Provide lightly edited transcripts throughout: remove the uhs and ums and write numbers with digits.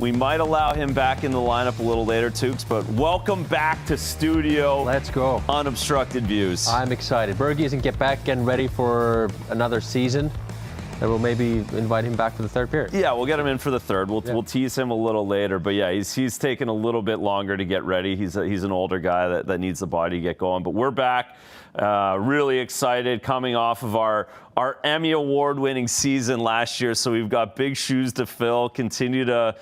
We might allow him back in the lineup a little later, Tukes, but welcome back to studio. Let's go. Unobstructed Views. I'm excited. Bergy isn't getting ready for another season. And we'll maybe invite him back for the third period. Yeah, we'll get him in for the third. We'll tease him a little later, but yeah, he's taking a little bit longer to get ready. He's an older guy that needs the body to get going. But we're back, really excited, coming off of our Emmy Award-winning season last year. So we've got big shoes to fill. Continue to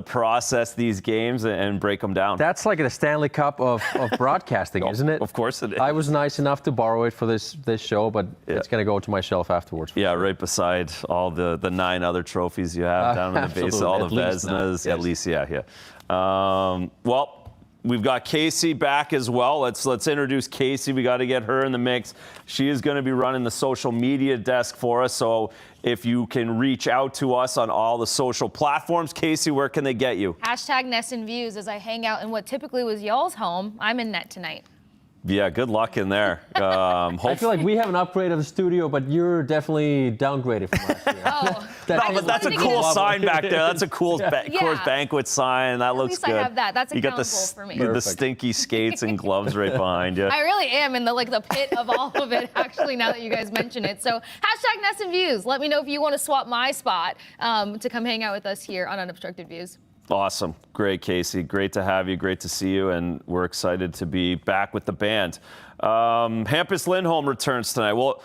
process these games and break them down. That's like the Stanley Cup of broadcasting, isn't it? Of course it is. I was nice enough to borrow it for this show, but it's going to go to my shelf afterwards. Yeah, right beside all the 9 other trophies you have down in the base, all the Vezinas. At least, yeah. Well, we've got Casey back as well. Let's introduce Casey. We got to get her in the mix. She is going to be running the social media desk for us. So if you can reach out to us on all the social platforms, Casey, where can they get you? Hashtag NESN Views as I hang out in what typically was y'all's home. I'm in net tonight. Yeah, good luck in there. I feel like we have an upgrade of the studio, but you're definitely downgraded from last year. Oh, but that's a cool sign back there. That's a cool Coors Banquet sign. That looks good. At least I have that. That's accountable for me. The stinky skates and gloves right behind you. I really am in the pit of all of it, actually, now that you guys mention it. So hashtag NESN Views. Let me know if you want to swap my spot to come hang out with us here on Unobstructed Views. Awesome. Great, Casey. Great to have you. Great to see you. And we're excited to be back with the band. Hampus Lindholm returns tonight. Well,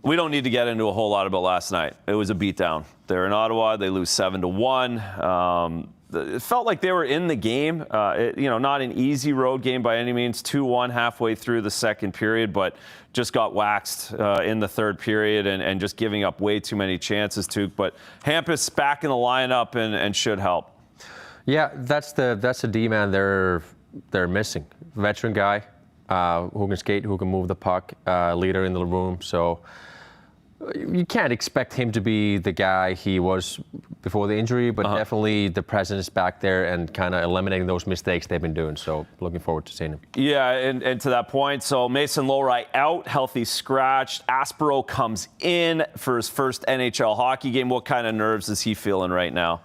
we don't need to get into a whole lot about last night. It was a beatdown. They're in Ottawa. They lose 7-1. It felt like they were in the game. Not an easy road game by any means. 2-1 halfway through the second period, but just got waxed in the third period and just giving up way too many chances, Tuke. But Hampus back in the lineup and should help. Yeah, that's the D-man they're missing. Veteran guy who can skate, who can move the puck, leader in the room. So you can't expect him to be the guy he was before the injury, but definitely the presence back there and kind of eliminating those mistakes they've been doing. So looking forward to seeing him. Yeah, and to that point, so Mason Lohrei out, healthy scratched. Aspero comes in for his first NHL hockey game. What kind of nerves is he feeling right now?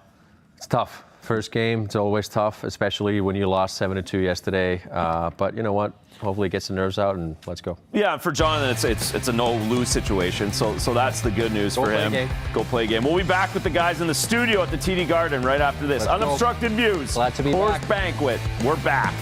It's tough. First game, it's always tough, especially when you lost 7-2 yesterday. But you know what? Hopefully, it gets the nerves out and let's go. Yeah, and for Jonathan, it's a no-lose situation. So that's the good news for him. Go play a game. We'll be back with the guys in the studio at the TD Garden right after this. Unobstructed Views. Glad to be back. Coors Banquet. We're back.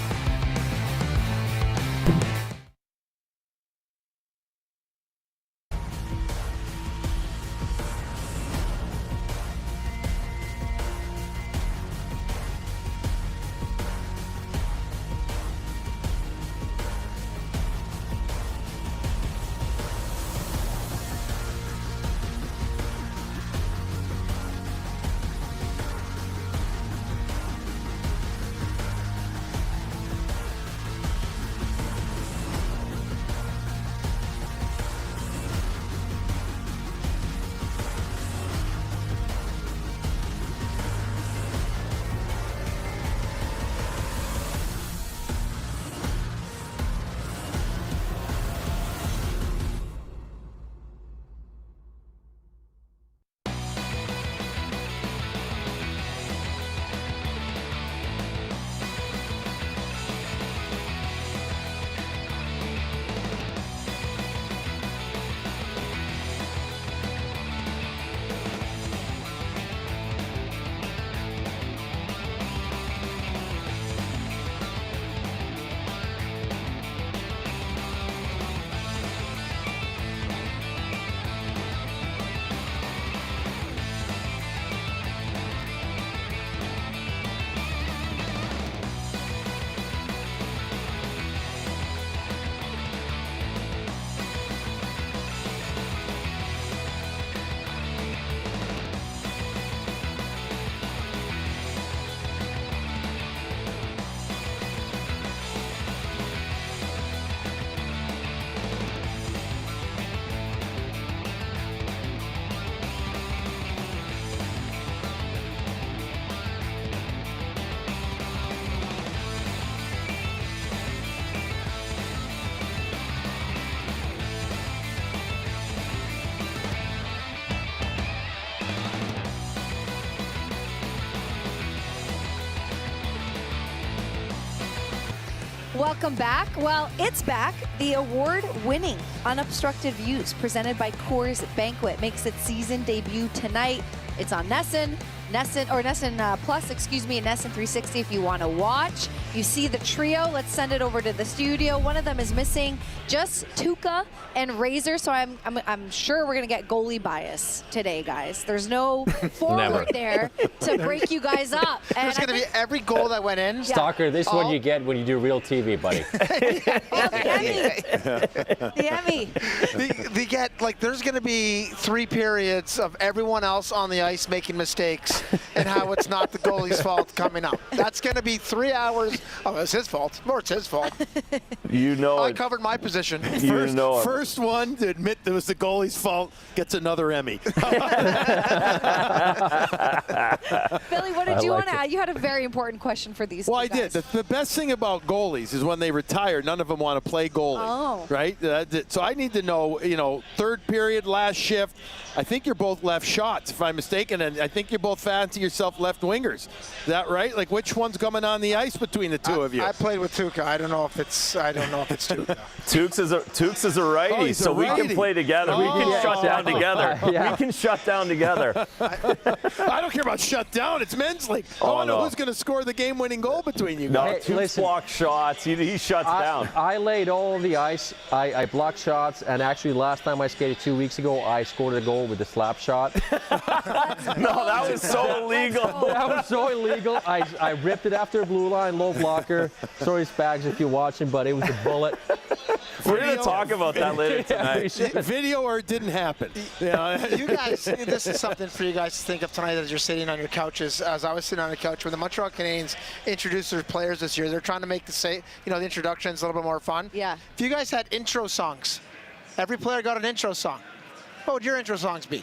Welcome back. Well, it's back. The award-winning Unobstructed Views presented by Coors Banquet makes its season debut tonight. It's on NESN Plus, and NESN 360 if you want to watch. You see the trio. Let's send it over to the studio. One of them is missing, just Tuukka and Razor. So I'm sure we're gonna get goalie bias today, guys. There's no forward there to break you guys up. And There's gonna be every goal that went in. Stalker, this is what you get when you do real TV, buddy. The Emmy. They get, like, there's gonna be 3 periods of everyone else on the ice making mistakes and how it's not the goalie's fault coming up. That's gonna be 3 hours. Oh, it's his fault. Or it's his fault. You know I it. covered my position. You know it. First one to admit it was the goalie's fault gets another Emmy. Billy, what did you want to add? You had a very important question for these. Well, I two did. guys. The best thing about goalies is when they retire, none of them want to play goalie. Oh. Right? So I need to know, third period, last shift. I think you're both left shots, if I'm mistaken, and I think you both fancy yourself left wingers. Is that right? Like, which one's coming on the ice between the two of you? I played with Tuukka. I don't know if it's Tuukka. Tukes is a righty, Oh, he's a so we can righty. play together. We can Oh. shut down together. Yeah. We can shut down together. I don't care about shut down. It's men's league. I want to know no. who's going to score the game-winning goal between you No, guys. Hey, Tukes listen. block shots. He shuts down. I laid all the ice. I blocked shots, and actually last time I skated 2 weeks ago, I scored a goal with a slap shot. No, that was so illegal. That was so illegal. I ripped it after a blue line, low blocker. Sorry, Spags, if you're watching, but it was a bullet. We're going to talk about that later Yeah, we tonight. should. Video or it didn't happen. You guys, this is something for you guys to think of tonight as you're sitting on your couches. As I was sitting on the couch when the Montreal Canadiens introduced their players this year, they're trying to make the introductions a little bit more fun. Yeah. If you guys had intro songs, every player got an intro song. What would your intro songs be?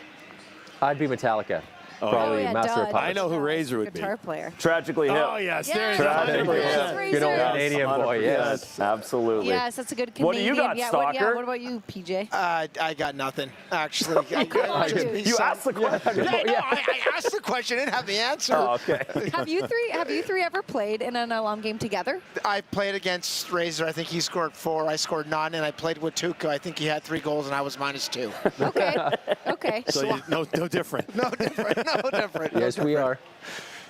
I'd be Metallica. Probably yeah, Master of Doug. Puppets. I know who Razor would be. Guitar player. Tragically hip. Oh, yes. There you go. Tragically 100%. hip. Good old Razor. Canadian boy, yes. Absolutely. Yes, that's a good Canadian. What do you got, Stalker? What about you, PJ? I got nothing, actually. You asked the question. I asked the question, I didn't have the answer. Oh, okay. Have you three ever played in an alum game together? I played against Razor. I think he scored 4. I scored none, and I played with Tuukka. I think he had 3 goals, and I was -2. Okay. Okay. So no different. No different. No different. Yes, we are.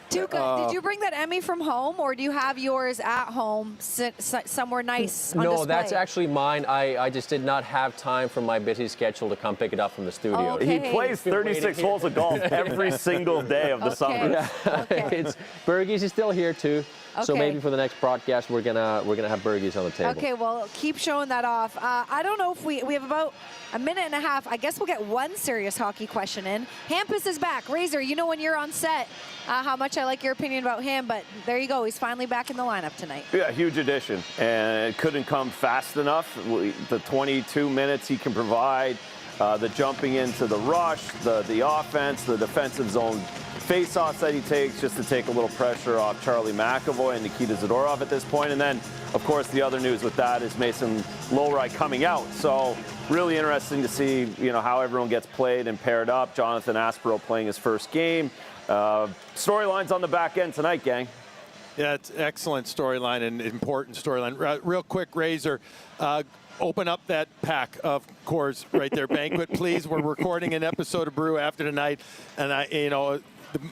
Tuukka, did you bring that Emmy from home, or do you have yours at home, somewhere nice on No, display? that's actually mine. I just did not have time from my busy schedule to come pick it up from the studio. Okay. He plays 36 holes of golf every single day of the summer. Okay. It's Bergy's is still here too. So Okay. maybe for the next broadcast we're gonna have Bergy's on the table. Okay, well, keep showing that off. I don't know if we have about a minute and a half. I guess we'll get one serious hockey question in. Hampus is back. Razor, you know when you're on set how much I like your opinion about him, but there you go. He's finally back in the lineup tonight. Yeah, huge addition, and it couldn't come fast enough. The 22 minutes he can provide, the jumping into the rush, the offense, the defensive zone face-offs that he takes just to take a little pressure off Charlie McAvoy and Nikita Zadorov at this point. And then, of course, the other news with that is Mason Lohrei coming out. So really interesting to see, how everyone gets played and paired up. Jonathan Aspero playing his first game. Storylines on the back end tonight, gang. Yeah, it's excellent storyline and important storyline. Real quick, Razor, open up that pack of Coors right there, Banquet, please. We're recording an episode of Brew after tonight, and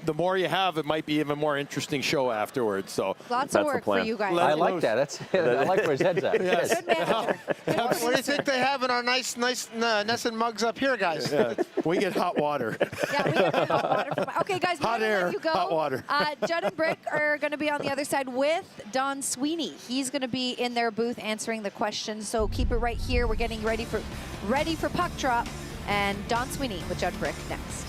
the more you have, it might be even more interesting show afterwards. So Lots That's of the work for plan. you guys. Let I it like loose. that. I like where his head's at. Yes. Good manager. What do you think they have in our nice NESN mugs up here, guys? Yeah, we get hot water. Yeah, we get hot water from. Okay, guys, Hot we're gonna air, let you go. hot water. Judd and Brick are going to be on the other side with Don Sweeney. He's going to be in their booth answering the questions. So keep it right here. We're getting ready for puck drop, and Don Sweeney with Judd Brick next.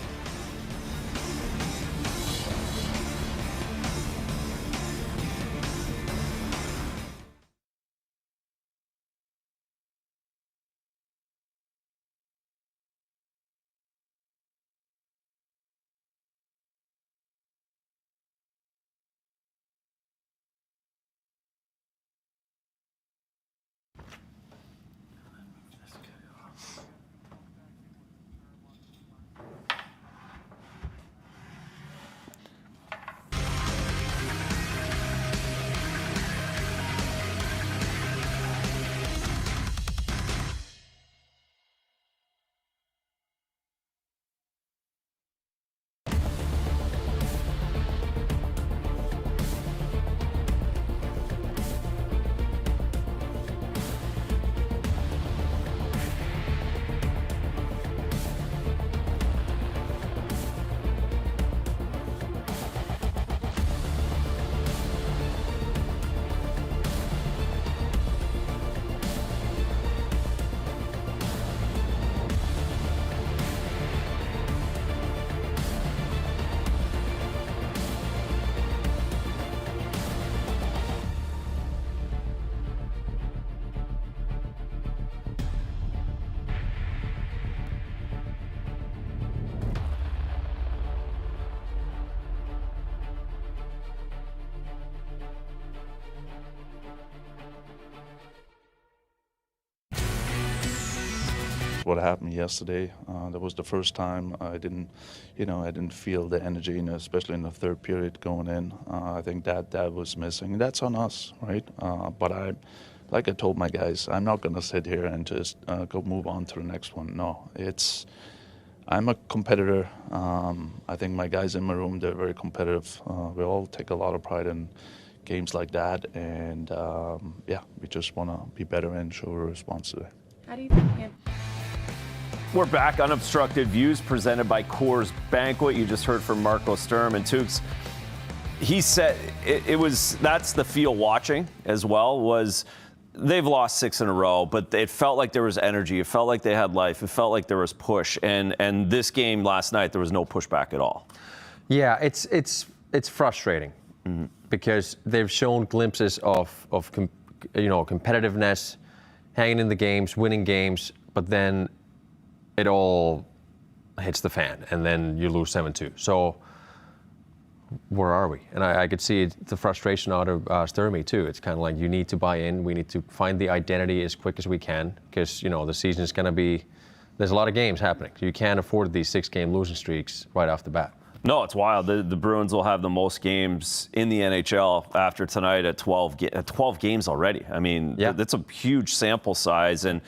what happened yesterday. That was the first time I didn't feel the energy, especially in the third period going in. I think that was missing. That's on us, right? But like I told my guys, I'm not going to sit here and just go move on to the next one. No, I'm a competitor. I think my guys in my room, they're very competitive. We all take a lot of pride in games like that, and we just want to be better and show a response today. How do you think him? We're back. Unobstructed Views presented by Coors Banquet. You just heard from Marco Sturm and Tukes. He said that's the feel watching as well, was they've lost 6 in a row, but it felt like there was energy. It felt like they had life. It felt like there was push. And this game last night, there was no pushback at all. Yeah, it's frustrating because they've shown glimpses of competitiveness, hanging in the games, winning games, but then it all hits the fan, and then you lose 7-2. So where are we? And I could see the frustration out of Sturmy too. It's kind of like, you need to buy in. We need to find the identity as quick as we can, because the season is going to be, there's a lot of games happening. You can't afford these 6-game losing streaks right off the bat. No, it's wild. The Bruins will have the most games in the NHL after tonight at 12 games already. I mean, that's a huge sample size, and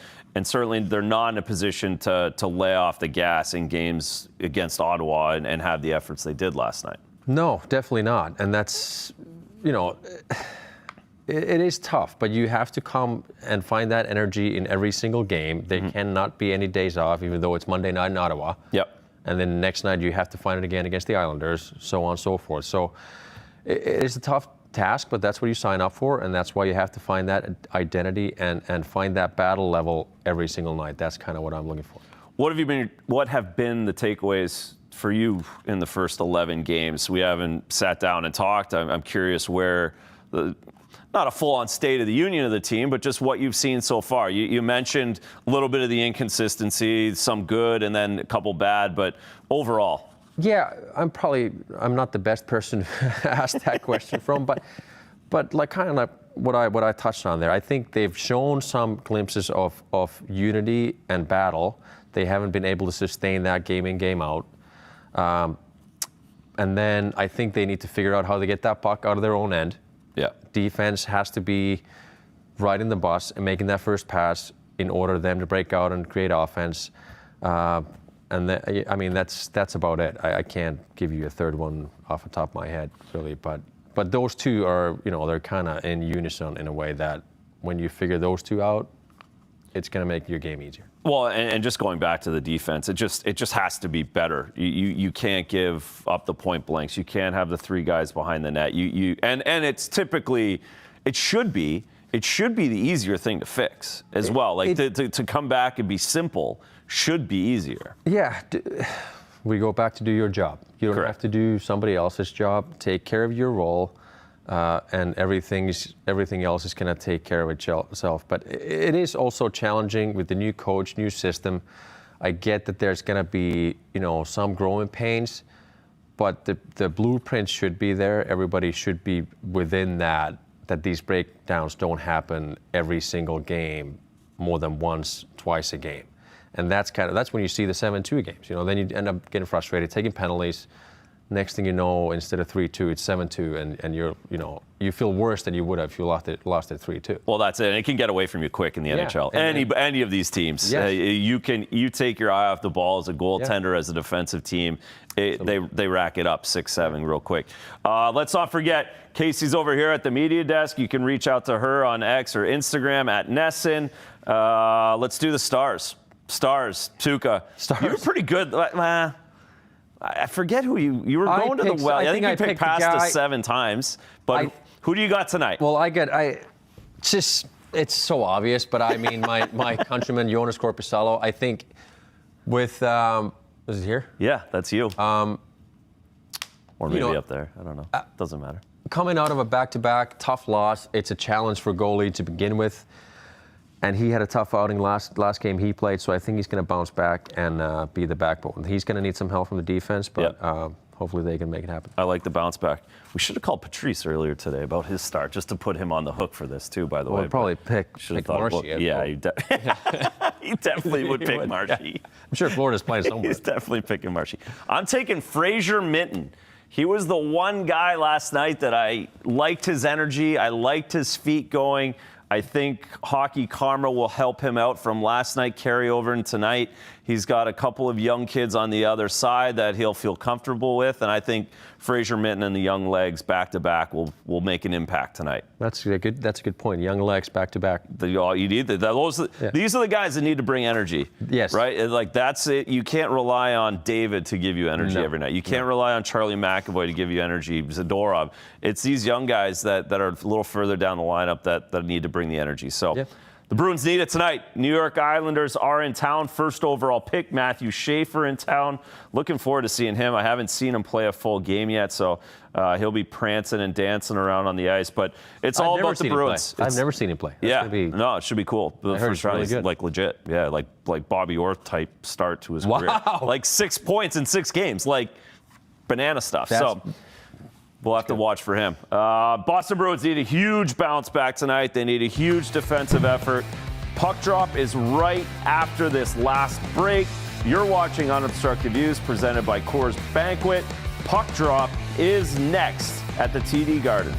certainly they're not in a position to lay off the gas in games against Ottawa and have the efforts they did last night. No, definitely not. And that's, it is tough, but you have to come and find that energy in every single game. There cannot be any days off, even though it's Monday night in Ottawa. Yep. And then next night you have to find it again against the Islanders, so on and so forth. So it is a tough task, but that's what you sign up for, and that's why you have to find that identity and find that battle level every single night. That's kind of what I'm looking for. What have been the takeaways for you in the first 11 games? We haven't sat down and talked. I'm curious where not a full-on state of the union of the team, but just what you've seen so far. You mentioned a little bit of the inconsistency, some good and then a couple bad, but overall. Yeah, I'm not the best person to ask that question from, but like kind of like what I touched on there. I think they've shown some glimpses of unity and battle. They haven't been able to sustain that game in, game out. And then I think they need to figure out how to get that puck out of their own end. Yeah. Defense has to be riding the bus and making that first pass in order for them to break out and create offense. That's about it. I can't give you a third one off the top of my head, really. But those two are, they're kind of in unison in a way that when you figure those two out, it's going to make your game easier. Well, and just going back to the defense, it just has to be better. You can't give up the point blanks. You can't have the 3 guys behind the net. And it's typically, it should be the easier thing to fix as well. Like to come back and be simple should be easier. Yeah, we go back to do your job. You don't have to do somebody else's job. Take care of your role. And everything else is going to take care of itself. But it is also challenging with the new coach, new system. I get that there's going to be, some growing pains, but the blueprint should be there. Everybody should be within that these breakdowns don't happen every single game more than once, twice a game. And that's when you see the 7-2 games. Then you end up getting frustrated, taking penalties. Next thing you know, instead of 3-2, it's 7-2, and you feel worse than you would have if you lost it 3-2. Well, that's it. And it can get away from you quick in the NHL. Any of these teams, yes. You take your eye off the ball as a goaltender, as a defensive team. They rack it up 6-7 real quick. Let's not forget, Casey's over here at the media desk. You can reach out to her on X or Instagram at NESN. Let's do the stars. Stars, Tuukka. Stars. You were pretty good. I forget who you were going to the well. I think you picked past us 7 times. But who do you got tonight? Well, it's so obvious, but I mean, my countryman, Jonas Korpisalo, I think with, is it here? Yeah, that's you. Or maybe up there. I don't know. Doesn't matter. Coming out of a back-to-back, tough loss, it's a challenge for goalie to begin with. And he had a tough outing last game he played, so I think he's going to bounce back and be the backbone. He's going to need some help from the defense, but hopefully they can make it happen. I like the bounce back. We should have called Patrice earlier today about his start, just to put him on the hook for this too, by the way. We'll probably pick Marshy. Yeah, he definitely would pick Marshy. I'm sure Florida's playing somewhere. He's definitely picking Marshy. I'm taking Fraser Minten. He was the one guy last night that I liked his energy. I liked his feet going. I think hockey karma will help him out from last night, carry over into tonight. He's got a couple of young kids on the other side that he'll feel comfortable with, and I think Fraser Minten and the young legs back-to-back will make an impact tonight. That's a good point. Young legs back-to-back. These are the guys that need to bring energy. Yes. Right? Like, that's it. You can't rely on David to give you energy every night. You can't rely on Charlie McAvoy to give you energy, Zadorov. It's these young guys that are a little further down the lineup that need to bring the energy. So the Bruins need it tonight. New York Islanders are in town. First overall pick, Matthew Schaefer in town. Looking forward to seeing him. I haven't seen him play a full game yet, so he'll be prancing and dancing around on the ice. But it's all about the Bruins. I've never seen him play. No, it should be cool. The first round, really good. like legit. Yeah, like Bobby Orr type start to his career. Like 6 points in 6 games, like banana stuff. So we'll have to watch for him. Boston Bruins need a huge bounce back tonight. They need a huge defensive effort. Puck drop is right after this last break. You're watching Unobstructed Views presented by Coors Banquet. Puck drop is next at the TD Garden.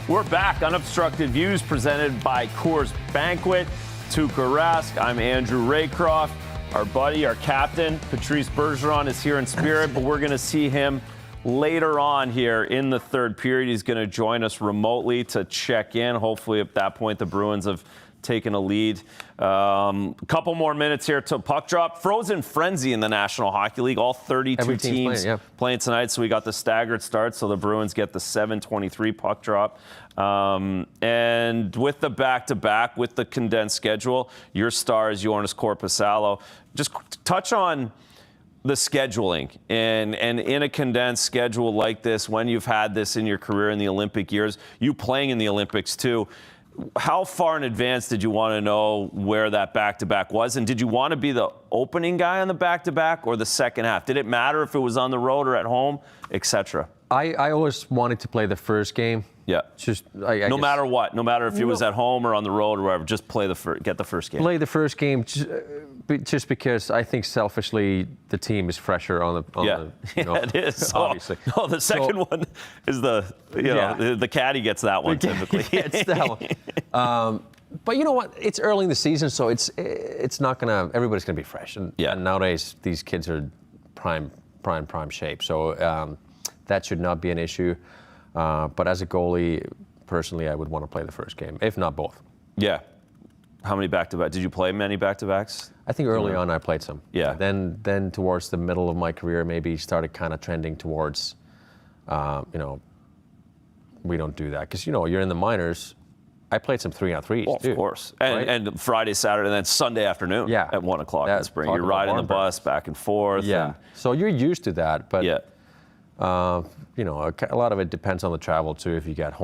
We're back. Unobstructed Views presented by Coors Banquet. Tuukka Rask. I'm Andrew Raycroft. Our buddy, our captain, Patrice Bergeron is here in spirit, but we're going to see him later on here in the third period. He's going to join us remotely to check in. Hopefully at that point the Bruins have taken a lead. A couple more minutes here to puck drop. Frozen frenzy in the National Hockey League. All 32 teams playing tonight, so we got the staggered start, so the Bruins get the 7:23 puck drop. And with the back-to-back, with the condensed schedule, your star is Joonas Korpisalo. Just touch on the scheduling and in a condensed schedule like this, when you've had this in your career in the Olympic years, you playing in the Olympics too, how far in advance did you want to know where that back-to-back was? And did you want to be the opening guy on the back-to-back or the second half? Did it matter if it was on the road or at home, etc.? I always wanted to play the first game. Yeah. Just no matter what, no matter if it was at home or on the road or whatever, just get the first game. Play the first game just because I think selfishly the team is fresher on the it is. So, obviously. No, the second one is the caddy gets that one typically. It's that one. But you know what? It's early in the season, so it's not gonna. Everybody's gonna be fresh, and nowadays these kids are prime shape. So that should not be an issue. But as a goalie, personally, I would want to play the first game, if not both. Yeah. How many back-to-back? Did you play many back-to-backs? I think early on I played some. Yeah. Then towards the middle of my career, maybe started kind of trending towards, we don't do that because you're in the minors. I played some 3-on-3s too. Of course. And Friday, Saturday, and then Sunday afternoon at 1 o'clock in the spring. You're riding the bus back and forth. Yeah. So you're used to that, but. Yeah. You know, a lot of it depends on the travel too. If you get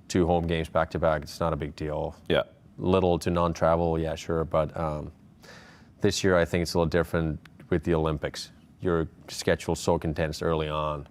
two home games back to back, it's not a big deal. Yeah. Little to non-travel, yeah, sure. But this year, I think it's a little different with the Olympics. Your schedule's so condensed early on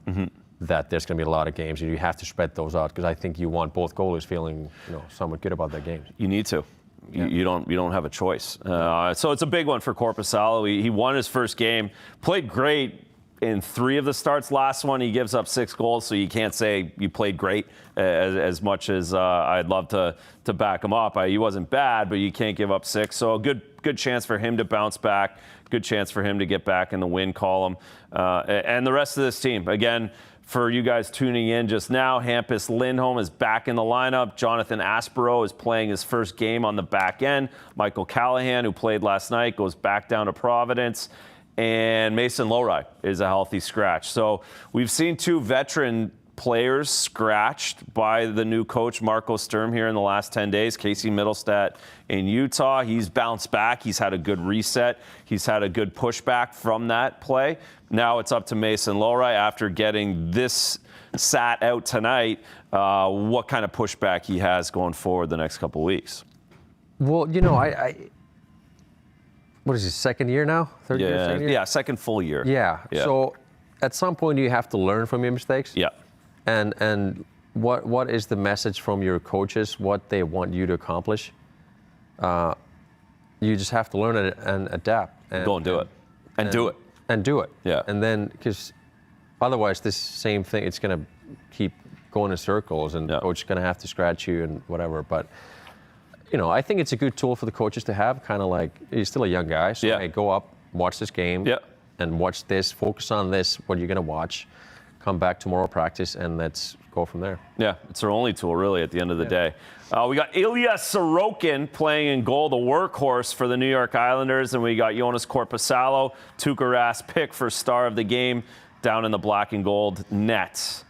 that there's going to be a lot of games, and you have to spread those out because I think you want both goalies feeling, you know, somewhat good about their games. You need to. You don't have a choice. So it's a big one for Korpisalo. He won his first game, played great in 3 of the starts. Last one, he gives up 6 goals, so you can't say you played great as much as I'd love to back him up. He wasn't bad, but you can't give up 6. So a good chance for him to bounce back, good chance for him to get back in the win column. And the rest of this team, again, for you guys tuning in just now, Hampus Lindholm is back in the lineup. Jonathan Aspero is playing his first game on the back end. Michael Callahan, who played last night, goes back down to Providence. And Mason Lohrei is a healthy scratch. So we've seen 2 veteran players scratched by the new coach, Marco Sturm, here in the last 10 days. Casey Middlestat in Utah. He's bounced back. He's had a good reset. He's had a good pushback from that play. Now it's up to Mason Lohrei after getting this sat out tonight, what kind of pushback he has going forward the next couple weeks. Well, you know, what is his second year now? Third year, second year? Yeah, second full year. Yeah. So at some point you have to learn from your mistakes. Yeah. And what is the message from your coaches, what they want you to accomplish? You just have to learn it and adapt. And go and do it. And do it. And do it. Yeah. And then, because otherwise this same thing, it's going to keep going in circles and coach is going to have to scratch you and whatever. But you know, I think it's a good tool for the coaches to have, kind of like, he's still a young guy, so hey, go up, watch this game, and watch this, focus on this, what you're going to watch, come back tomorrow, practice, and let's go from there. Yeah, it's their only tool, really, at the end of the day. We got Ilya Sorokin playing in goal, the workhorse for the New York Islanders, and we got Joonas Korpisalo, Tuukka Rask pick for star of the game, down in the black and gold net.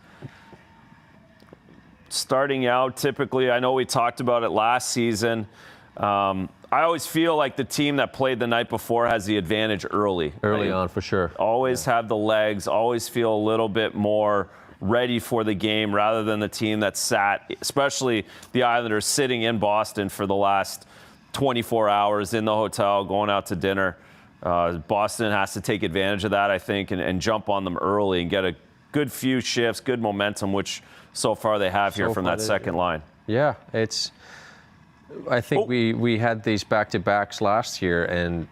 Starting out, typically, I know we talked about it last season. I always feel like the team that played the night before has the advantage early. Early on, for sure. Always have the legs, always feel a little bit more ready for the game rather than the team that sat, especially the Islanders sitting in Boston for the last 24 hours in the hotel, going out to dinner. Boston has to take advantage of that, I think, and jump on them early and get a good few shifts, good momentum, which so far they have here from that second line. Yeah, I think we had these back-to-backs last year, and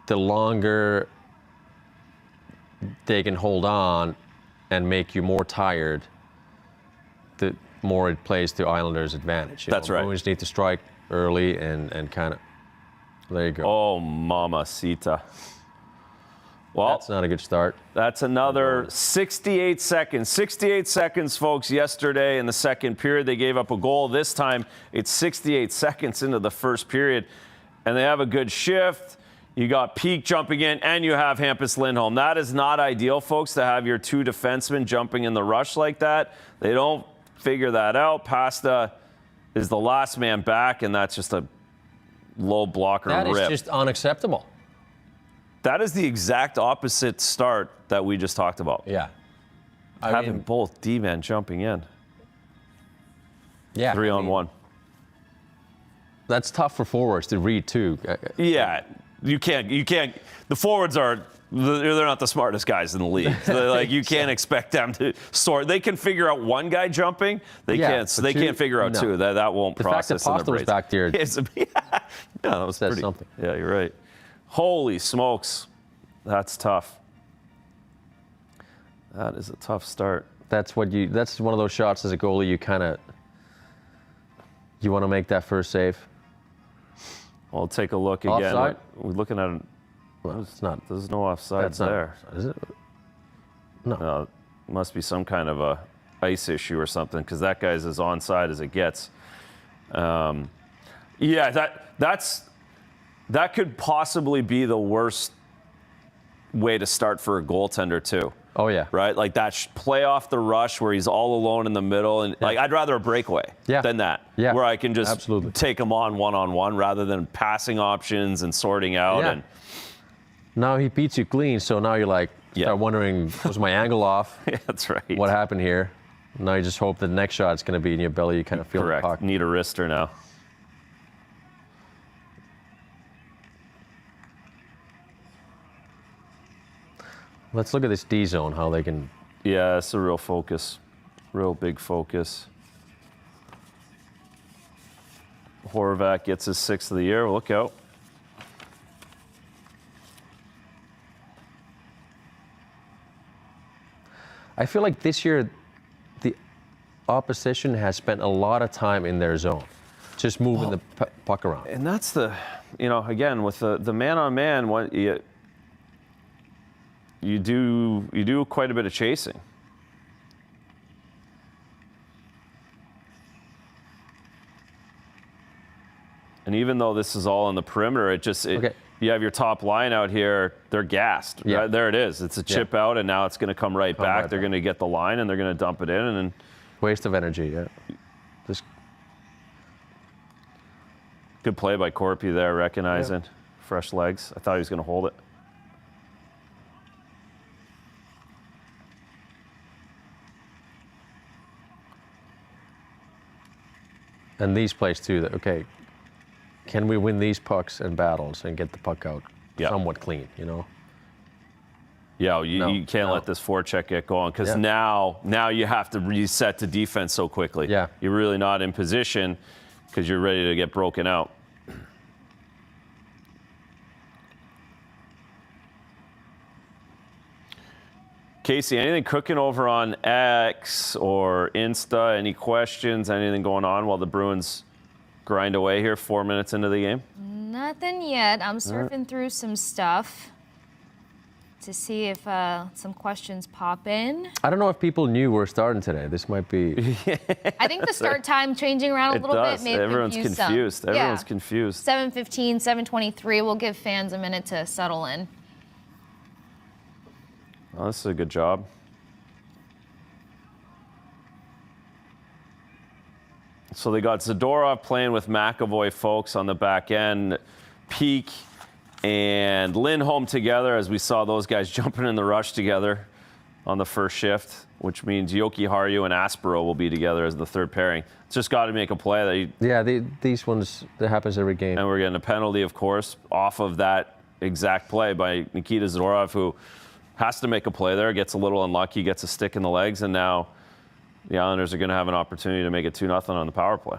the longer they can hold on and make you more tired, the more it plays to Islanders' advantage. That's right. Bruins need to strike early and kind of, there you go. Oh, mamacita. Well, that's not a good start. That's another 68 seconds. 68 seconds, folks, yesterday in the second period. They gave up a goal. This time, it's 68 seconds into the first period, and they have a good shift. You got Peak jumping in, and you have Hampus Lindholm. That is not ideal, folks, to have your 2 defensemen jumping in the rush like that. They don't figure that out. Pasta is the last man back, and that's just a low blocker rip. That is just unacceptable. That is the exact opposite start that we just talked about. Yeah. Having both D-men jumping in. Yeah. 3-on-1. That's tough for forwards to read, too. Yeah. You can't. The forwards they're not the smartest guys in the league. So like, you can't expect them to sort. They can figure out one guy jumping. They can't figure out 2. That won't process in their brains. The fact that Pasta was back there. Yeah, that was pretty. Something. Yeah, you're right. Holy smokes, that's tough. That is a tough start. That's one of those shots as a goalie you want to make that first save. I'll take a look again. Offside? We're looking at it. Well, it's not. There's no offside there. Is it? No. It must be some kind of a ice issue or something, because that guy's as onside as it gets. That could possibly be the worst way to start for a goaltender too. Oh yeah. Right? Like that play off the rush where he's all alone in the middle, and like I'd rather a breakaway than that. Yeah. Where I can just take him on one-on-one rather than passing options and sorting out. Yeah. And now he beats you clean, so now you're like, Yeah. Start wondering, was my angle off? Yeah, that's right. What happened here? Now you just hope the next shot's going to be in your belly. You kind of feel Correct. the puck. Need a wrister now. Let's look at this D zone, how they can. Yeah, it's a real focus. Real big focus. Horvat gets his 6th of the year. Look out. I feel like this year, the opposition has spent a lot of time in their zone, just moving the puck around. And that's the, again, with the man-on-man, you do quite a bit of chasing. And even though this is all on the perimeter, Okay. You have your top line out here, they're gassed. Yeah. Right? There it is. It's a chip out, and now it's going to come right back. right They're back. going to get the line, and they're going to dump it in. And then Waste of energy, yeah. Just good play by Corpy there, recognizing fresh legs. I thought he was going to hold it. and these plays too. Okay, can we win these pucks and battles and get the puck out somewhat clean? Yeah, you No, can't no. let this forecheck get going because Yeah. now you have to reset to defense so quickly. Yeah. You're really not in position because you're ready to get broken out. Casey, anything cooking over on X or Insta? Any questions? Anything going on while the Bruins grind away here 4 minutes into the game? Nothing yet. I'm surfing through some stuff to see if some questions pop in. I don't know if people knew we're starting today. This might be. I think the start time changing around a little bit may have Everyone's confused some. confused. Everyone's Yeah. confused. 7:15, 7:23. We'll give fans a minute to settle in. Oh, this is a good job. So they got Zadorov playing with McAvoy folks on the back end. Peak and Lindholm together, as we saw those guys jumping in the rush together on the first shift, which means Yoki Haru and Aspero will be together as the third pairing. It's just got to make a play. These ones, that happens every game. And we're getting a penalty, of course, off of that exact play by Nikita Zadorov, who has to make a play there, gets a little unlucky, gets a stick in the legs, and now the Islanders are going to have an opportunity to make it 2-0 on the power play.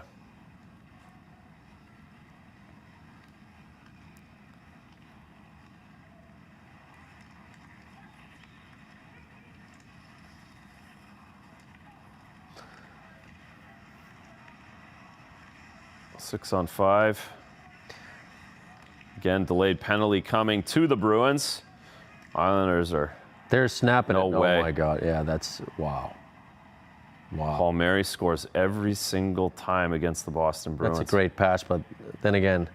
Six on five. Again, delayed penalty coming to the Bruins. Islanders are. They're snapping No it. way. Oh my God. Yeah, that's wow. Wow. Paul Mary scores every single time against the Boston Bruins. That's a great pass, but then again,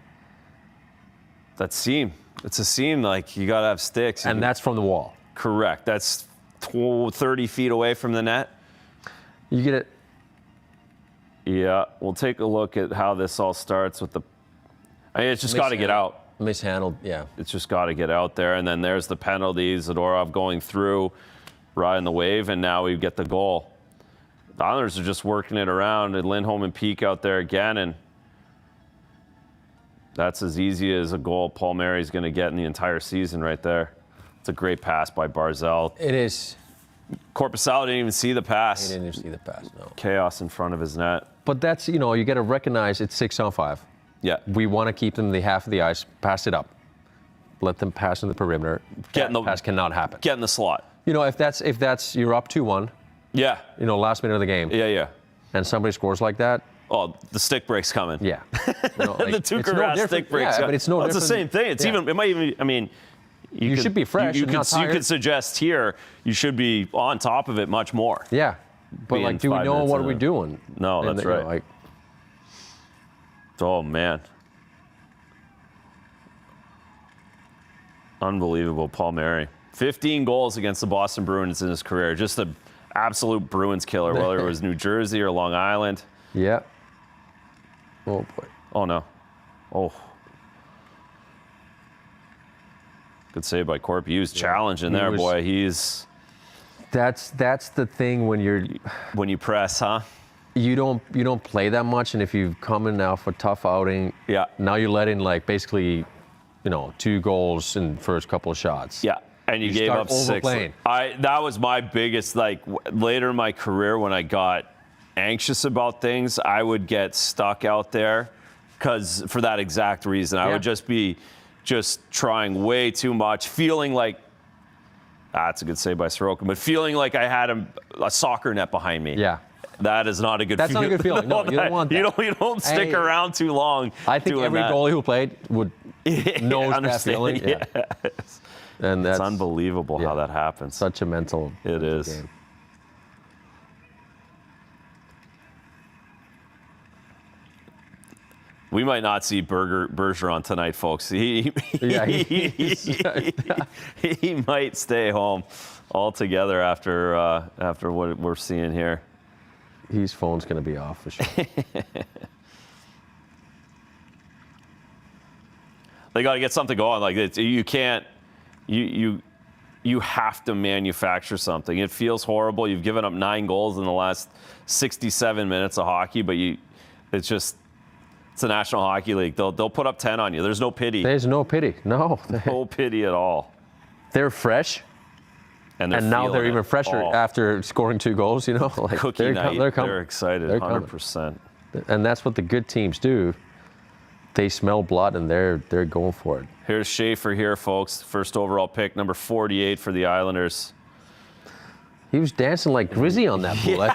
That seam. It's a seam, like you got to have sticks. and that's from the wall. Correct. That's 30 feet away from the net. You get it. Yeah, we'll take a look at how this all starts with the. It's just got to get out. Mishandled. Yeah. It's just got to get out there. And then there's the penalty. Zadorov going through, riding the wave, and now we get the goal. The Islanders are just working it around, and Lindholm and Peak out there again, and that's as easy as a goal Paul Mary's going to get in the entire season right there. It's a great pass by Barzal. It is. Korpisalo didn't even see the He pass. didn't even see the pass. No. Chaos in front of his net. But that's, you got to recognize it's 6 on 5. Yeah. We want to keep them the half of the ice, pass it up, let them pass in the perimeter. That pass cannot happen. Get in the slot. If that's you're up 2-1, Yeah. last minute of the game, Yeah. and somebody scores like that, Oh, the stick break's coming. yeah. The Tuukka Rask stick breaks. Yeah, but it's no It's the different. same thing. It's Yeah. even. It might even. I mean, You should be fresh You and not could. You tired. could suggest here you should be on top of it much more. Yeah. But Being do we 5 know minutes what are in we it. doing? No, And, that's right. Oh man. Unbelievable, Paul Mary. 15 goals against the Boston Bruins in his career. Just an absolute Bruins killer, whether it was New Jersey or Long Island. Yeah. Oh boy. Oh no. Oh. Good save by Corp. He was challenging there, boy. That's the thing when you press, huh? You don't play that much, and if you come in now for tough outing, now you're letting like basically, 2 goals in the first couple of shots. Yeah, and you gave up 6. That was my biggest, later in my career when I got anxious about things, I would get stuck out there because for that exact reason. I would just be trying way too much, feeling like, that's a good save by Sorokin, but feeling like I had a soccer net behind me. Yeah. That is not a good feeling. That's not a good feeling. No, you don't want that. You don't stick around too long. I think every goalie who played would knows that feeling. Yeah. Yes. And it's unbelievable how that happens. Such a mental is. game. We might not see Bergeron tonight, folks. He might stay home altogether after what we're seeing here. His phone's going to be off for sure. They got to get something going. Like you can't. You have to manufacture something. It feels horrible. You've given up 9 goals in the last 67 minutes of hockey, but it's the National Hockey League. They'll put up 10 on you. There's no pity. There's no pity. No. No pity at all. They're fresh. And now they're even fresher after scoring 2 goals, Like Cookie night. They're coming. They're excited, 100%. And that's what the good teams do. They smell blood and they're going for it. Here's Schaefer here, folks. First overall pick, number 48 for the Islanders. He was dancing like Grizzly on that pool.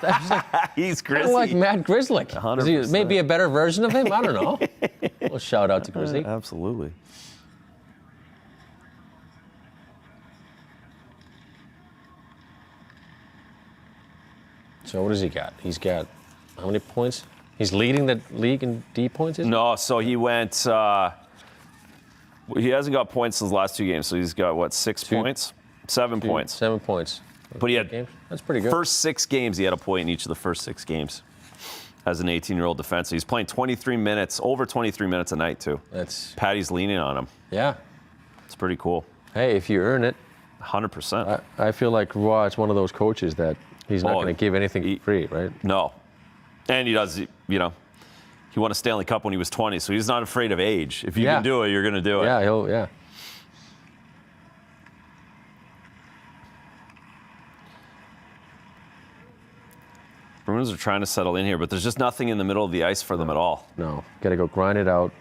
He's Grizzly. Like Matt Grizzly. 100%. Maybe a better version of him. I don't know. Well, shout out to Grizzly. Absolutely. So what does he got? He's got how many points? He's leading the league in D points, isn't he? No, so he went. He hasn't got points in his last 2 games, so he's got 6 points? 7 points. 7 points. But he had that's pretty good. First 6 games, he had a point in each of the first 6 games as an 18-year-old defenseman. He's playing 23 minutes, over 23 minutes a night too. Patty's leaning on him. Yeah. It's pretty cool. Hey, if you earn it. 100%. I feel like Roy is one of those coaches that he's not going to give anything free, right? No. And he does, he won a Stanley Cup when he was 20, so he's not afraid of age. If you can do it, you're going to do it. Yeah. Bruins are trying to settle in here, but there's just nothing in the middle of the ice for them at all. No, got to go grind it out.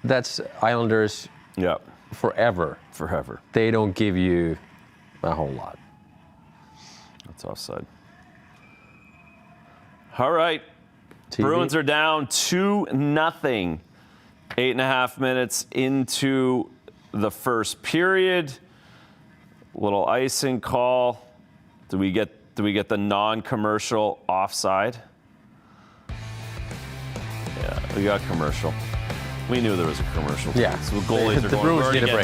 That's Islanders forever. Forever. They don't give you a whole lot. That's offside. All right. TV. Bruins are down 2-0. 8.5 minutes into the first period. Little icing call. Do we get the non-commercial offside? Yeah, we got commercial. We knew there was a commercial. Yeah. So the goalies are going.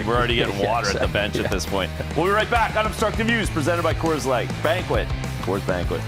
We're already getting water at the bench at this point. We'll be right back. Unobstructed Views presented by Coors Light. Banquet. Coors Banquet.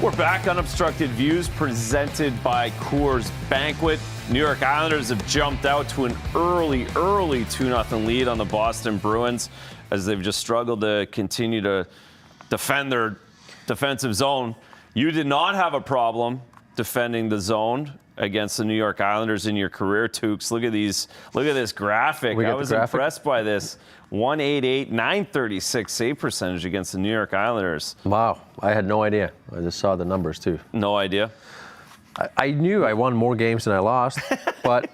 We're back on Unobstructed Views, presented by Coors Banquet. New York Islanders have jumped out to an early 2-0 lead on the Boston Bruins as they've just struggled to continue to defend their defensive zone. You did not have a problem defending the zone against the New York Islanders in your career, Tukes. Look at this graphic. I was impressed by this. 188, 936 save percentage against the New York Islanders. Wow, I had no idea. I just saw the numbers too. No idea. I knew I won more games than I lost, but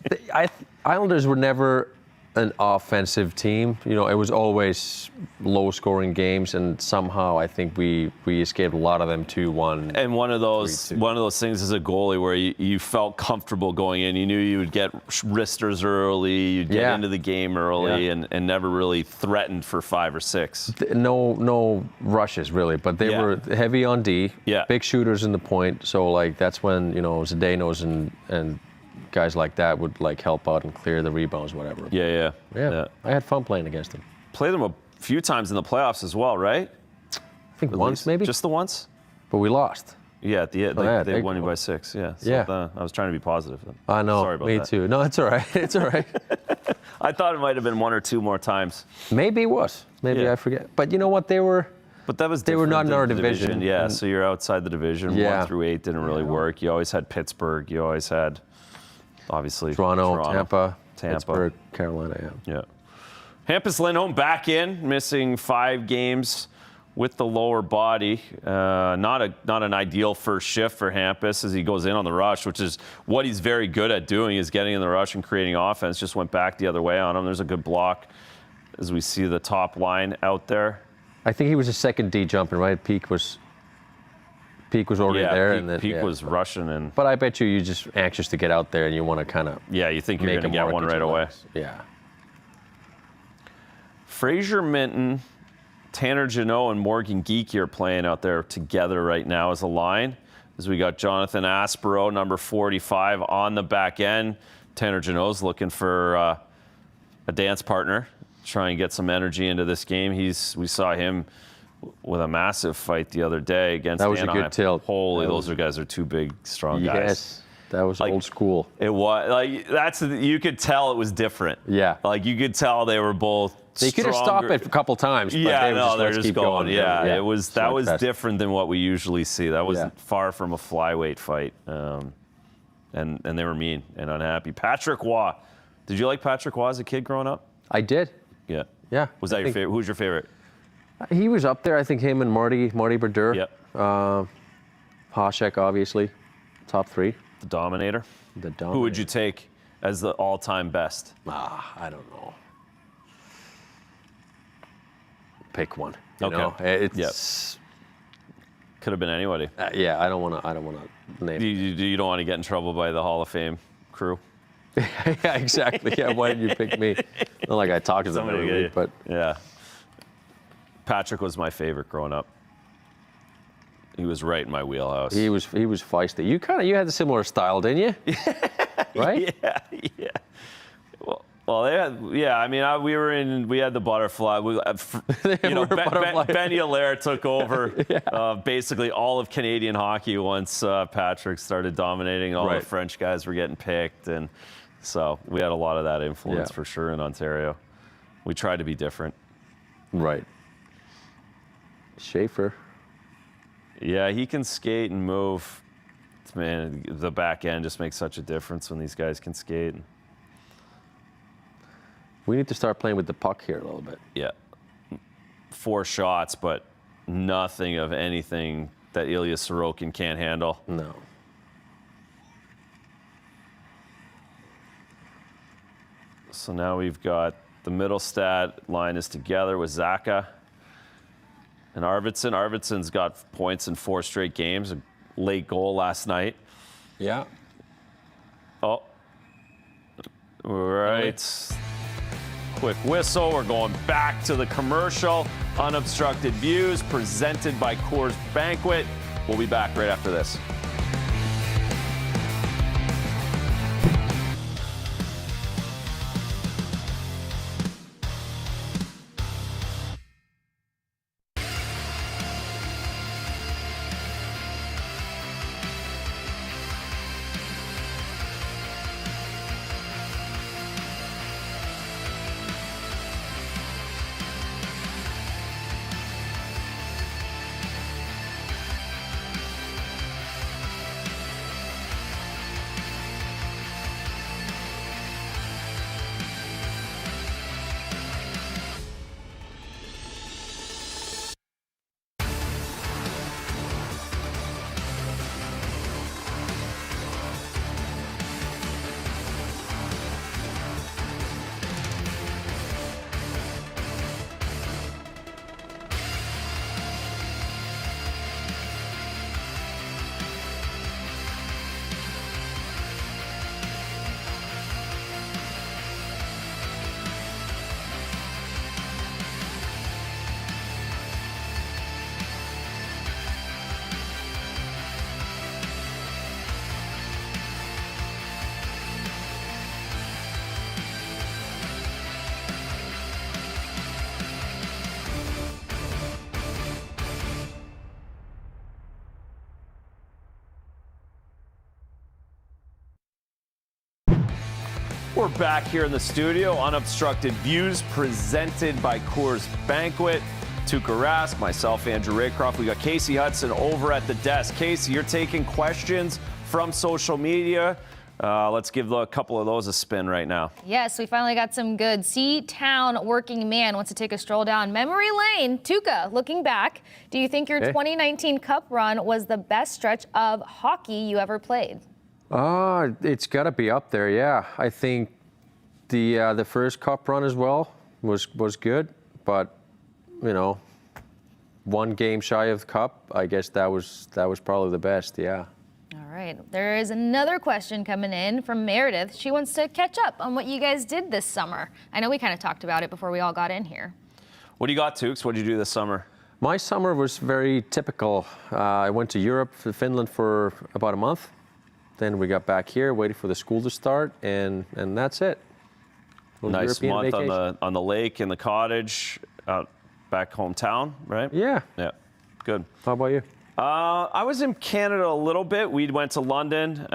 the Islanders were never an offensive team. You know, it was always low-scoring games, and somehow I think we escaped a lot of them 2-1. And one of those things as a goalie where you felt comfortable going in. You knew you would get wristers early, you'd get into the game early, and never really threatened for 5 or 6. No rushes really, but they were heavy on D. Big shooters in the point. So like that's when Zdeno's and guys like that would like help out and clear the rebounds, whatever. Yeah. I had fun playing against them. Played them a few times in the playoffs as well, right? I think once, maybe. Just the once? But we lost. Yeah, at the end. They won you by 6. Yeah. So I was trying to be positive. I know. Sorry about me that. too. No, it's all right. It's all right. I thought it might have been 1 or 2 more times. Maybe it was. Maybe I forget. But you know what? They were not in our division. Yeah, so you're outside the division. 1 through 8 didn't really work. You always had Pittsburgh. You always had, obviously, Toronto, Tampa, Pittsburgh, Carolina. Yeah. Hampus Lindholm back in, missing 5 games with the lower body. Not an ideal first shift for Hampus as he goes in on the rush, which is what he's very good at doing, is getting in the rush and creating offense. Just went back the other way on him. There's a good block as we see the top line out there. I think he was a second D jumping, right? Peak was already there. Peak was rushing. But I bet you're just anxious to get out there and you want to kind of you think you're going to get one right away. Yeah. Fraser Minton, Tanner Jeannot, and Morgan Geekie are playing out there together right now as a line. As we got Jonathan Aspero, number 45, on the back end. Tanner Jeannot's looking for a dance partner, try and get some energy into this game. We saw him with a massive fight the other day against Anaheim. That was a good tilt. Holy, those guys are 2 big, strong guys. Yes, that was old school. It was you could tell it was different. Yeah, like you could tell they were both. They could have stopped it a couple times. But they're just going. Yeah, it was that was different than what we usually see. That was far from a flyweight fight, and they were mean and unhappy. Patrick Waugh, did you like Patrick Waugh as a kid growing up? I did. Yeah. Yeah. Was that your favorite? Who's your favorite? He was up there. I think him and Marty Brodeur. Yep. Hasek, obviously, top 3. The Dominator. Who would you take as the all-time best? I don't know. Pick one. Okay. You know? It's could have been anybody. I don't want to name. You don't want to get in trouble by the Hall of Fame crew. Yeah, exactly. Yeah, why didn't you pick me? Not like I talk to them every week, but yeah. Patrick was my favorite growing up. He was right in my wheelhouse. He was feisty. You had a similar style, didn't you? Right? Yeah. Well, I mean, we had the butterfly. Ben Hilaire took over basically all of Canadian hockey once Patrick started dominating. All the French guys were getting picked, and so we had a lot of that influence for sure in Ontario. We tried to be different. Right. Schaefer. Yeah, he can skate and move. Man, the back end just makes such a difference when these guys can skate. We need to start playing with the puck here a little bit. Yeah. 4 shots, but nothing of anything that Ilya Sorokin can't handle. No. So now we've got the middle stat line is together with Zaka and Arvidsson. Arvidsson's got points in 4 straight games, a late goal last night. Yeah. Oh. All right. Quick whistle. We're going back to the commercial. Unobstructed Views, presented by Coors Banquet. We'll be back right after this. We're back here in the studio, Unobstructed Views, presented by Coors Banquet. Tuukka Rask, myself, Andrew Raycroft. We got Casey Hudson over at the desk. Casey, you're taking questions from social media. Let's give a couple of those a spin right now. Yes, we finally got some good. C-Town Working Man wants to take a stroll down memory lane. Tuukka, looking back, do you think your 2019 Cup run was the best stretch of hockey you ever played? It's got to be up there, yeah. I think the first Cup run as well was good, but you know, one game shy of the Cup. I guess that was probably the best, yeah. All right, there is another question coming in from Meredith. She wants to catch up on what you guys did this summer. I know we kind of talked about it before we all got in here. What do you got, Tukes? What did you do this summer? My summer was very typical. I went to Europe, to Finland for about a month. Then we got back here, waited for the school to start, and that's it. Nice European month vacation. on the lake, in the cottage, out back hometown, right? Yeah. Yeah, good. How about you? I was in Canada a little bit. We went to London,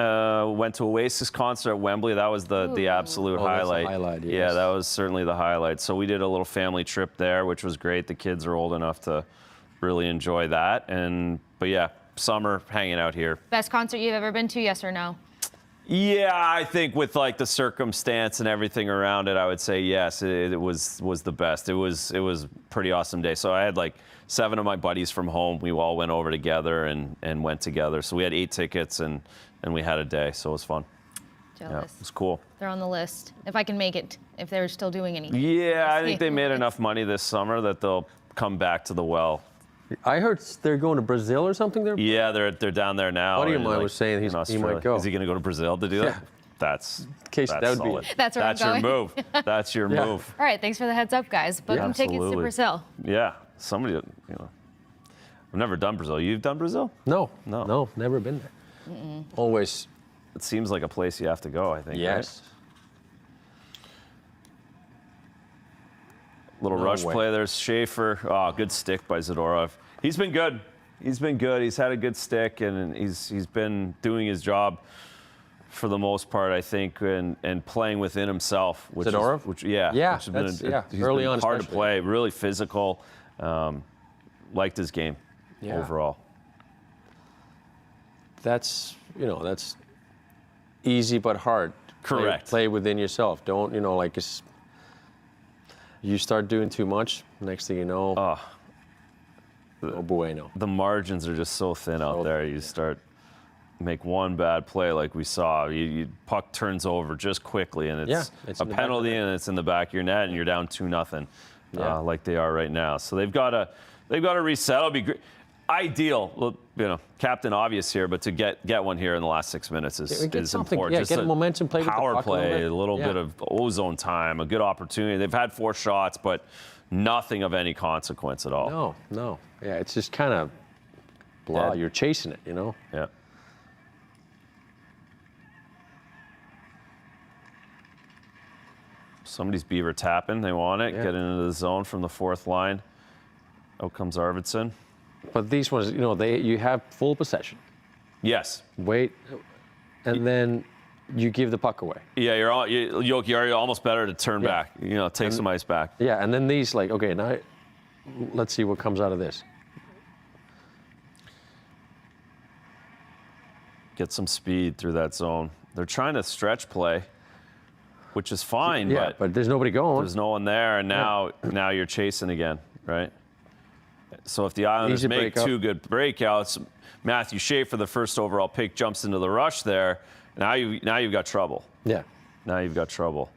went to Oasis concert at Wembley. That was the absolute That's highlight. the highlight, yes. Yeah, that was certainly the highlight. So we did a little family trip there, which was great. The kids are old enough to really enjoy that. But yeah, summer hanging out here. Best concert you've ever been to, yes or no? Yeah, I think with like the circumstance and everything around it, I would say yes. It was the best. It was a pretty awesome day. So I had like 7 of my buddies from home. We all went over together and went together. So we had 8 tickets and we had a day. So it was fun. Jealous. Yeah, it was cool. They're on the list. If I can make it, if they're still doing anything. Yeah, I think they made enough money this summer that they'll come back to the well. I heard they're going to Brazil or something there. Yeah, they're down there now. A buddy of and, mine like, was saying in he Australia. might go. Is he going to go to Brazil to do that? Yeah. That's Casey, that would be- solid. That's where I'm your going. move. That's your Yeah. move. All right, thanks for the heads up, guys. Book them tickets to Absolutely. Brazil. Yeah, somebody, you know. I've never done Brazil. You've done Brazil? No, No. never been there. Always. It seems like a place you have to go, I think. Yes. Right? Little No rush way. play. There's Schaefer. Oh, good stick by Zadorov. He's been good. He's been good. He's had a good stick, and he's been doing his job for the most part, I think, and playing within himself. Zadorov? Yeah, Yeah, which has been, that's- he's early been on hard to especially. play. Really physical. Liked his game overall. That's easy but hard. Correct. Play within yourself. Don't you start doing too much. Next thing you know, oh bueno. The margins are just so thin out So there. thin, You yeah. start make one bad play like we saw. Puck turns over just quickly, and it's it's a in the back of penalty, the net. and it's in the back of your net, and you're down 2-0, Yeah. like they are right now. So they've got to reset. It'll be great. Ideal, Captain Obvious here, but to get one here in the last 6 minutes is something. important. Yeah, Just get a a momentum, play with the power puck a little play, bit. a little Yeah. bit of ozone time, a good opportunity. They've had 4 shots, but nothing of any consequence at all. No. Yeah, it's just kind of blah. Dead. You're chasing it, Yeah. Somebody's beaver tapping. They want it. Yeah. Get into the zone from the 4th line. Out comes Arvidsson. But these ones, you have full possession. Yes. Wait, and then you give the puck away. Yeah, you're almost better to turn Yeah. back. Take some ice back. Yeah, and then these okay, now let's see what comes out of this. Get some speed through that zone. They're trying to stretch play, which is fine, Yeah, but there's nobody going. there's no one there, and now you're chasing again, right? So if the Islanders Easy make breakout. 2 good breakouts, Matthew Schaefer, the first overall pick, jumps into the rush there. Now you've got trouble. Yeah. Now you've got trouble.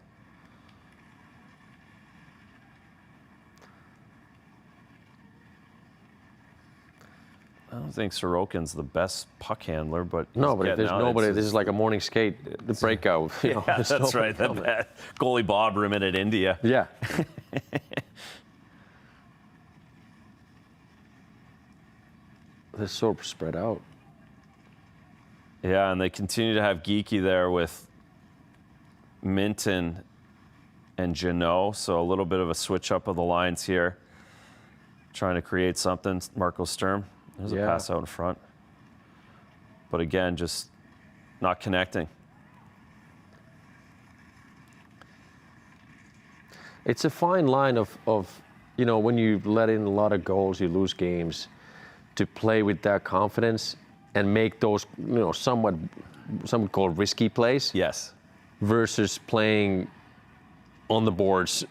I don't think Sorokin's the best puck handler, but No, he's but if getting there's out. nobody, It's- this is like a morning skate, the breakout. Yeah, there's that's nobody right. coming. That goalie Bob Rimmon at India. Yeah. They're so spread out. Yeah, and they continue to have Geeky there with Minton and Janot, so a little bit of a switch up of the lines here. Trying to create something. Marco Sturm. There's a Yeah. pass out in front. But again, just not connecting. It's a fine line of when you let in a lot of goals, you lose games, to play with that confidence and make those some would call risky plays. Yes. Versus playing on the boards,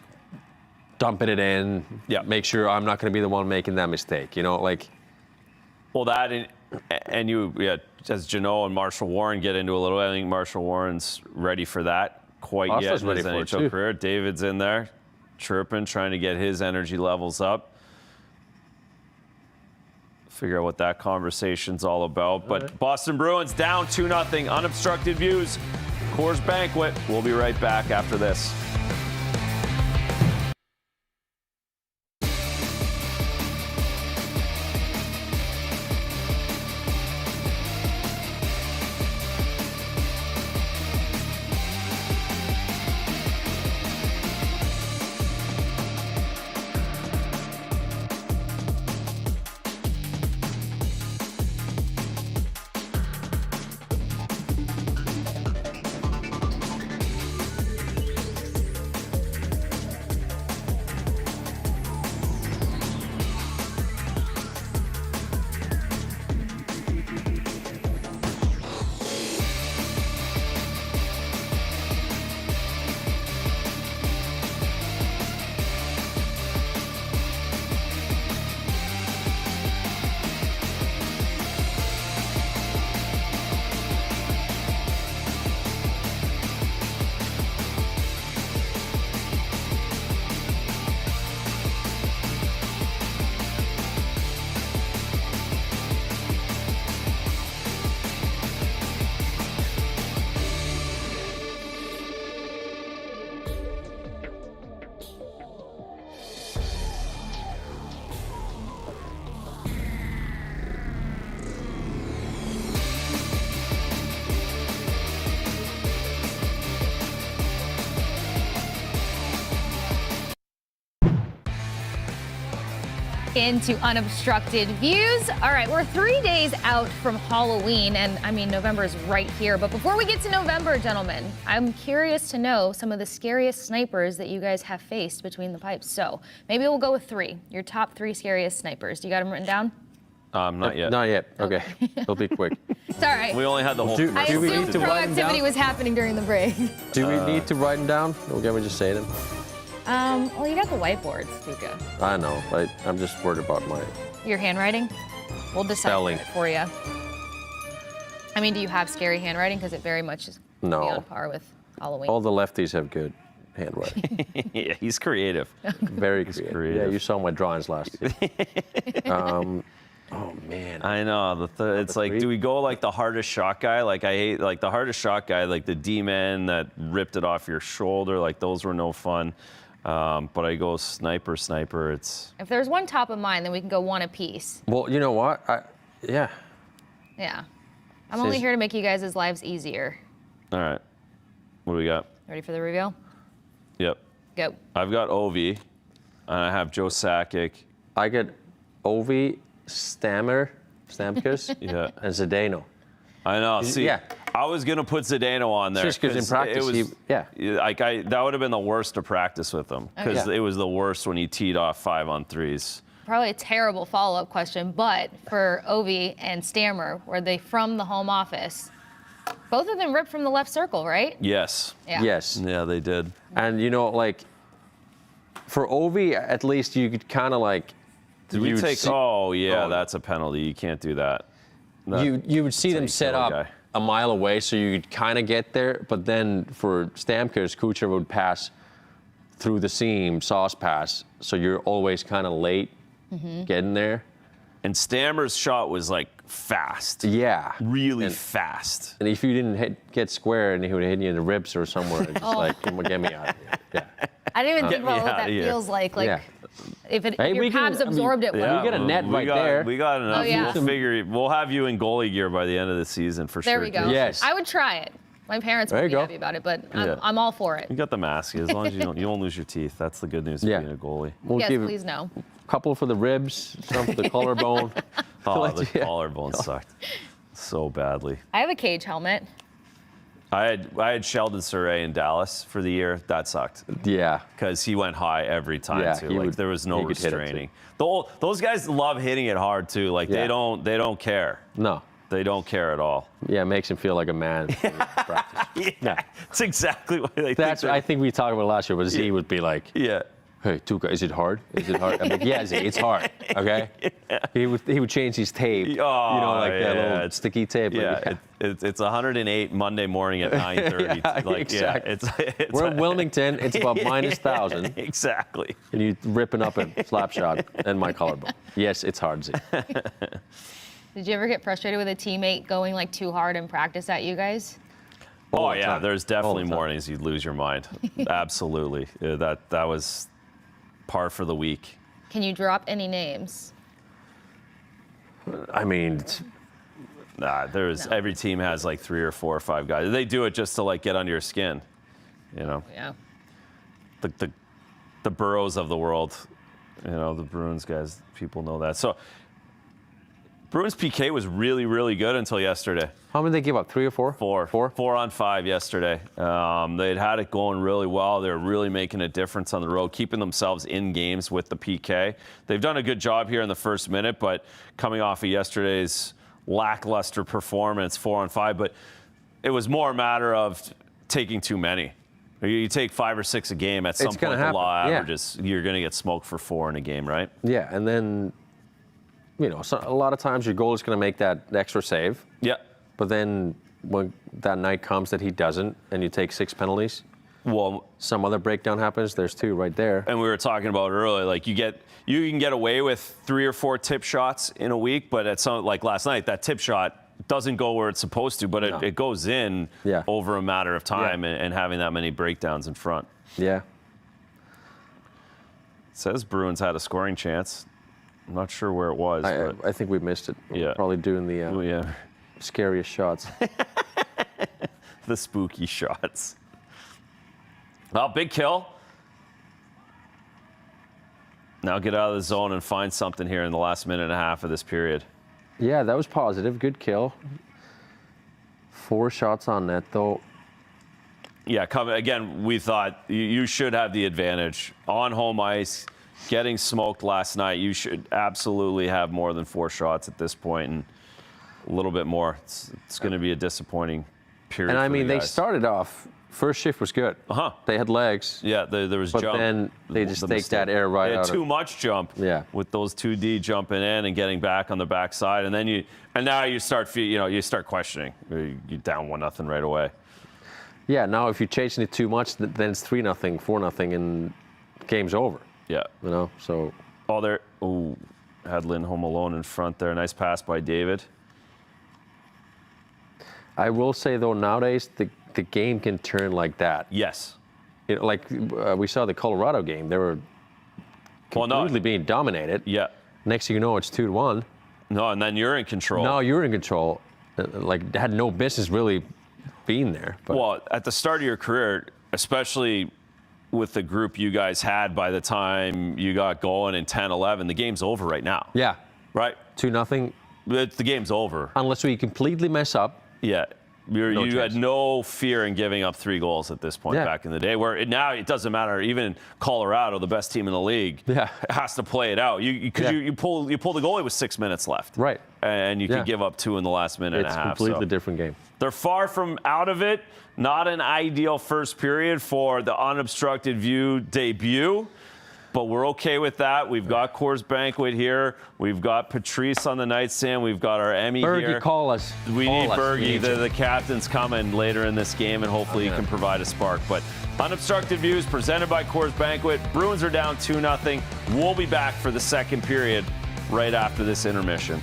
dumping it in, make sure I'm not going to be the one making that mistake. Well, that and you, as Jeannot and Marshall Warren get into a little, I think Marshall Warren's ready for that quite yet in his NHL career. David's in there, chirping, trying to get his energy levels up. Figure out what that conversation's all about. But Boston Bruins down 2-0, unobstructed views. Coors Banquet. We'll be right back after this. Into Unobstructed Views. All right, we're 3 days out from Halloween, and I mean, November is right here. But before we get to November, gentlemen, I'm curious to know some of the scariest snipers that you guys have faced between the pipes. So maybe we'll go with 3. Your top 3 scariest snipers. Do you got them written down? Not yet. Not yet. Okay. It'll be quick. It's all right. We only had the whole. I Do we assumed need to write them proactivity down? was happening during the break. Do we need to write them down? Or can we just say them? Well, you got the whiteboards, Tuukka. I know, but I'm just worried about Your handwriting? We'll decide Spelling. it for you. I mean, do you have scary handwriting? Because it very much is No. on par with Halloween. all the lefties have good handwriting. Yeah, he's creative. Very creative. creative. Yeah, you saw my drawings last year. Oh man. I know. It's like, do we go like the hardest shot guy? Like I hate like the hardest shot guy, like the D-man that ripped it off your shoulder. Like those were no fun. But I go sniper. It's If there's one top of mind, then we can go one apiece. Well, you know what? Yeah. Yeah. I'm only here to make you guys' lives easier. all right. What do we got? Ready for the reveal? Yep. Go. I've got Ovi, and I have Joe Sakic. I get Ovi, Stamkos, Yeah. and Zdeno. I know. See, yeah. I was gonna put Zdeno on there. Just 'cause in practice, that would have been the worst to practice with him because it was the worst when he teed off 5-on-3s. Probably a terrible follow-up question, but for Ovi and Stammer, were they from the home office? Both of them ripped from the left circle, right? Yes. Yeah. Yes. Yeah, they did. And for Ovi, at least you could kind of Did we take? See, Oh yeah, Oh. that's a penalty. You can't do that. you would see them you set kill a up guy. a mile away, so you could kind of get there. But then for Stamkos, Kucher would pass through the seam, sauce pass, so you're always kind of late getting there. And Stammer's shot was like fast. Yeah. Really And- fast. And if you didn't get square and he would hit you in the ribs or somewhere, it's just like, come on, get me out of here. Yeah. I didn't even think about what out that of here. feels like. Like Yeah. if Hey, your we can- calves I mean, absorbed it yeah. well. We got a net right there. We got enough. Oh, yeah. We'll figure. We'll have you in goalie gear by the end of the season for There sure. we go. too. Yes. I would try it. My parents There would you be go. happy about it, but Yeah. I'm all for it. You got the mask. As long as you won't lose your teeth. That's the good news of Yeah. being a goalie. We'll Yes, give a please no. couple for the ribs, some for the collarbone. Oh, Let the you- collarbone sucked so badly. I have a cage helmet. I had Sheldon Surrey in Dallas for the year. That sucked. Yeah. Because he went high every time Yeah, too. he Like would- there was no he could hit it, too. restraining. Those guys love hitting it hard too. Like Yeah. they don't care. No. They don't care at all. Yeah, it makes him feel like a man in practice. Yeah, it's exactly what they That's think. I think we talked about last year, but Z would be like, Yeah. "Hey, Tuukka, is it hard? Is it hard?" I'm like, "Yeah, Z, it's hard." Okay. He would change his tape. Oh, you know, like that yeah, little it's- sticky tape. Yeah, it's 108 Monday morning at 9:30. Yeah, like exactly. yeah, it's We're in Wilmington. It's about minus 1,000, exactly. and you ripping up a slap shot and my collarbone. Yes, it's hard, Z. Did you ever get frustrated with a teammate going like too hard in practice at you guys? Oh the yeah, time. there's All definitely the time. mornings you'd lose your mind. Absolutely. Yeah, that was par for the week. Can you drop any names? I mean, Nah, every team has like 3 or 4 or 5 guys. They do it just to like get under your skin. You know, Yeah. the Burrows of the world. You know, the Bruins guys. People know that. So Bruins PK was really, really good until yesterday. how many did they give up? 3 or 4? 4 on 5 yesterday. They'd had it going really well. They were really making a difference on the road, keeping themselves in games with the PK. They've done a good job here in the first minute, but coming off of yesterday's lackluster performance, 4 on 5, but it was more a matter of taking too many. You take 5 or 6 a game, at some It's point gonna the law happen, yeah. averages, you're going to get smoked for 4 in a game, right? Yeah, and then, you know, so a lot of times your goal is going to make that extra save. Yeah. But then when that night comes that he doesn't, and you take 6 penalties, Well, some other breakdown happens. There's 2 right there. and we were talking about earlier, like you can get away with 3 or 4 tip shots in a week, but at some, like last night, that tip shot doesn't go where it's supposed to, but No. it goes in Yeah. over a matter of time, Yeah. and having that many breakdowns in front. Yeah. It says Bruins had a scoring chance. I'm not sure where it was. but I think we missed it. We're Yeah. probably doing the yeah, scariest shots. the spooky shots. Well, big kill. Now get out of the zone and find something here in the last minute and a half of this period. Yeah, that was positive. Good kill. 4 shots on net, though. Yeah, again, we thought you should have the advantage on home ice. Getting smoked last night, you should absolutely have more than 4 shots at this point, and a little bit more. It's going to be a disappointing period. And I for mean, the they guys. started off, first shift was good. Uh-huh. They had legs. Yeah, there was But jump. then they just The take mistake. that air right They had out of- too much jump. Yeah. With those 2D jumping in and getting back on the backside, and then now you start questioning. You down 1-0 right away. Yeah, now if you're chasing it too much, then it's 3-0, 4-0, and game's over. Yeah. You know, so Had Lindholm alone in front there. Nice pass by David. I will say though, nowadays the game can turn like that. Yes. You know, like we saw the Colorado game, they were completely being dominated. Yeah. Next thing you know, it's 2-1. No, and then you're in control. Now you're in control. Like had no business really being there. But Well, at the start of your career, especially with the group you guys had by the time you got going in 10-11, the game's over right now. yeah, Right? 2-0. The game's over. Unless we completely mess up. Yeah. You chance. had no fear in giving up 3 goals at this point Yeah. back in the day, where now it doesn't matter. Even Colorado, the best team in the league, Yeah. has to play it out. You pull the goalie with 6 minutes left. Right. And you Yeah. could give up 2 in the last minute It's and a a half. completely So different game. they're far from out of it. Not an ideal first period for the Unobstructed View debut, but we're okay with that. We've got Coors Banquet here. We've got Patrice on the nightstand. We've got our Emmy Bergy, here. call us. We Call need us. We Bergy. need you. The captain's coming later in this game, and hopefully he can provide a spark. But Unobstructed Views presented by Coors Banquet. Bruins are down 2-0. We'll be back for the second period right after this intermission.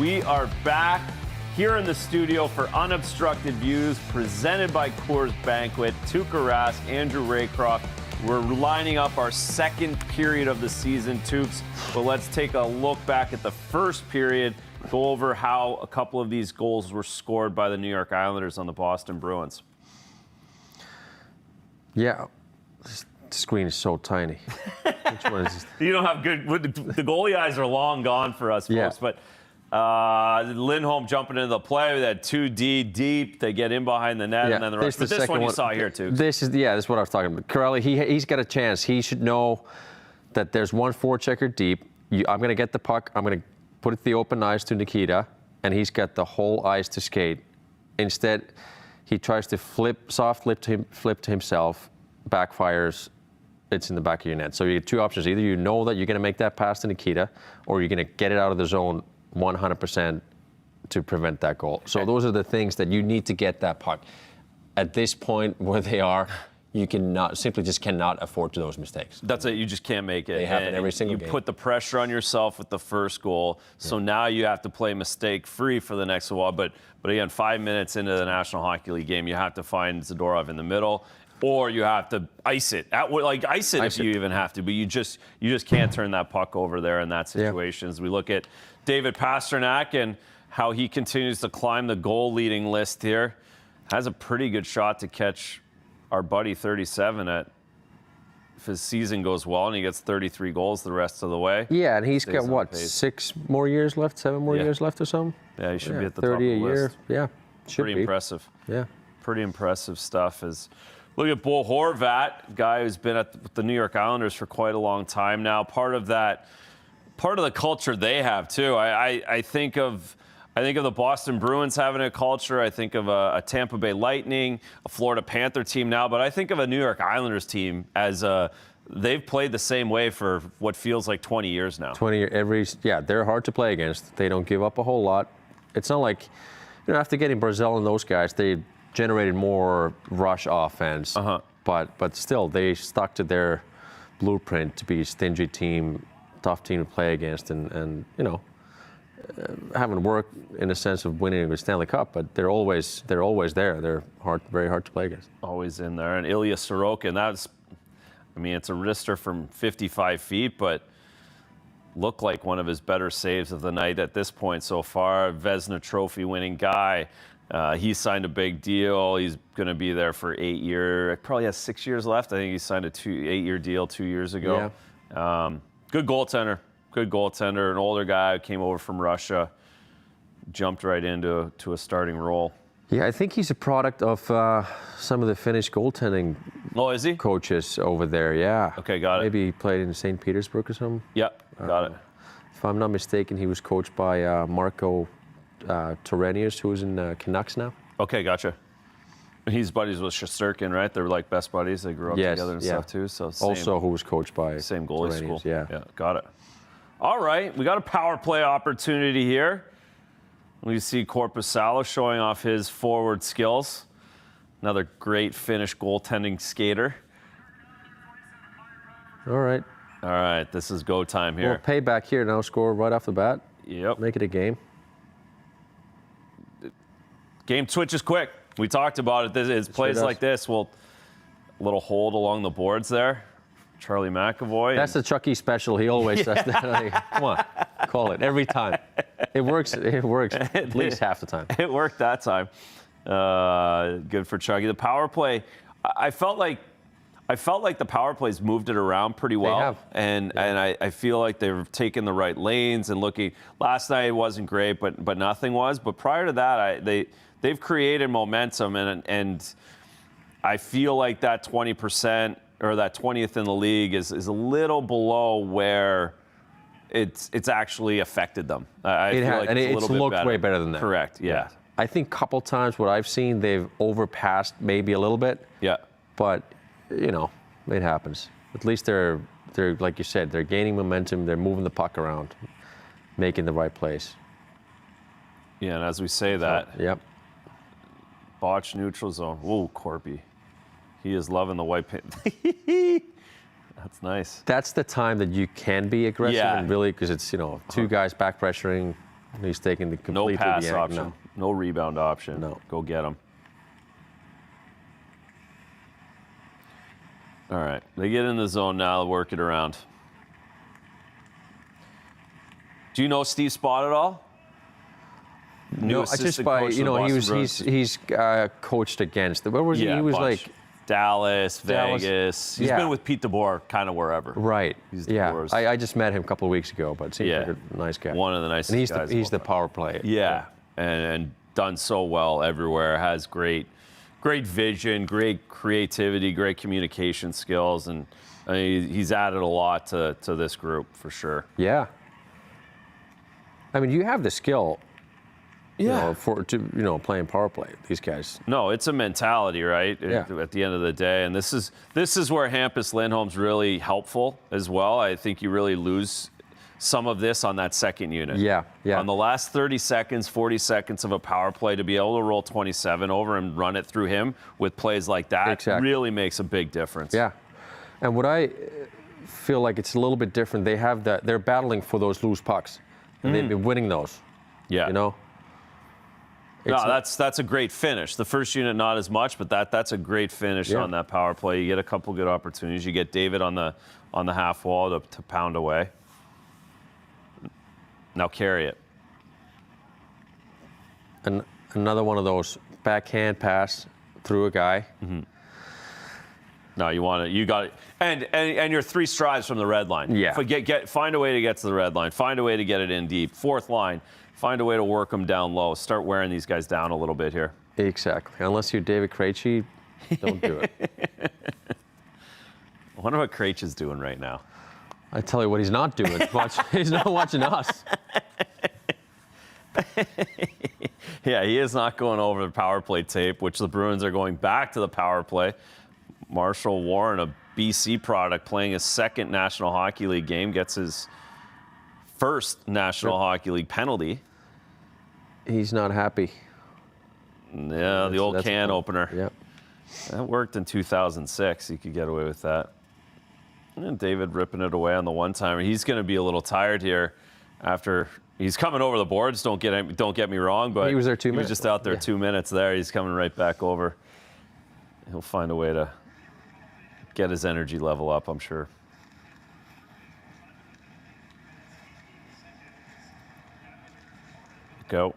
We are back here in the studio for Unobstructed Views, presented by Coors Banquet. Tuukka Rask, Andrew Raycroft. We're lining up our second period of the season, Tukes. But let's take a look back at the first period, go over how a couple of these goals were scored by the New York Islanders on the Boston Bruins. Yeah, this screen is so tiny. Which one is this? You don't have good. The goalie eyes are long gone for us, folks. Yeah. But Lindholm jumping into the play, that 2D deep. They get in behind the net, and then the rush. But this one you saw here too. This is what I was talking about. Corelli, he's got a chance. He should know that there's one forechecker deep. I'm going to get the puck. I'm going to put it the open ice to Nikita, and he's got the whole ice to skate. Instead, he tries to soft flip to himself, backfires. It's in the back of your net. So you get two options. Either you know that you're going to make that pass to Nikita, or you're going to get it out of the zone 100% to prevent that goal. So those are the things that you need to get that puck. At this point where they are, you just cannot afford to those mistakes. That's it. You just can't make it. They happen every single game. You put the pressure on yourself with the first goal. So now you have to play mistake-free for the next while. But again, 5 minutes into the National Hockey League game, you have to find Zadorov in the middle, or you have to ice it. Ice it if you even have to. But you just can't turn that puck over there in that situation. As we look at David Pastrnak and how he continues to climb the goal-leading list here, has a pretty good shot to catch our buddy 37 if his season goes well and he gets 33 goals the rest of the way. Yeah, and he's got what, 6 more years left, 7 more years left or something? Yeah, he should be at the top of 30 the a year. list. Yeah, should Pretty be. impressive. Yeah. Pretty impressive stuff. Look at Bo Horvat, guy who's been with the New York Islanders for quite a long time now. Part of the culture they have too. I think of the Boston Bruins having a culture. I think of a Tampa Bay Lightning, a Florida Panther team now. But I think of a New York Islanders team as they've played the same way for what feels like 20 years now. 20 years, they're hard to play against. They don't give up a whole lot. It's not like, after getting Barzal and those guys, they generated more rush offense. But still, they stuck to their blueprint to be a stingy team, tough team to play against, and haven't worked in the sense of winning the Stanley Cup, but they're always there. They're very hard to play against. Always in there. And Ilya Sorokin, it's a wrister from 55 feet, but looked like one of his better saves of the night at this point so far. Vezina Trophy winning guy. He signed a big deal. He's going to be there for 8 years. Probably has 6 years left. I think he signed a 8-year deal 2 years ago. Yeah. Good goaltender. An older guy who came over from Russia, jumped right into a starting role. Yeah, I think he's a product of some of the Finnish goaltending is he? coaches over there, yeah. Okay, got it. Maybe he played in St. Petersburg or something. Yep, got it. If I'm not mistaken, he was coached by Marco Torenius, who's in Canucks now. Okay, gotcha. He's buddies with Shesterkin, right? They're like best buddies. They grew up together and stuff too. So also who was coached by same goalie Torenius, school. Yeah, got it. All right, we got a power play opportunity here. We see Korpisalo showing off his forward skills. Another great Finnish goaltending skater. All right, this is go time here. Well, payback here now, score right off the bat. Yep. Make it a game. Game switches quick. We talked about it. It's plays like this. Well, a little hold along the boards there. Charlie McAvoy. That's the Chucky special. He always does that. Like, come on, call it every time. It works. It works at least half the time. It worked that time. Good for Chucky. The power play. I felt like the power plays moved it around pretty well. They have. And I feel like they've taken the right lanes and looking. Last night it wasn't great, but nothing was. But prior to that, they've created momentum, and I feel like that 20%. Or that 20th in the league is a little below where it's actually affected them. I feel like and it's a little bit looked better. way better than that. Correct, yeah. I think a couple times what I've seen, they've overpassed maybe a little bit. Yeah. But, it happens. At least they're like you said, they're gaining momentum. They're moving the puck around, making the right plays. Yeah, and as we say that, yep. Botch neutral zone. Ooh, Corpy. He is loving the white paint. That's nice. That's the time that you can be aggressive and really, because it's, two guys back pressuring, He's taking the No complete pass the option. No rebound option. No. Go get him. All right. They get in the zone now, work it around. Do you know Steve Spott at all? New No, assistant just by, coach of you the know, Boston he's Bruins. coached against. Where was he? Yeah, He was bunch. like, Dallas, Dallas. Vegas. He's Yeah. been with Pete DeBoer kind of wherever. right. He's Yeah. DeBoer's. I just met him a couple of weeks ago, but seems Yeah. like a nice guy. One of the nicest and he's guys. he's the of all power play. Yeah, and done so well everywhere. Has great vision, great creativity, great communication skills, and I mean, he's added a lot to this group for sure. Yeah. I mean, you have the skill. You Yeah. know, playing power play. These guys. No, it's a mentality, right? Yeah. At the end of the day, and this is where Hampus Lindholm's really helpful as well. I think you really lose some of this on that second unit. Yeah, yeah. On the last 30 seconds, 40 seconds of a power play, to be able to roll 27 over and run it through him with plays like that Exactly. really makes a big difference. Yeah. And what I feel like it's a little bit different. They have that. They're battling for those loose pucks, and they've been winning those. Yeah. You know. No, It's- that's a great finish. The first unit not as much, but that's a great finish Yeah. on that power play. You get a couple good opportunities. You get David on the half wall to pound away. Now carry it. And another one of those backhand pass through a guy. No, you want it. You got it. And you're 3 strides from the red line. Yeah. Find a way to get to the red line. Find a way to get it in deep. Fourth line. Find a way to work them down low. Start wearing these guys down a little bit here. Exactly. Unless you're David Krejci, don't do it. I wonder what Krejci is doing right now. I tell you what, he's not doing. He's not watching us. Yeah, he is not going over the power play tape, which the Bruins are going back to the power play. Marshall Warren, a BC product, playing his second National Hockey League game, gets his first National Hockey League penalty. He's not happy. Yeah, the old That's a can point. opener. Yep. That worked in 2006. You could get away with that. And David ripping it away on the one-timer. He's going to be a little tired here after he's coming over the boards. Don't get me wrong, but He was there 2 He minutes. was just out there Yeah. 2 minutes there. He's coming right back over. He'll find a way to get his energy level up, I'm sure. Go.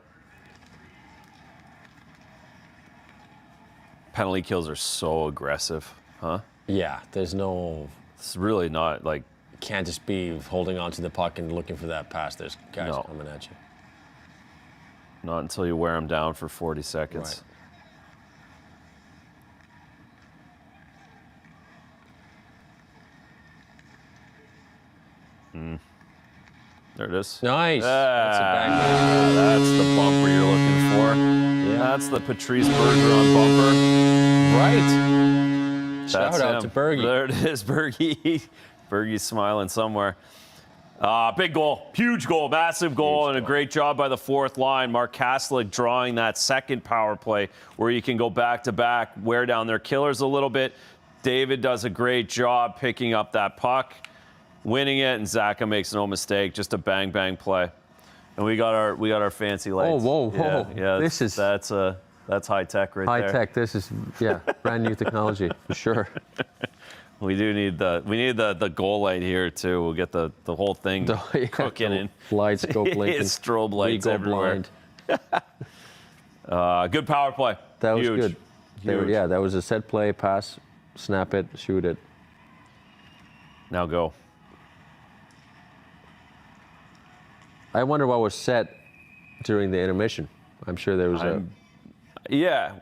Penalty kills are so aggressive, huh? Yeah, there's no, It's really not like, can't just be holding on to the puck and looking for that pass. There's guys No. coming at you. not until you wear them down for 40 seconds. Right. There it is. Nice. That's a bang. That's the bumper you're looking for. Yeah. That's the Patrice Bergeron bumper. Right. Shout That's out him. to Bergy. There it is, Bergy. Bergy's smiling somewhere. Big goal, huge goal, massive goal, and a great job by the fourth line. Mark Kaslick drawing that second power play where you can go back to back, wear down their killers a little bit. David does a great job picking up that puck, winning it, and Zaka makes no mistake. Just a bang bang play, and we got our fancy lights. whoa, whoa. Yeah, This is- that's high tech right High there. tech. This is brand new technology for sure. We need the goal light here too. We'll get the whole thing cooking and Lights go blinking. strobe We lights go everywhere. blind. Good power play. That was Huge. good. Huge. That was a set play, pass, snap it, shoot it. Now go. I wonder what was set during the intermission. I'm sure there was Yeah.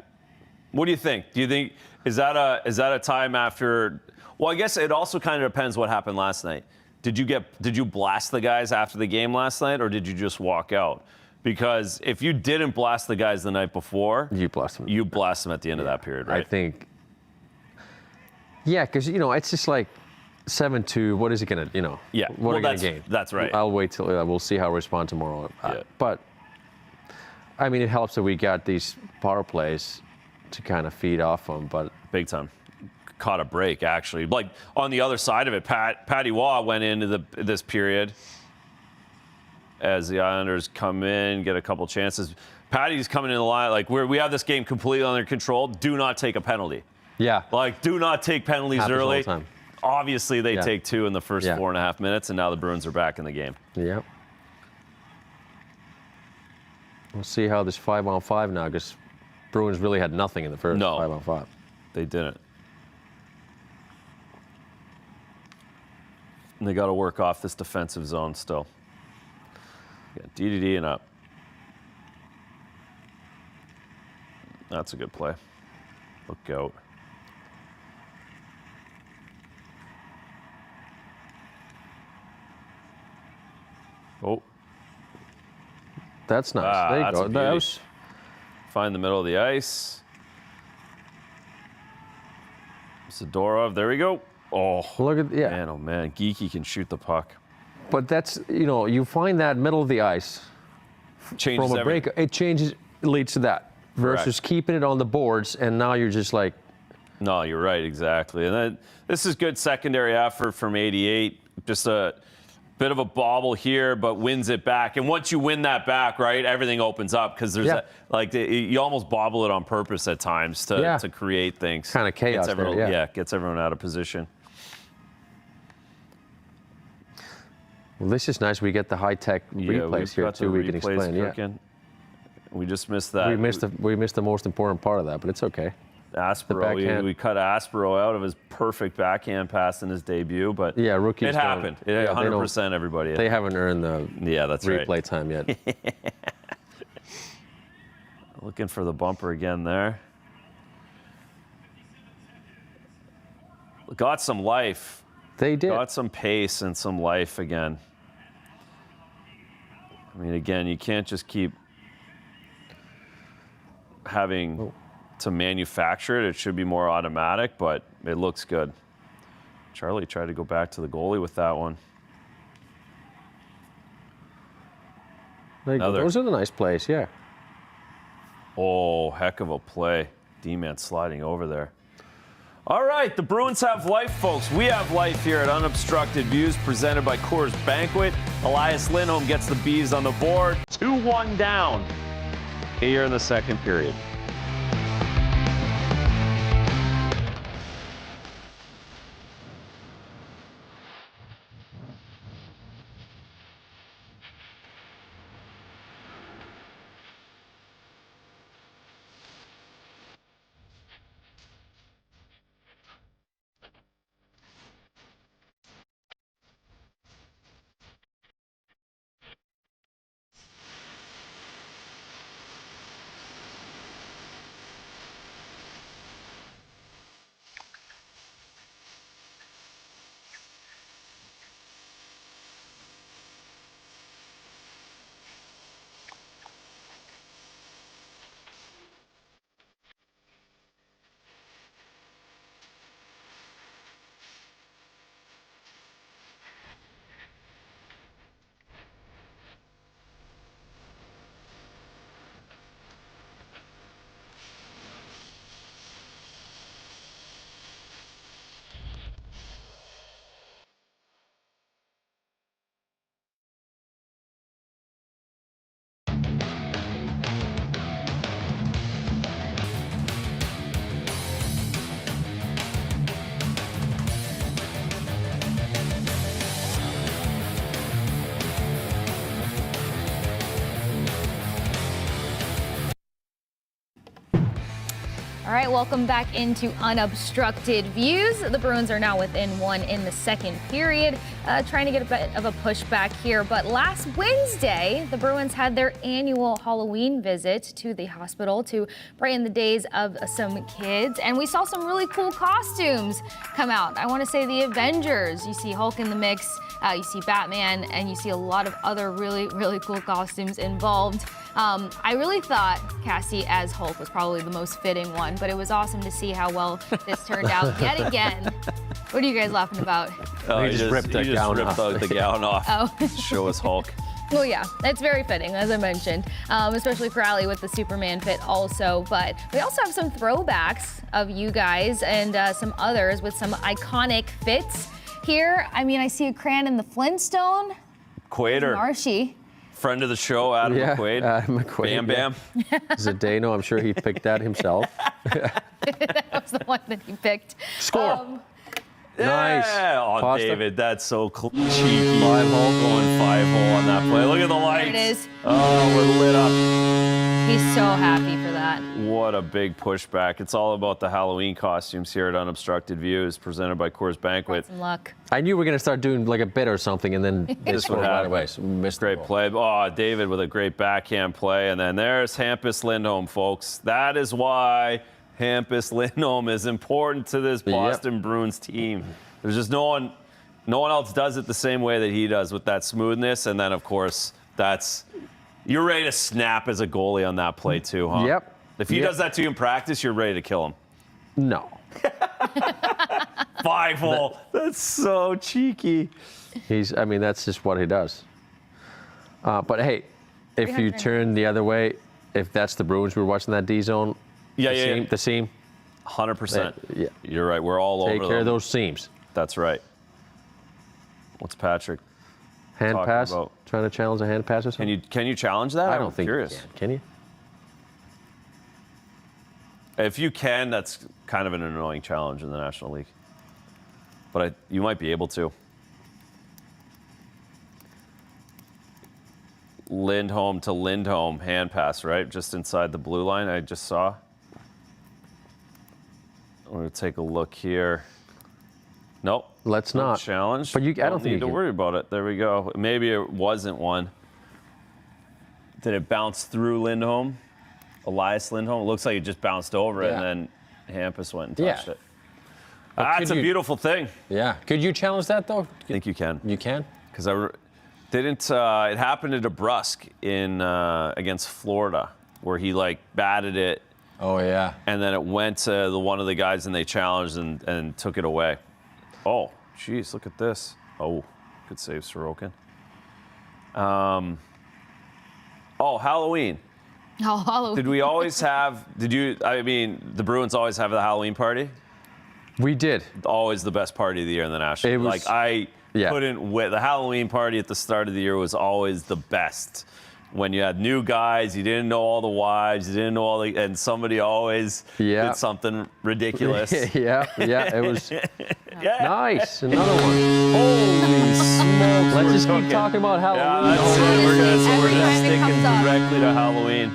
What do you think? Do you think is that a time after? Well, I guess it also kind of depends what happened last night. Did you blast the guys after the game last night, or did you just walk out? Because if you didn't blast the guys the night before, you blast them. you blast them at the end of that period, right? I think. Yeah, because it's just like 7-2. What is it gonna? Yeah, What well, are you gonna that's- gain? that's right. I'll wait till we'll see how I respond tomorrow. Yeah. But I mean, it helps that we got these power plays to kind of feed off them. But Big time. Caught a break, actually. Like, on the other side of it, Patty Waugh went into this period as the Islanders come in, get a couple chances. Patty's coming in the line, like we have this game completely under control. Do not take a penalty. Yeah. Like, do not take penalties Happens all early. the time. Obviously, they take 2 in the first 4.5 minutes, and now the Bruins are back in the game. Yeah. We'll see how this 5-on-5 now, because Bruins really had nothing in the first 5-on-5. They didn't. And they got to work off this defensive zone still. Yeah, DDD and up. That's a good play. Look out. Oh. That's nice. There you That's go. a That beauty. was, Find the middle of the ice. Zadorov, there we go. Oh, look at, yeah. man, oh man. Geeky can shoot the puck. But that's, you find that middle of the ice Changes from a break. It changes, leads to that. Versus keeping it on the boards, and now you're just like. No, you're right, exactly. And then this is good secondary effort from 88. Just a bit of a bobble here, but wins it back. And once you win that back, right, everything opens up because there's you almost bobble it on purpose at times to create things. Kind of chaos there, gets everyone out of position. Well, this is nice. We get the high-tech replays here too. We can explain. Cooking. Yeah. We just missed that. We missed the most important part of that, but it's okay. Aspero, we cut Aspero out of his perfect backhand pass in his debut, but rookies. It happened. 100% everybody. They haven't earned the replay time yet. Looking for the bumper again there. Got some life. They did. Got some pace and some life again. I mean, again, you can't just keep having to manufacture it. It should be more automatic, but it looks good. Charlie tried to go back to the goalie with that one. Those are the nice plays, yeah. Oh, heck of a play. D-man sliding over there. All right, the Bruins have life, folks. We have life here at Unobstructed Views, presented by Coors Banquet. Elias Lindholm gets the Bees on the board. 2-1 down here in the second period. All right, welcome back into Unobstructed Views. The Bruins are now within 1 in the second period, trying to get a bit of a pushback here. But last Wednesday, the Bruins had their annual Halloween visit to the hospital to brighten the days of some kids. And we saw some really cool costumes come out. I want to say the Avengers. You see Hulk in the mix, you see Batman, and you see a lot of other really, really cool costumes involved. I really thought Cassie as Hulk was probably the most fitting one, but it was awesome to see how well this turned out yet again. What are you guys laughing about? Oh, he just ripped the gown off. Oh. Show us Hulk. Well, yeah, it's very fitting, as I mentioned, especially for Allie with the Superman fit also. But we also have some throwbacks of you guys and some others with some iconic fits here. I mean, I see a Cran in the Flintstone. Quater. Marshy. Friend of the show, Adam McQuaid. Adam McQuaid. Bam Bam. Zdeno, I'm sure he picked that himself. That was the one that he picked. Score. Nice. Yeah. Oh, Pasta. David, that's so cheeky. 5-hole. Going 5-hole on that play. Look at the lights. There it is. Oh, we're lit up. He's so happy for that. What a big pushback. It's all about the Halloween costumes here at Unobstructed Views, presented by Coors Banquet. Some luck. I knew we were going to start doing like a bit or something, and then they scored would right happen. away. So we missed the Great goal. play. Oh, David with a great backhand play. And then there's Hampus Lindholm, folks. That is why Hampus Lindholm is important to this Boston Bruins team. There's just no one else does it the same way that he does with that smoothness. And then, of course, you're ready to snap as a goalie on that play too, huh? Yep. If he does that to you in practice, you're ready to kill him. No. 5-hole. That's so cheeky. That's just what he does. But hey, if you 300. turn the other way, if that's the Bruins, we were watching that D zone. The seam. 100%. Yeah. You're right. We're all Take over care of them. those seams. That's right. What's Patrick? Hand talking pass. about? Trying to challenge a hand pass or something. Can you challenge that? I I'm don't think curious. you can you? If you can, that's kind of an annoying challenge in the National League. But you might be able to. Lindholm to Lindholm, hand pass, right? Just inside the blue line, I just saw. I'm going to take a look here. Nope. Let's No not. challenge. But I don't think need you to can. worry about it. There we go. Maybe it wasn't one. Did it bounce through Lindholm? Elias Lindholm? It looks like it just bounced over it, Yeah. and then Hampus went and touched it. But That's could a you- beautiful thing. Yeah. Could you challenge that though? I think you can. You can. Because it happened to DeBrusk in against Florida, where he batted it, Oh yeah. and then it went to one of the guys, and they challenged and took it away. Oh, geez, look at this. Oh, good save, Sorokin. Halloween. Oh, Halloween. Did we always have? The Bruins always have the Halloween party. We did. Always the best party of the year in the National. It was- Couldn't wait. The Halloween party at the start of the year was always the best. When you had new guys, you didn't know all the wives, you didn't know and somebody always did something ridiculous. yeah, it was Yeah. nice. Another one. Holy smokes. Let's we're just keep cooking. talking about Yeah, Halloween. that's it. We're Honestly, gonna every time it stick comes up. directly to Halloween.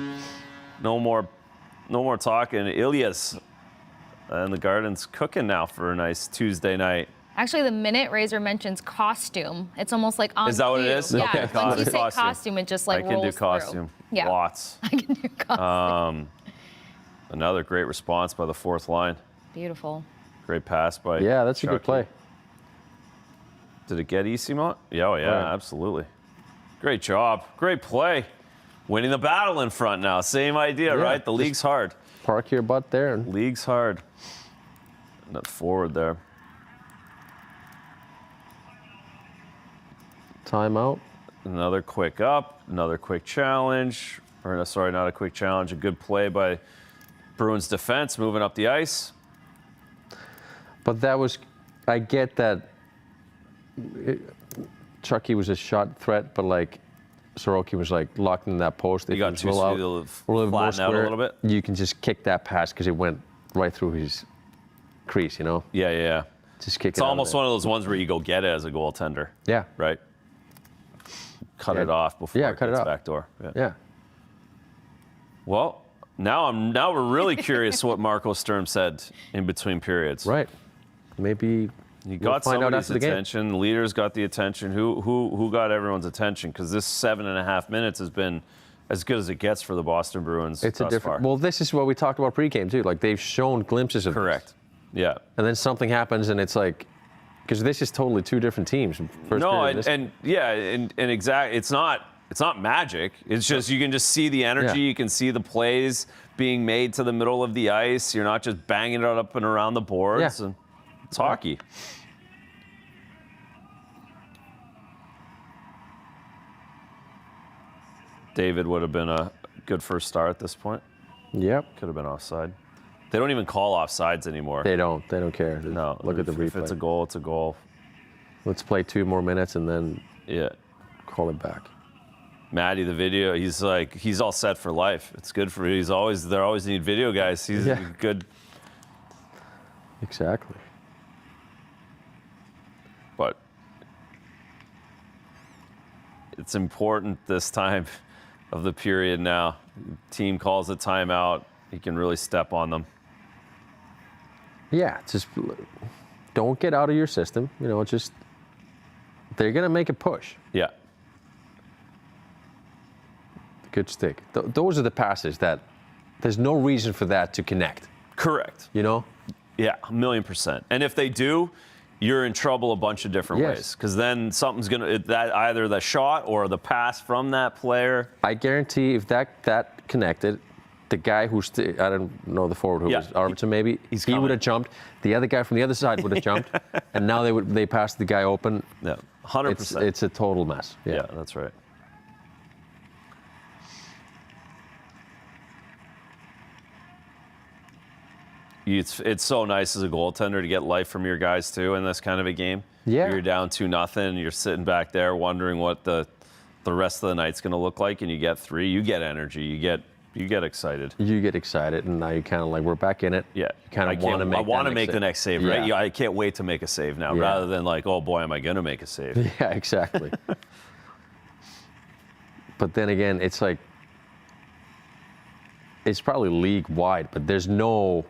No more talking. Ilya's and the Garden's cooking now for a nice Tuesday night. Actually, the minute Razor mentions costume, it's almost like on Is that what it cue. is? Yeah, Okay, once you say costume. costume, it just I can rolls do through. costume. Yeah, Lots. I can do costume. Another great response by the fourth line. Beautiful. Great pass by Yeah, that's a good Chucky. play. Did it get Easymont? Yeah, oh yeah, Right. absolutely. Great job. Great play. Winning the battle in front now. Same idea, Yeah, right? The just- league's hard. Park your butt there. And League's hard. Not forward there. timeout. Another quick up, another quick challenge. Or sorry, not a quick challenge. A good play by Bruins defense moving up the ice. But that was, I get that Chucky was a shot threat, but Sorokin was locked in that post. He If got it was too roll out, sweet, roll more flatten out a square, little bit. You can just kick that pass because it went right through his crease, you know? Yeah. Just kick It's it out of almost there. one of those ones where you go get it as a goaltender, Yeah. right? Cut Yeah. it off before Yeah, it cut it gets off. back door. Yeah. Well, now we're really curious what Marco Sturm said in between periods. Right. Maybe You we'll got find out somebody's after the game. attention. The leaders got the attention. Who got everyone's attention? Because this 7.5 minutes has been as good as it gets for the Boston Bruins. It's a thus different. far. Well, this is what we talked about pregame too. They've shown glimpses of this. Correct. Yeah. And then something happens, and it's because this is totally two different teams. First No, period, and exactly. It's not magic. It's just you can just see the energy. Yeah. You can see the plays being made to the middle of the ice. You're not just banging it up and around the boards. Yeah. And it's hockey. David would have been a good first start at this point. Yep. Could have been offside. They don't even call offsides anymore. They don't care. No. Look at the If it's a replay. goal, it's a goal. Let's play 2 more minutes and then Yeah. call it back. Maddie, the video, he's like, he's all set for life. It's good for, they always need video guys. He's good. Exactly. But it's important this time of the period now. Team calls a timeout. He can really step on them. Yeah, just don't get out of your system. You know, just they're gonna make a push. Yeah. Good stick. Those are the passes that there's no reason for that to connect. Correct. You know? Yeah, 1,000,000%. And if they do, you're in trouble a bunch of different ways. Because then something's that either the shot or the pass from that player. I guarantee if that connected, the guy I don't know the forward who was Arvidsson maybe, he would have jumped. The other guy from the other side would have jumped, and now they passed the guy open. Yeah, 100%. It's a total mess. Yeah, that's right. It's so nice as a goaltender to get life from your guys too in this kind of a game. Yeah. You're down 2-0. You're sitting back there wondering what the rest of the night's going to look like, and you get 3. You get energy. You get excited. You get excited, and now you kind of like, we're back in it. Yeah. You kind of want to make. I want to make the next save, right? Yeah. I can't wait to make a save now, rather than like, oh boy, am I going to make a save? Yeah, exactly. But then again, it's like, it's probably league wide, but there's no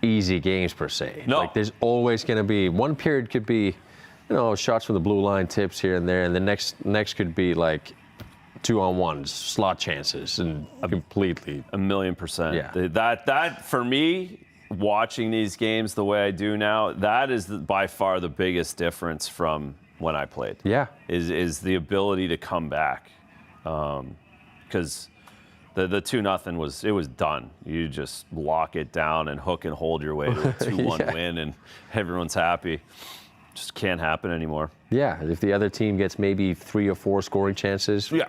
easy games per se. No. Like there's always going to be, one period could be, you know, shots from the blue line, tips here and there, and the next could be like 2-on-1s, slot chances, and completely 1,000,000%. Yeah. That for me, watching these games the way I do now, that is by far the biggest difference from when I played. Yeah. Is the ability to come back, because the 2-0 was done. You just lock it down and hook and hold your way to a 2-1 win, and everyone's happy. Just can't happen anymore. Yeah, if the other team gets maybe 3 or 4 scoring chances. Yeah.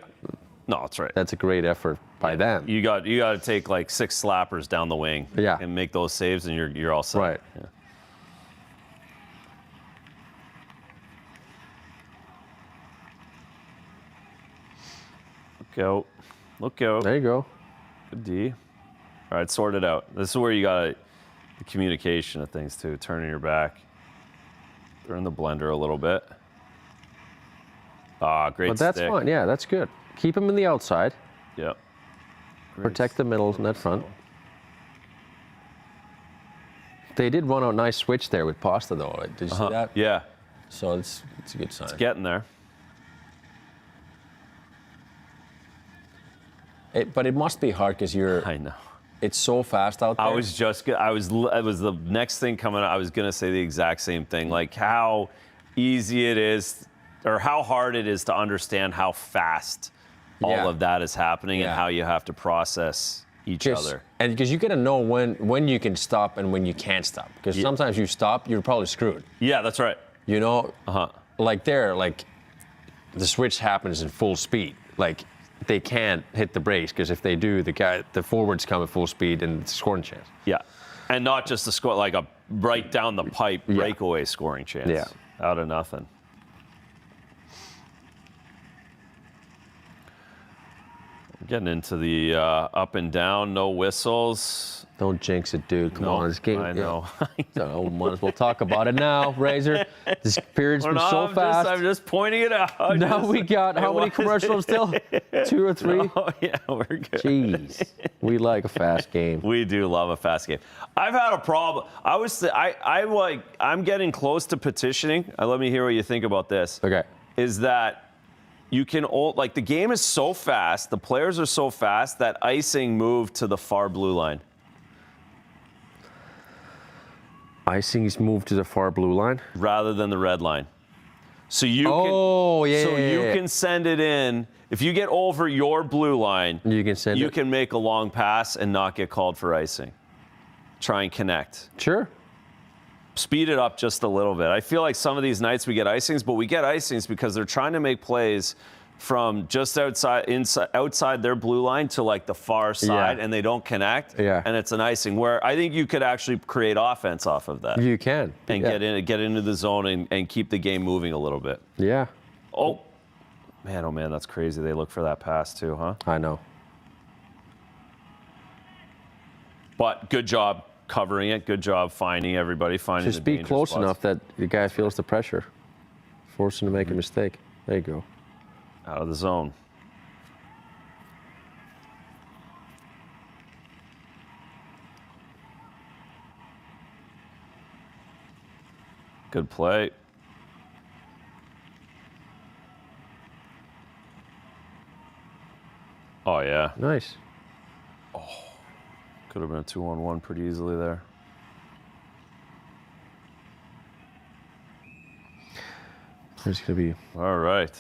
No, that's right. That's a great effort by them. You got to take like 6 slappers down the wing. Yeah. And make those saves, and you're all set. Right. Yeah. Look out. There you go. Good D. All right, sort it out. This is where you got the communication of things too. Turning your back. They're in the blender a little bit. Ah, great But that's stick. fine. Yeah, that's good. Keep them in the outside. Yep. Protect the middle and that front. They did run a nice switch there with Pasta, though. Did you see that? Yeah. So it's a good sign. Getting there. But it must be hard because I know. It's so fast out there. It was the next thing coming up. I was going to say the exact same thing. Like how easy it is, or how hard it is to understand how fast all of that is happening and how you have to process each other. And because you got to know when you can stop and when you can't stop. Because sometimes you stop, you're probably screwed. Yeah, that's right. You know? Like the switch happens in full speed. Like, they can't hit the brakes because if they do, the forwards come at full speed and it's a scoring chance. Yeah, and not just a score, like a right down the pipe breakaway scoring chance. Yeah, out of nothing. Getting into the up and down, no whistles. Don't jinx it, dude. Come on, this game. I know. So might as well talk about it now, Razor. This period's been so fast. I'm just pointing it out. Now we got how many commercials still? 2 or 3? Oh yeah, we're good. Jeez, we like a fast game. We do love a fast game. I've had a problem. I'm getting close to petitioning. Let me hear what you think about this. Okay. Is that you can the game is so fast, the players are so fast that icing moved to the far blue line. Icing's moved to the far blue line rather than the red line. So you can send it in. If you get over your blue line, you can make a long pass and not get called for icing. Try and connect. Sure. Speed it up just a little bit. I feel like some of these nights we get icings, but we get icings because they're trying to make plays from just outside their blue line to like the far side, and they don't connect. Yeah. And it's an icing where I think you could actually create offense off of that. You can. And get into the zone and keep the game moving a little bit. Yeah. Oh. Man, oh man, that's crazy. They look for that pass too, huh? I know. But good job covering it. Good job finding everybody, finding Just the be danger close spots. enough that the guy feels the pressure. Force him to make a mistake. There you go. Out of the zone. Good play. Oh, yeah. Nice. Could have been a 2-on-1 pretty easily there. There's going to be... All right.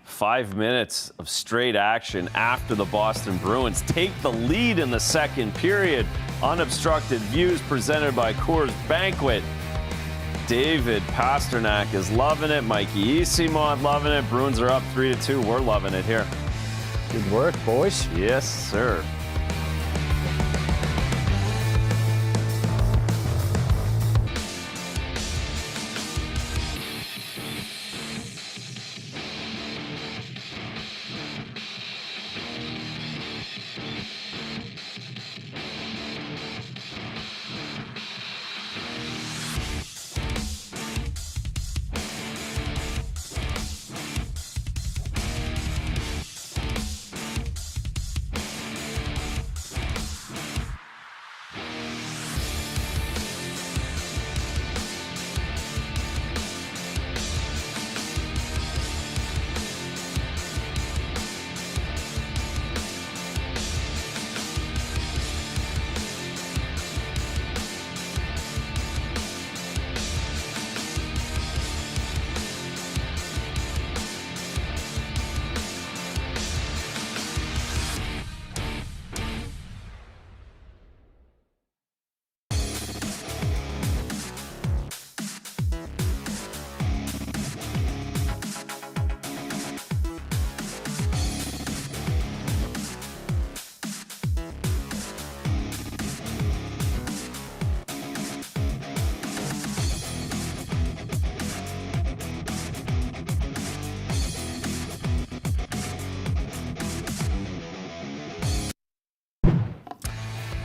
5 minutes of straight action after the Boston Bruins take the lead in the second period. Unobstructed Views presented by Coors Banquet. David Pasternak is loving it. Mikey Esimont loving it. Bruins are up 3-2. We're loving it here. Good work, boys. Yes, sir.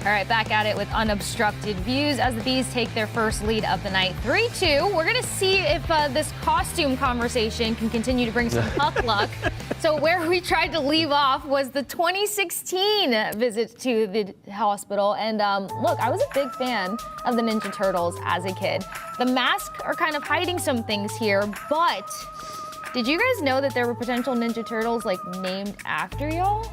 All right, back at it with Unobstructed Views as the Bees take their first lead of the night, 3-2. We're going to see if this costume conversation can continue to bring some puck luck. So where we tried to leave off was the 2016 visit to the hospital. And look, I was a big fan of the Ninja Turtles as a kid. The masks are kind of hiding some things here, but did you guys know that there were potential Ninja Turtles like named after y'all?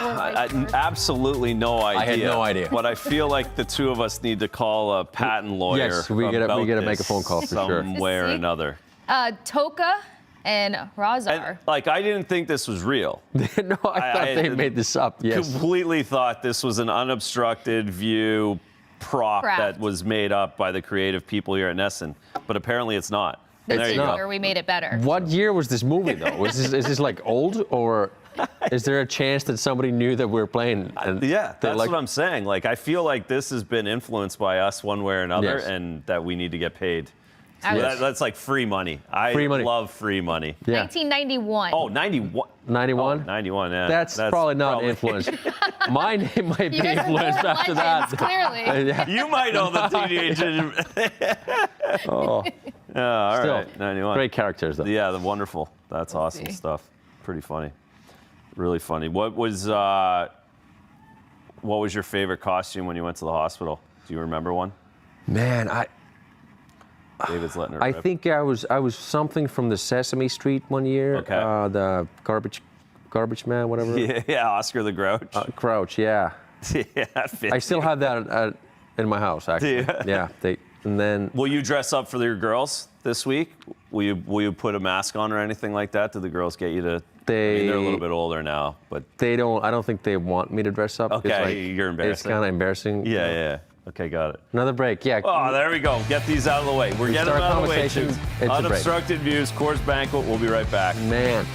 Absolutely no idea. I had no idea. But I feel like the two of us need to call a patent lawyer. Yes, we gotta make a phone call for sure. Somewhere or another. Tuukka and Razor. And, like, I didn't think this was real. No, I thought they made this up. Yes. Completely thought this was an unobstructed view prop that was made up by the creative people here at NESN. But apparently it's not. There you go. We made it better. What year was this movie, though? Is this like old, or is there a chance that somebody knew that we were playing? And yeah, that's like, what I'm saying. Like, I feel like this has been influenced by us one way or another, Yes. and that we need to get paid. Yes. That's like free money. Free money. Love free money. Yeah. 1991. Oh, 91. 91? Oh, 91, yeah. That's probably not influenced. My name might be You guys are influenced after legends, that. clearly. Yeah. You might know the teenager. Oh, All still, right, 91. great characters, though. Yeah, the wonderful. That's awesome see. stuff. Pretty funny. Really funny. What was your favorite costume when you went to the hospital? Do you remember one? Man, David's letting her I rip. think I was something from the Sesame Street one year. Okay. The garbage man, whatever. Yeah, Oscar the Grouch. Crouch, yeah. Yeah, that fits I still you. have that in my house, actually. Yeah. Yeah. And then Will you dress up for your girls this week? Will you put a mask on or anything like that? Do the girls get you to? I mean, they're a little bit older now, but they don't. I don't think they want me to dress up. Okay, It's like, you're embarrassing. It's kind of embarrassing. yeah. Okay, got it. Another break. Yeah. Oh, there we go. Get these out of the way. We're getting them start out of the way. conversation, Chooks. it's a break. Unobstructed Views, Coors Banquet. We'll be right back. Man.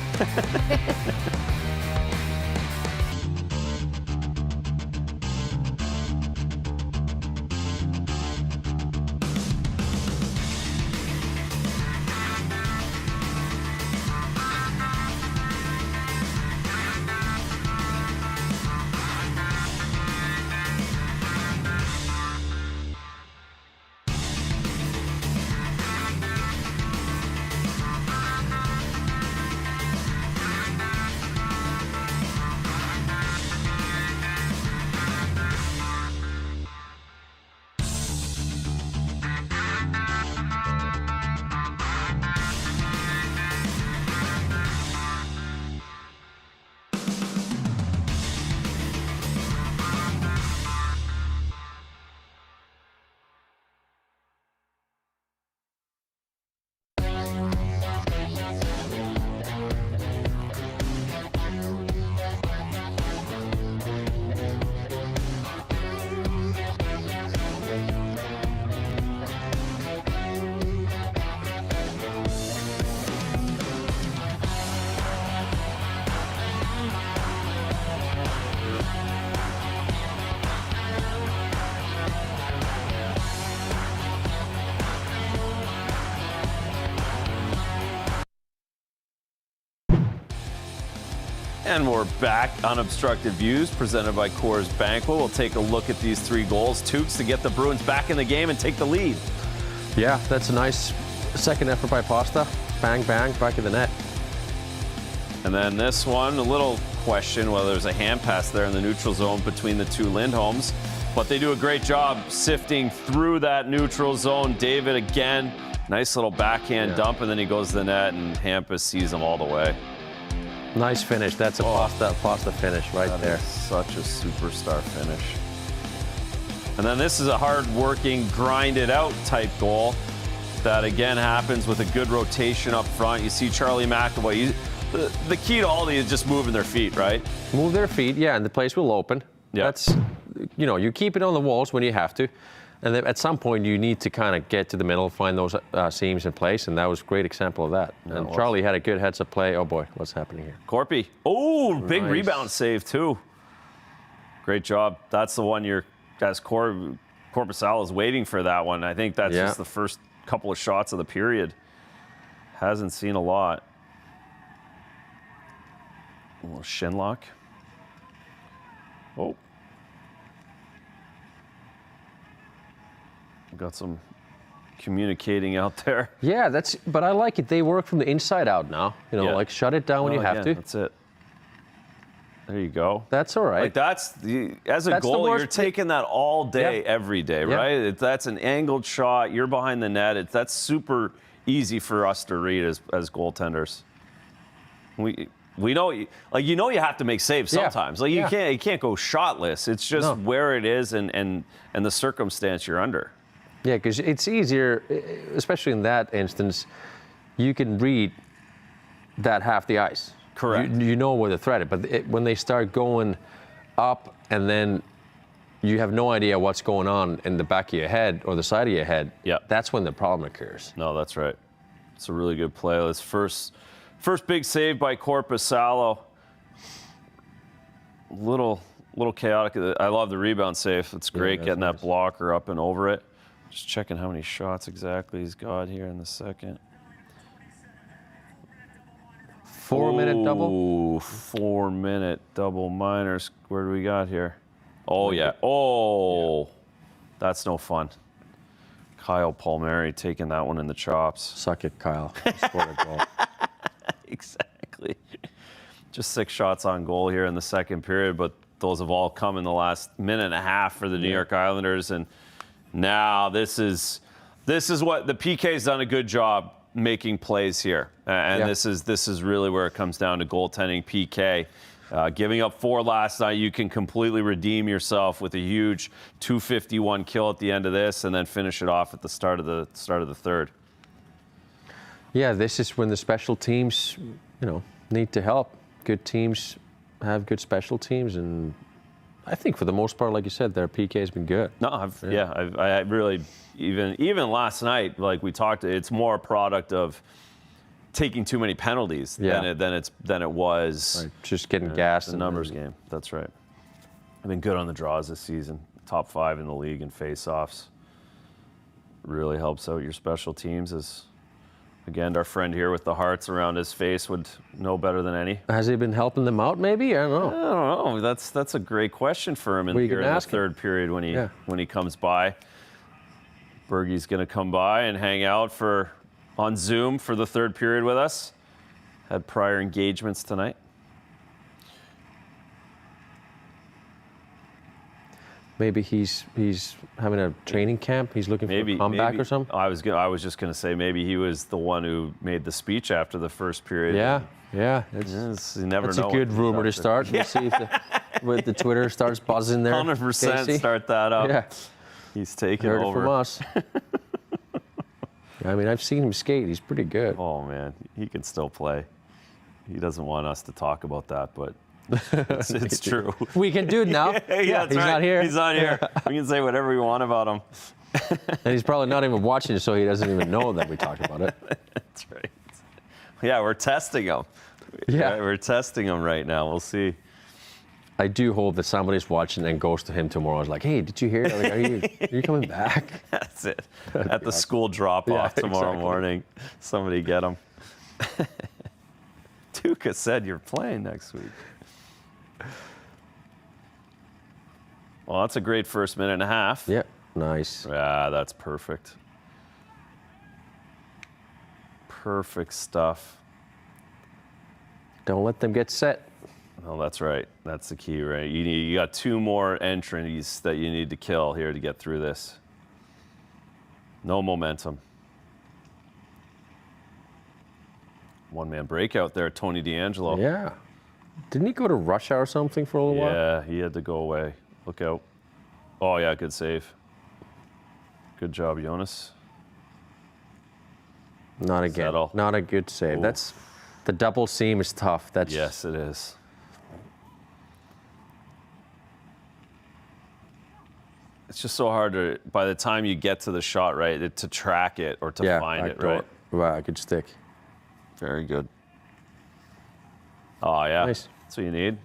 And we're back. Unobstructed Views, presented by Coors Banquet. We'll take a look at these 3 goals. Tukes to get the Bruins back in the game and take the lead. Yeah, that's a nice second effort by Pasta. Bang, bang, back in the net. And then this one, a little question whether there's a hand pass there in the neutral zone between the 2 Lindholms. But they do a great job sifting through that neutral zone. David again, nice little backhand dump, and then he goes to the net, and Hampus sees him all the way. Nice finish. That's a Pasta finish right there. Such a superstar finish. And then this is a hard-working, grind-it-out type goal that, again, happens with a good rotation up front. You see Charlie McAvoy. The key to all these is just moving their feet, right? Move their feet, yeah, and the place will open. Yeah. That's, you keep it on the walls when you have to. And then at some point, you need to kind of get to the middle, find those seams in place, and that was a great example of that. And Charlie had a good heads-up play. Oh, boy, what's happening here? Corpy. Oh, big Nice. rebound save, too. Great job. That's the one Korpisalo is waiting for that one. I think that's just the first couple of shots of the period. Hasn't seen a lot. A little shin lock. Oh. Got some communicating out there. Yeah, but I like it. They work from the inside out now. Like shut it down when you have to. That's it. There you go. That's all right. Like as a goalie, you're taking that all day, every day, right? That's an angled shot. You're behind the net. That's super easy for us to read as goaltenders. We know, you have to make saves sometimes. Like you can't go shotless. It's just where it is and the circumstance you're under. Yeah, because it's easier, especially in that instance, you can read that half the ice. Correct. You know where the threat is, but when they start going up and then you have no idea what's going on in the back of your head or the side of your head, that's when the problem occurs. No, that's right. It's a really good play. This first big save by Korpisalo. Little chaotic. I love the rebound save. It's great getting that blocker up and over it. Just checking how many shots exactly he's got here in the second. 4-minute double? 4-minute double minors. Where do we got here? Oh, yeah. Oh, that's no fun. Kyle Palmieri taking that one in the chops. Suck it, Kyle. You scored a goal. Exactly. Just 6 shots on goal here in the second period, but those have all come in the last minute and a half for the New York Islanders. And now this is what the PK's done a good job making plays here, and this is really where it comes down to goaltending. PK giving up 4 last night. You can completely redeem yourself with a huge 251 kill at the end of this, and then finish it off at the start of the third. Yeah, this is when the special teams, need to help. Good teams have good special teams, and I think for the most part, like you said, their PK has been good. No, I really, even last night, like we talked, it's more a product of taking too many penalties than it was. Right. Just getting gassed. The numbers game. That's right. I've been good on the draws this season. Top 5 in the league in faceoffs. Really helps out your special teams. As again, our friend here with the hearts around his face would know better than any. Has he been helping them out? Maybe I don't know. I don't know. That's a great question for him in the third period when he comes by. Bergy's going to come by and hang out on Zoom for the third period with us. Had prior engagements tonight. Maybe he's having a training camp. He's looking for a comeback or something. I was just going to say maybe he was the one who made the speech after the first period. Yeah. You never know. That's a good rumor to start. We'll see if the Twitter starts buzzing there. 100% start that up. Yeah. He's taking Heard over. it from us. I mean, I've seen him skate. He's pretty good. Oh, man. He can still play. He doesn't want us to talk about that, but it's true. We can do it now. He's not here. He's not here. We can say whatever we want about him. And he's probably not even watching, so he doesn't even know that we talked about it. That's right. Yeah, we're testing him. Yeah. We're testing him right now. We'll see. I do hope that somebody's watching and goes to him tomorrow. Is like, hey, did you hear? Like, are you coming back? That's it. At the school drop-off tomorrow morning, somebody get him. Tuukka said you're playing next week. Well, that's a great first minute and a half. Yeah, nice. Yeah, that's perfect. Perfect stuff. Don't let them get set. Oh, that's right. That's the key, right? You got 2 more entries that you need to kill here to get through this. No momentum. One-man breakout there, Tony DeAngelo. Yeah. Didn't he go to Russia or something for a little while? Yeah, he had to go away. Look out. Oh, yeah, good save. Good job, Jonas. Not again. Settle. Not a good save. Ooh. That's the double seam is tough. That's Yes, it is. It's just so hard to, by the time you get to the shot, right, to track it or to find it, right? Wow, good stick. Very good. Oh, yeah. Nice. That's what you need.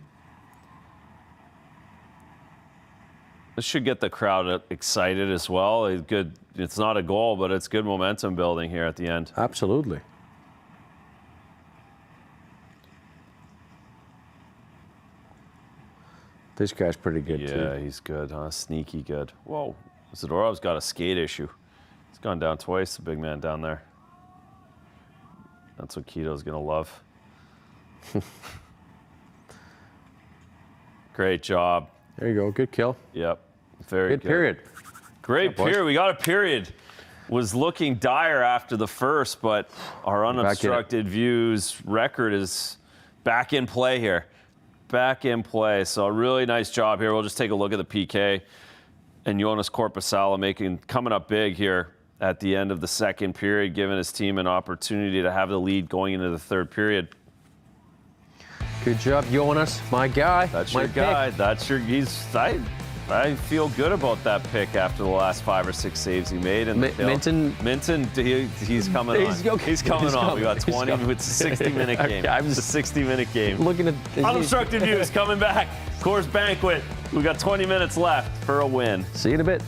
This should get the crowd excited as well. It's not a goal, but it's good momentum building here at the end. Absolutely. This guy's pretty good too. Yeah, he's good, huh? Sneaky good. Whoa. Zadorov's got a skate issue. He's gone down twice, the big man down there. That's what Keto's going to love. Great job. There you go. Good kill. Yep. Very good. Good period. Great boys. period. We got a period. Was looking dire after the first, but our unobstructed views record is back in play here. Back in play. So a really nice job here. We'll just take a look at the PK. And Jonas Korpisalo coming up big here at the end of the second period, giving his team an opportunity to have the lead going into the third period. Good job, Jonas. My guy. That's my your guy. That's your. I feel good about that pick after the last 5 or 6 saves he made. And Minton, he's coming on. Okay. He's coming on. We got He's 20. coming. It's a 60-minute game. Okay, It's a 60-minute game. looking at Unobstructed Views coming back. Coors Banquet. We got 20 minutes left for a win. See you in a bit.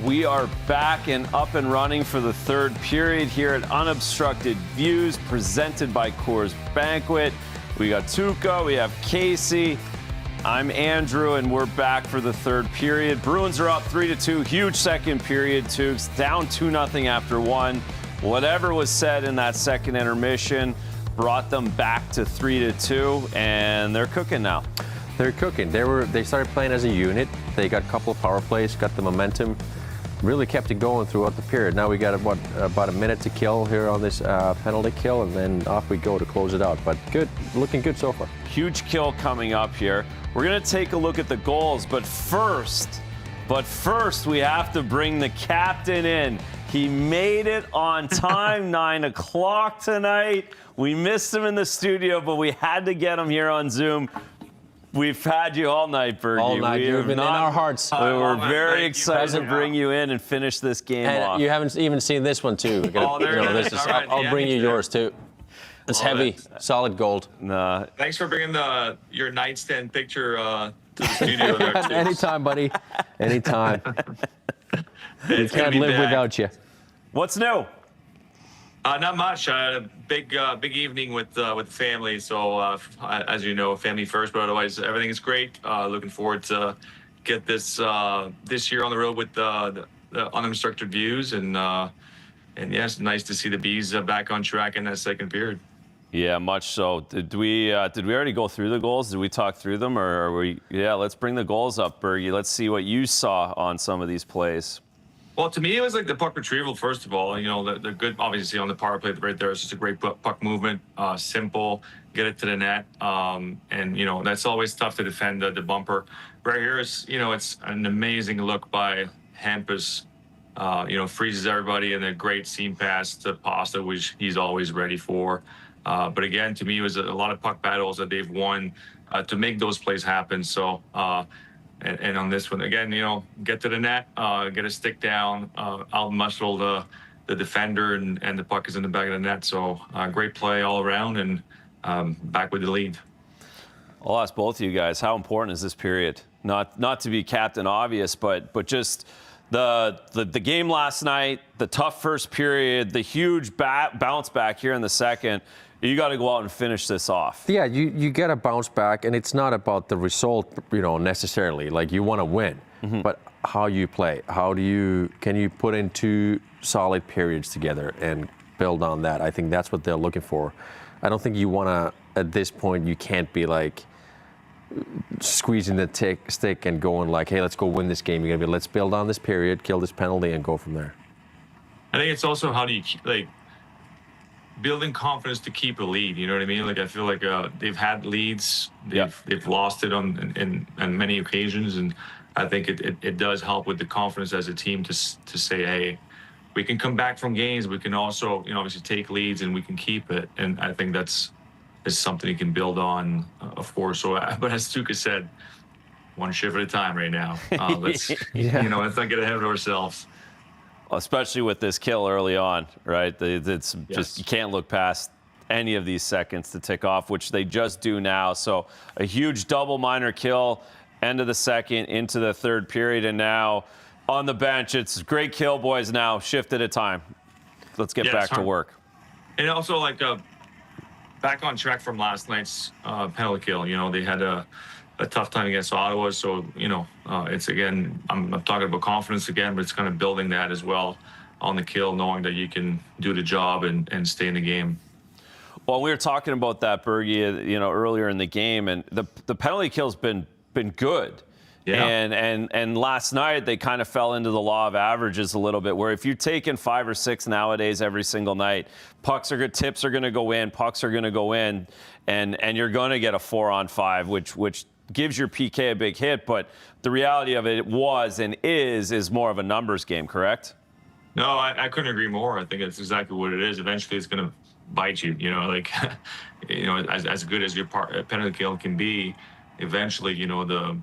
We are back and up and running for the third period here at Unobstructed Views, presented by Coors Banquet. We got Tuukka, we have Casey. I'm Andrew, and we're back for the third period. Bruins are up 3-2. Huge second period. Tukes down 2-0 after one. Whatever was said in that second intermission brought them back to 3-2, and they're cooking now. They're cooking. They started playing as a unit. They got a couple of power plays, got the momentum, really kept it going throughout the period. Now we got about a minute to kill here on this penalty kill, and then off we go to close it out. But good, looking good so far. Huge kill coming up here. We're gonna take a look at the goals, but first we have to bring the captain in. He made it on time, 9 o'clock tonight. We missed him in the studio, but we had to get him here on Zoom. We've had you all night, Bergy. All night. You've been in our hearts. We were very excited to bring you in and finish this game off. And you haven't even seen this one, too. I'll bring you yours, too. It's heavy, solid gold. Nah. Thanks for bringing your nightstand picture to the studio there, too. Anytime, buddy. Anytime. We can't live without you. What's new? Not much. I had a big evening with the family. So, as you know, family first. But otherwise, everything is great. Looking forward to get this year on the road with the Unobstructed Views, and yes, nice to see the Bees back on track in that second period. Yeah, much so. Did we already go through the goals? Did we talk through them, or are we? Yeah, let's bring the goals up, Bergy. Let's see what you saw on some of these plays. Well, to me, it was like the puck retrieval, first of all. You know, they're good, obviously, on the power play right there. It's just a great puck movement, simple, get it to the net. And, you know, that's always tough to defend the bumper. Right here is, you know, it's an amazing look by Hampus. You know, freezes everybody, and a great seam pass to Pasta, which he's always ready for. But again, to me, it was a lot of puck battles that they've won to make those plays happen. So, and on this one, again, you know, get to the net, get a stick down, out-muscle the defender, and the puck is in the back of the net. So great play all around, and back with the lead. I'll ask both of you guys, how important is this period? Not to be captain obvious, but just the game last night, the tough first period, the huge bounce back here in the second. You got to go out and finish this off. Yeah, you get a bounce back, and it's not about the result, you know, necessarily. Like, you want to win, but how you play. Can you put in 2 solid periods together and build on that? I think that's what they're looking for. I don't think you want to, at this point, you can't be like squeezing the stick and going like, hey, let's go win this game. You're going to be, let's build on this period, kill this penalty, and go from there. I think it's also how do you like building confidence to keep a lead. You know what I mean? Like, I feel like they've had leads, they've lost it on many occasions, and I think it does help with the confidence as a team to say, hey, we can come back from games. We can also, you know, obviously take leads, and we can keep it. And I think that's something you can build on, of course. So, but as Tuukka said, one shift at a time right now. Let's you know, let's not get ahead of ourselves. Especially with this kill early on, right? It's just, you can't look past any of these seconds to tick off, which they just do now. So a huge double minor kill, end of the second, into the third period, and now on the bench, it's great kill, boys. Now shift at a time. Let's get back to work. And also, like, back on track from last night's penalty kill. You know, they had a tough time against Ottawa. So, you know, it's, again, I'm talking about confidence again, but it's kind of building that as well on the kill, knowing that you can do the job and stay in the game. Well, we were talking about that, Bergy, you know, earlier in the game, and the penalty kill's been good. Yeah. And last night they kind of fell into the law of averages a little bit, where if you're taking 5 or 6 nowadays every single night, tips are going to go in, pucks are going to go in, and you're going to get a 4-on-5, which gives your PK a big hit. But the reality of it was and is more of a numbers game, correct? No, I couldn't agree more. I think it's exactly what it is. Eventually, it's going to bite you. You know, like, you know, as good as your penalty kill can be, eventually, you know,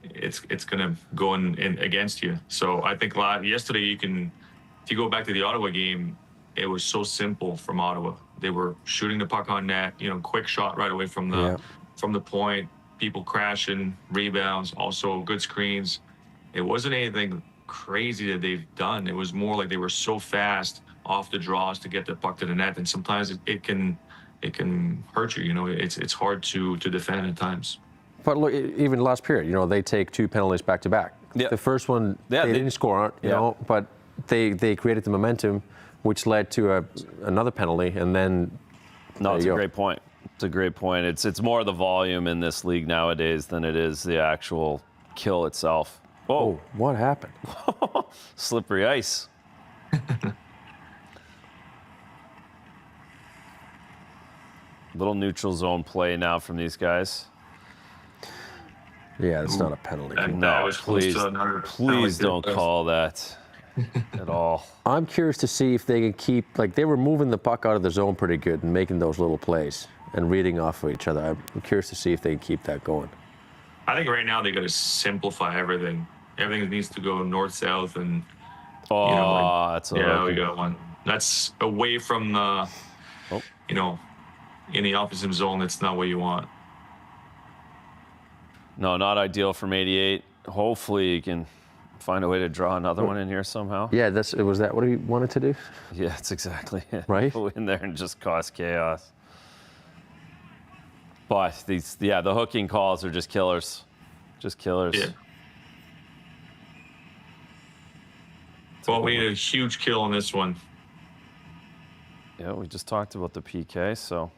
it's going to go in against you. So I think yesterday, if you go back to the Ottawa game, it was so simple from Ottawa. They were shooting the puck on net, you know, quick shot right away from the point, people crashing, rebounds, also good screens. It wasn't anything crazy that they've done. It was more like they were so fast off the draws to get the puck to the net, and sometimes it can hurt you. You know, it's hard to defend at times. But look, even last period, you know, they take 2 penalties back to back. Yeah. The first one, they didn't score on, you know, but they created the momentum, which led to another penalty, and then. No, it's a great point. It's a great point. It's more the volume in this league nowadays than it is the actual kill itself. Oh, what happened? Slippery ice. Little neutral zone play now from these guys. Yeah, it's not a penalty. No, please don't call that at all. I'm curious to see if they can keep, like, they were moving the puck out of the zone pretty good and making those little plays and reading off of each other. I'm curious to see if they can keep that going. I think right now they got to simplify everything. Everything needs to go north-south, and that's we got one. That's away from the, you know, in the opposite zone. That's not what you want. No, not ideal from 88. Hopefully you can find a way to draw another one in here somehow. Yeah, was that what he wanted to do? Yeah, that's exactly it. Right? Go in there and just cause chaos. But the hooking calls are just killers. Just killers. Yeah. Well, we need a huge kill on this one. Yeah, we just talked about the PK, so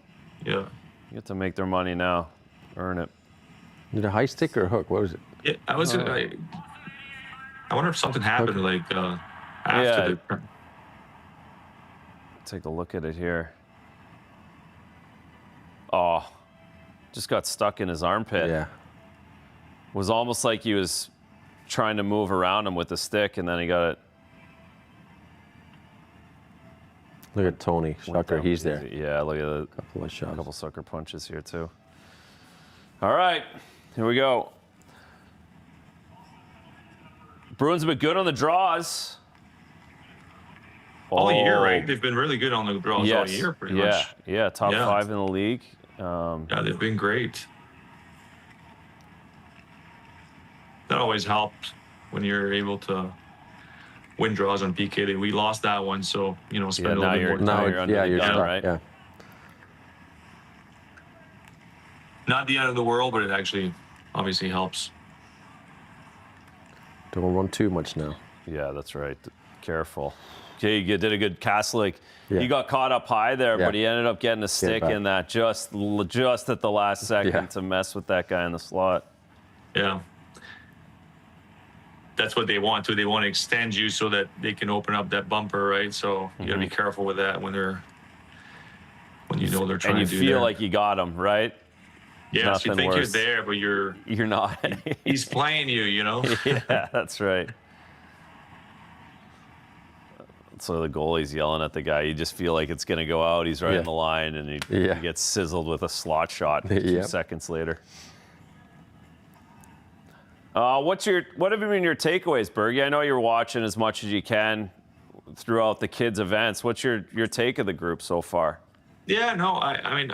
Yeah. you get to make their money now. Earn it. Did a high stick or a hook? What was it? Yeah, I wonder if something happened after the. Take a look at it here. Oh, just got stuck in his armpit. Yeah. Was almost like he was trying to move around him with the stick, and then he got it. Look at Tony Sucker. He's there. Yeah, look at the Couple of shots. couple sucker punches here too. All right, here we go. Bruins have been good on the draws. All year, right? They've been really good on the draws all year, pretty much. Yeah, top 5 in the league. Yeah, they've been great. That always helped when you're able to win draws on PK. We lost that one, so, you know, spend a little bit more time. Now you're under the gun, right? Yeah. Not the end of the world, but it actually obviously helps. Don't run too much now. Yeah, that's right. Careful. Okay, you did a good Castlick. Yeah. He got caught up high there, Yeah. but he ended up getting a stick in that just at the last second to mess with that guy in the slot. Yeah. That's what they want to. They want to extend you so that they can open up that bumper, right? So you got to be careful with that when you know they're trying to do that. And you feel like you got him, right? Yeah, so you think worse. you're there, but you're not. He's playing you, you know? Yeah, that's right. So the goalie's yelling at the guy. You just feel like it's going to go out. He's right in the line, and he gets sizzled with a slot shot 2 seconds later. What have been your takeaways, Bergy? I know you're watching as much as you can throughout the kids' events. What's your take of the group so far? Yeah, no, I'm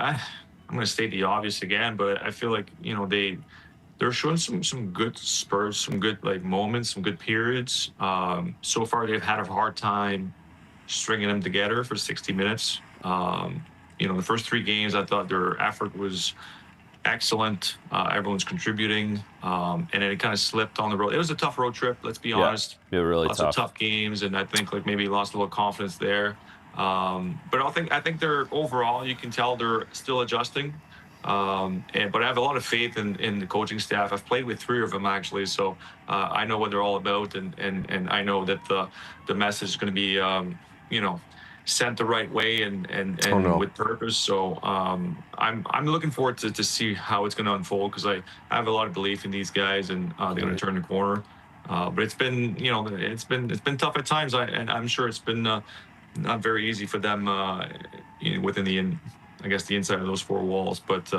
going to state the obvious again, but I feel like, you know, they're showing some good spurts, some good moments, some good periods. So far, they've had a hard time stringing them together for 60 minutes. You know, the first 3 games, I thought their effort was excellent. Everyone's contributing, and then it kind of slipped on the road. It was a tough road trip. Let's be honest. Yeah, really Lots of tough games, and I think maybe lost a little confidence there. But I think they're overall, you can tell they're still adjusting. But I have a lot of faith in the coaching staff. I've played with 3 of them actually, so I know what they're all about, and I know that the message is going to be you know, sent the right way and with purpose. So I'm looking forward to see how it's going to unfold, because I have a lot of belief in these guys, and they're going to turn the corner. But it's been, you know, it's been tough at times, and I'm sure it's been not very easy for them you know, within the inside of those 4 walls. But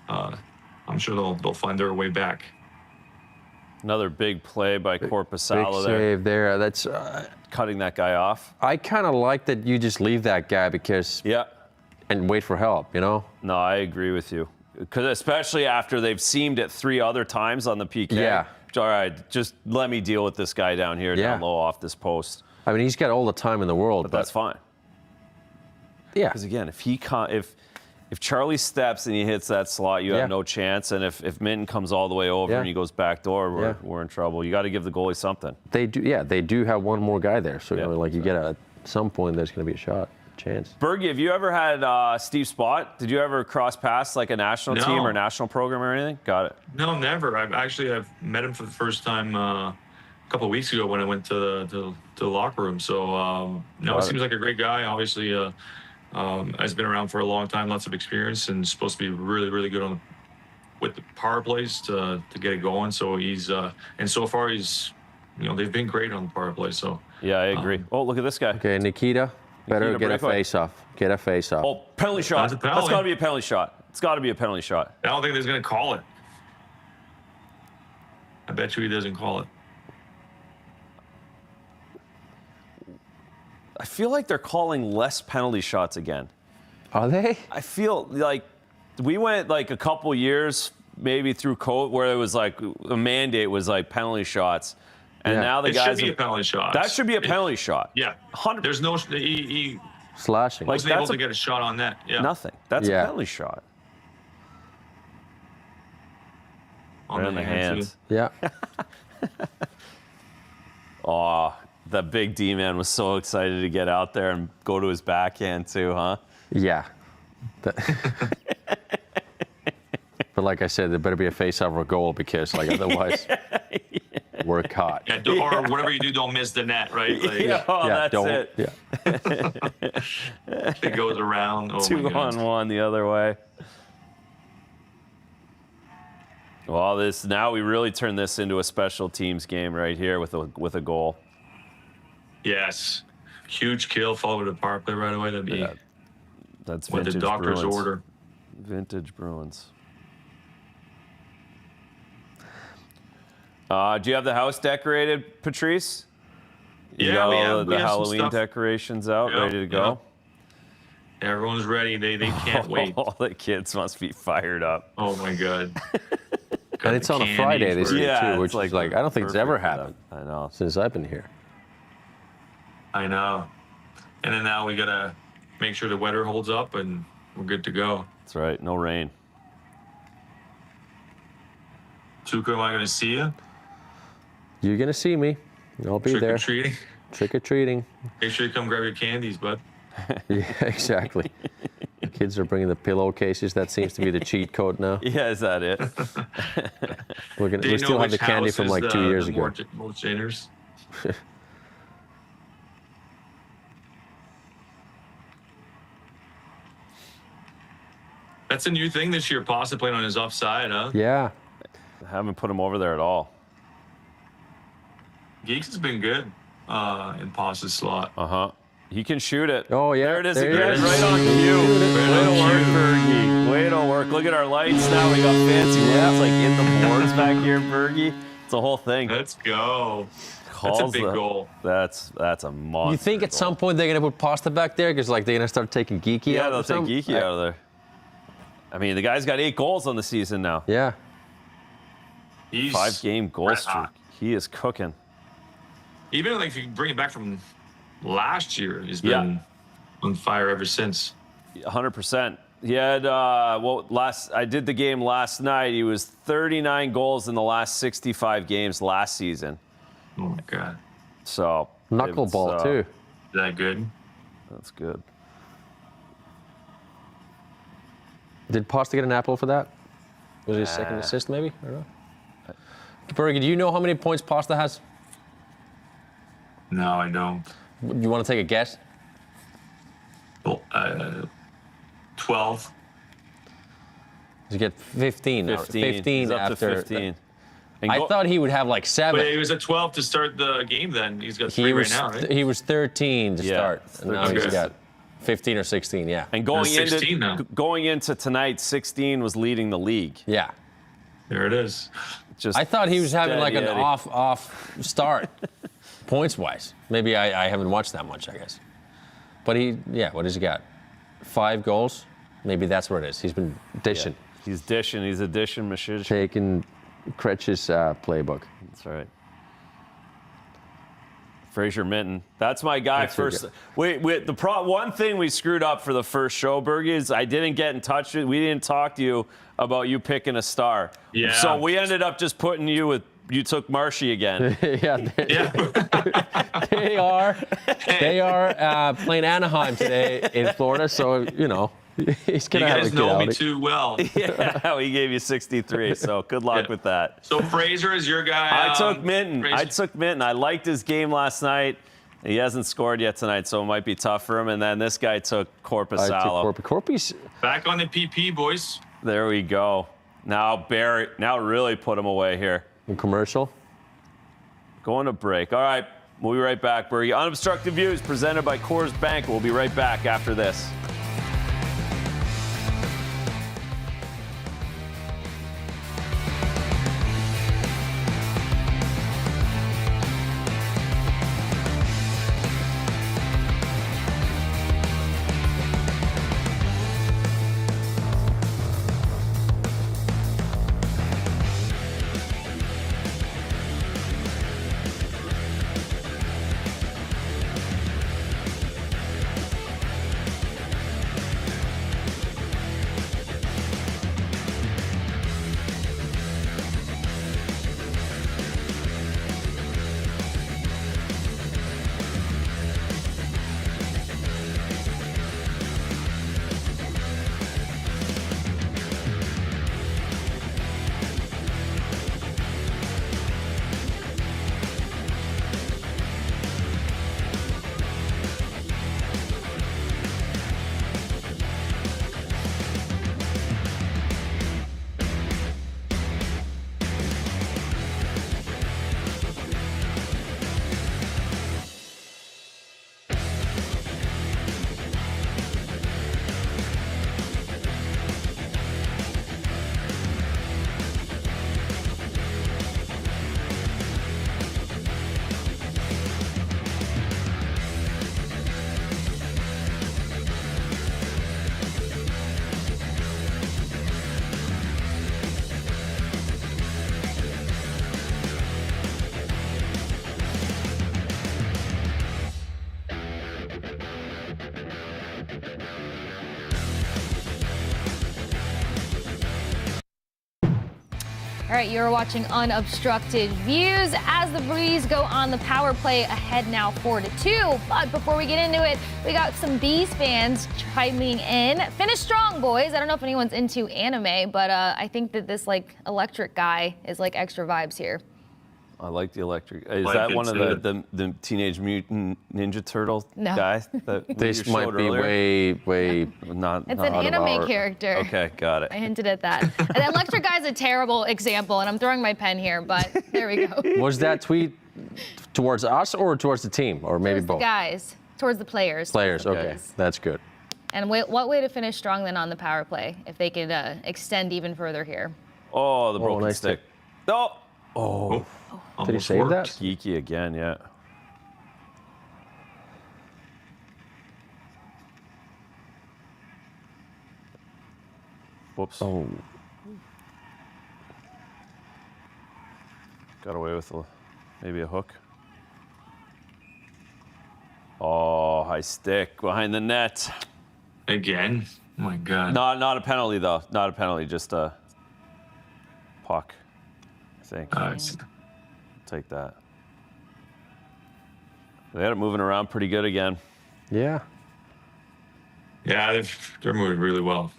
I'm sure they'll find their way back. Another big play by Korpisalo Big there. save there. That's Cutting that guy off. I kind of like that you just leave that guy and wait for help, you know? No, I agree with you. Because especially after they've seamed it 3 other times on the PK. Yeah. all right, just let me deal with this guy down here, down low off this post. I mean, he's got all the time in the world, But that's fine. Yeah. Because again, if Charlie steps and he hits that slot, you have no chance. And if Minton comes all the way over and he goes back door, we're in trouble. You got to give the goalie something. They do. Yeah, they do have one more guy there. So you get at some point there's going to be a chance. Bergy, have you ever had Steve Spott? Did you ever cross paths like a national team or national program or anything? Got it. No, never. I've met him for the first time a couple of weeks ago when I went to the locker room. So it seems like a great guy. Obviously, has been around for a long time, lots of experience, and supposed to be really, really good with the power plays to get it going. So he's and so far he's they've been great on the power play. So yeah, I agree. Oh, look at this guy. Okay, Nikita. Better get a face-off. Get a face-off. Oh, penalty shot. That's got to be a penalty shot. It's got to be a penalty shot. I don't think he's going to call it. I bet you he doesn't call it. I feel like they're calling less penalty shots again. Are they? I feel like we went like a couple years maybe through COVID where it was like a mandate was like penalty shots. And now the guys should be a penalty shot. That should be a penalty shot. Yeah. 100. There's no he slashing. wasn't able to get a shot on that. Yeah. Nothing. That's a penalty shot. On the hands. Yeah. Oh, the big D-man was so excited to get out there and go to his backhand too, huh? Yeah. But like I said, there better be a face-off or a goal because otherwise we're caught. Yeah, or whatever you do, don't miss the net, right? Like, that's it. Yeah. It goes around. Oh 2-on-1 the other way. Well, now we really turn this into a special teams game right here with a goal. Yes, huge kill followed with a power play right away. That'd be that's what the vintage doctor's Bruins. order. Vintage Bruins. Do you have the house decorated, Patrice? You got all the Halloween decorations out, ready to go? Yeah, everyone's ready. They can't wait. All the kids must be fired up. Oh my God. And it's on a Friday this year too, which is like I don't think it's ever happened. I know. Since I've been here. I know. And then now we gotta make sure the weather holds up and we're good to go. That's right. No rain. Tuukka, am I gonna see you? You're gonna see me. I'll be there. Trick-or-treating? Trick-or-treating. Make sure you come grab your candies, bud. Yeah, exactly. Kids are bringing the pillowcases. That seems to be the cheat code now. Yeah, is that it? We still have the candy from like 2 years ago. Most Janers. That's a new thing this year. Pasta playing on his offside, huh? Yeah. I haven't put him over there at all. Geeks has been good in Pasta's slot. He can shoot it. Oh, yeah. There it is again, right on cue. Way to work, Bergy. Way to work. Look at our lights now. We got fancy lights like in the boards back here, Bergy. It's a whole thing. Let's go. That's a big goal. That's a monster. You think at some point they're going to put Pasta back there because like they're going to start taking Geeky out? Yeah, they'll take Geeky out of there. I mean, the guy's got 8 goals on the season now. Yeah. He's 5-game goal streak. He is cooking. Even like if you bring it back from last year, he's been on fire ever since. 100%. He had I did the game last night. He was 39 goals in the last 65 games last season. Oh my God. So knuckleball too. Is that good? That's good. Did Pasta get an apple for that? Was it his second assist maybe? I don't know. Bergy, do you know how many points Pasta has? No, I don't. You want to take a guess? Well, 12. Does he get 15? 15. He's up after to 15. I thought he would have like 7. But he was at 12 to start the game then. He's got 3 right now, right? He was 13 to start. And now he's got 15 or 16, yeah. And going into tonight, 16 was leading the league. Yeah. There it is. I thought he was having like an off start, points-wise. Maybe I haven't watched that much, I guess. But what has he got? 5 goals? Maybe that's where it is. He's been dishing. Yeah. He's dishing. He's a dishing machine. Taking Kretsch's playbook. That's right. Fraser Minton. That's my guy. That's first. good. One thing we screwed up for the first show, Bergy, is I didn't get in touch with. We didn't talk to you about you picking a star. Yeah. So we ended up just putting you with. You took Marshy again. They are playing Anaheim today in Florida, so he's gonna have a You guys kid know out. me too well. Yeah, he gave you 63. So good luck with that. So Fraser is your guy. I took Minton. Fraser. I liked his game last night. He hasn't scored yet tonight, so it might be tough for him. And then this guy took Korpisalo. Corpy's Back on the PP, boys. There we go. Now Barry. Now really put him away here. in commercial. Going to break. All right, we'll be right back. Bergy Unobstructed Views presented by Coors Bank. We'll be right back after this. All right, you're watching Unobstructed Views as the Breeze go on the power play, ahead now 4-2. But before we get into it, we got some Bees fans chiming in. Finish strong, boys. I don't know if anyone's into anime, but I think that this electric guy is extra vibes here. I like the electric. Is that one of the Teenage Mutant Ninja Turtle guys? This might be way not. It's not an anime character. Okay, got it. I hinted at that. The electric guy's a terrible example, and I'm throwing my pen here, but there we go. Was that tweet towards us or towards the team, or maybe Towards both? the guys, towards the players. Players, okay, that's good. And what way to finish strong then on the power play if they could extend even further here? Oh, the broken nice stick. tip. Oh. Did he save that? Geeky again, yeah. Whoops. Oh, Got away with maybe a hook. Oh, high stick behind the net. Again? Oh my God. Not a penalty though. Not a penalty, just a puck. I think. Take that. They had it moving around pretty good again. yeah. Yeah, they're moving really well.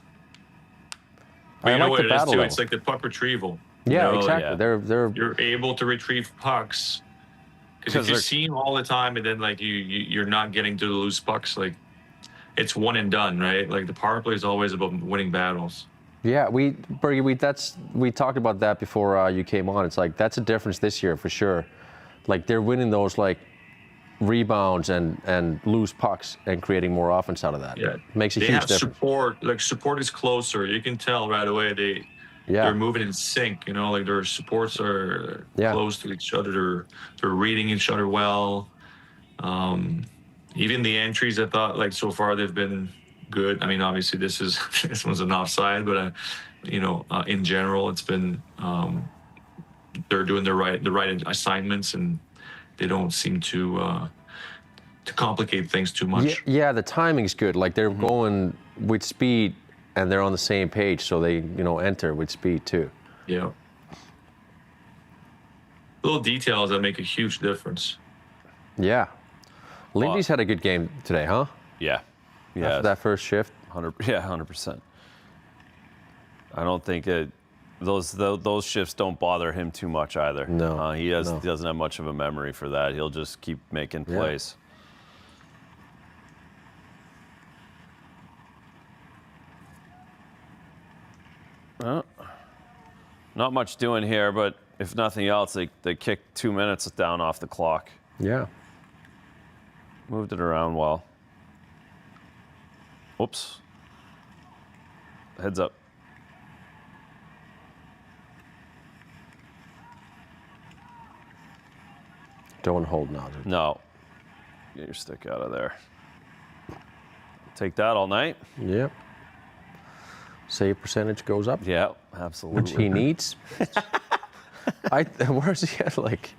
But I you know like what the it is battle, too? though. It's like the puck retrieval. Yeah, You know, exactly. They're You're able to retrieve pucks. Because if you see them all the time and then you're not getting to the loose pucks, it's one and done, right? The power play is always about winning battles. Yeah, Bergy, we talked about that before you came on. It's that's a difference this year for sure. They're winning those rebounds and loose pucks and creating more offense out of that. Yeah, makes a they huge have difference. support. Support is closer. You can tell right away they're moving in sync. Their supports are close to each other. They're reading each other well. Even the entries, I thought so far they've been good. I mean, obviously this one's an offside, but in general it's been they're doing the right assignments, and they don't seem to complicate things too much. Yeah, the timing's good. Like they're going with speed, and they're on the same page, so they enter with speed too. Yeah. Little details that make a huge difference. Yeah. Lindy's had a good game today, huh? Yeah. Yeah. After that first shift. 100%. I don't think those shifts don't bother him too much either. No. He doesn't have much of a memory for that. He'll just keep making plays. Well, not much doing here, but if nothing else, they kicked 2 minutes down off the clock. Yeah. Moved it around well. Whoops. Heads up. Don't hold now. No. Get your stick out of there. Take that all night. Yep. Save percentage goes up. Yeah, absolutely. Which he needs. Where's he at? Like,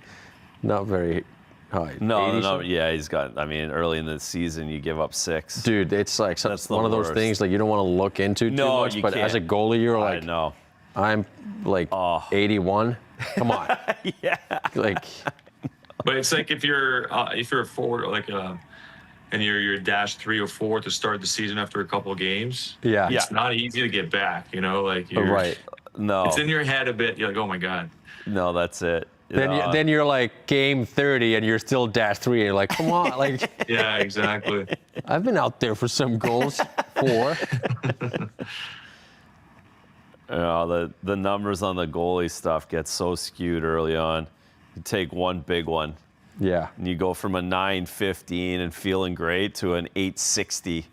not very high. No. Yeah, he's got. I mean, early in the season, you give up 6. Dude, it's like That's one of those worst. things like you don't want to look into too No, much. you But as a can't. goalie, you're like, I know. I'm like 81. Come on. Yeah. Like, But it's like if you're a forward, like and you're -3 or 4 to start the season after a couple of games. yeah. It's not easy to get back. Like you're Right. No. It's in your head a bit. You're like, oh my god. No, that's it. Then you're like game 30 and you're still -3 and you're like, come on. Like, Yeah, exactly. I've been out there for some goals. 4. The numbers on the goalie stuff get so skewed early on. You take one big one, Yeah. and you go from a 915 and feeling great to an 860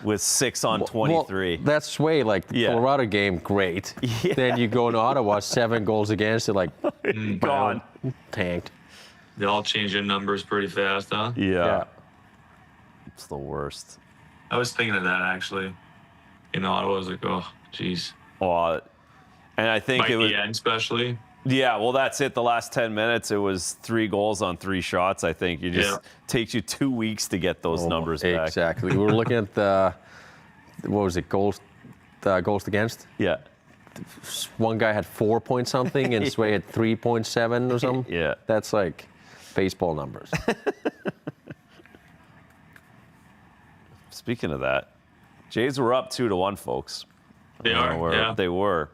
with 6 on 23. Well, that's way like the Yeah. Colorado game, great. Yeah. Then you go to Ottawa, 7 goals against, it like Gone. tanked. They all change their numbers pretty fast, huh? Yeah. It's the worst. I was thinking of that actually. In Ottawa, I was like, oh, geez. Oh, and I think By it was. the end, especially. Yeah, well, that's it. The last 10 minutes, it was 3 goals on 3 shots. I think it just takes you 2 weeks to get those numbers back. Exactly. We were looking at the, what was it, goals against? Yeah. One guy had 4 point something and Sway had 3.7 or something. Yeah. That's like baseball numbers. Speaking of that, Jays were up 2-1, folks. They are. Yeah. They were.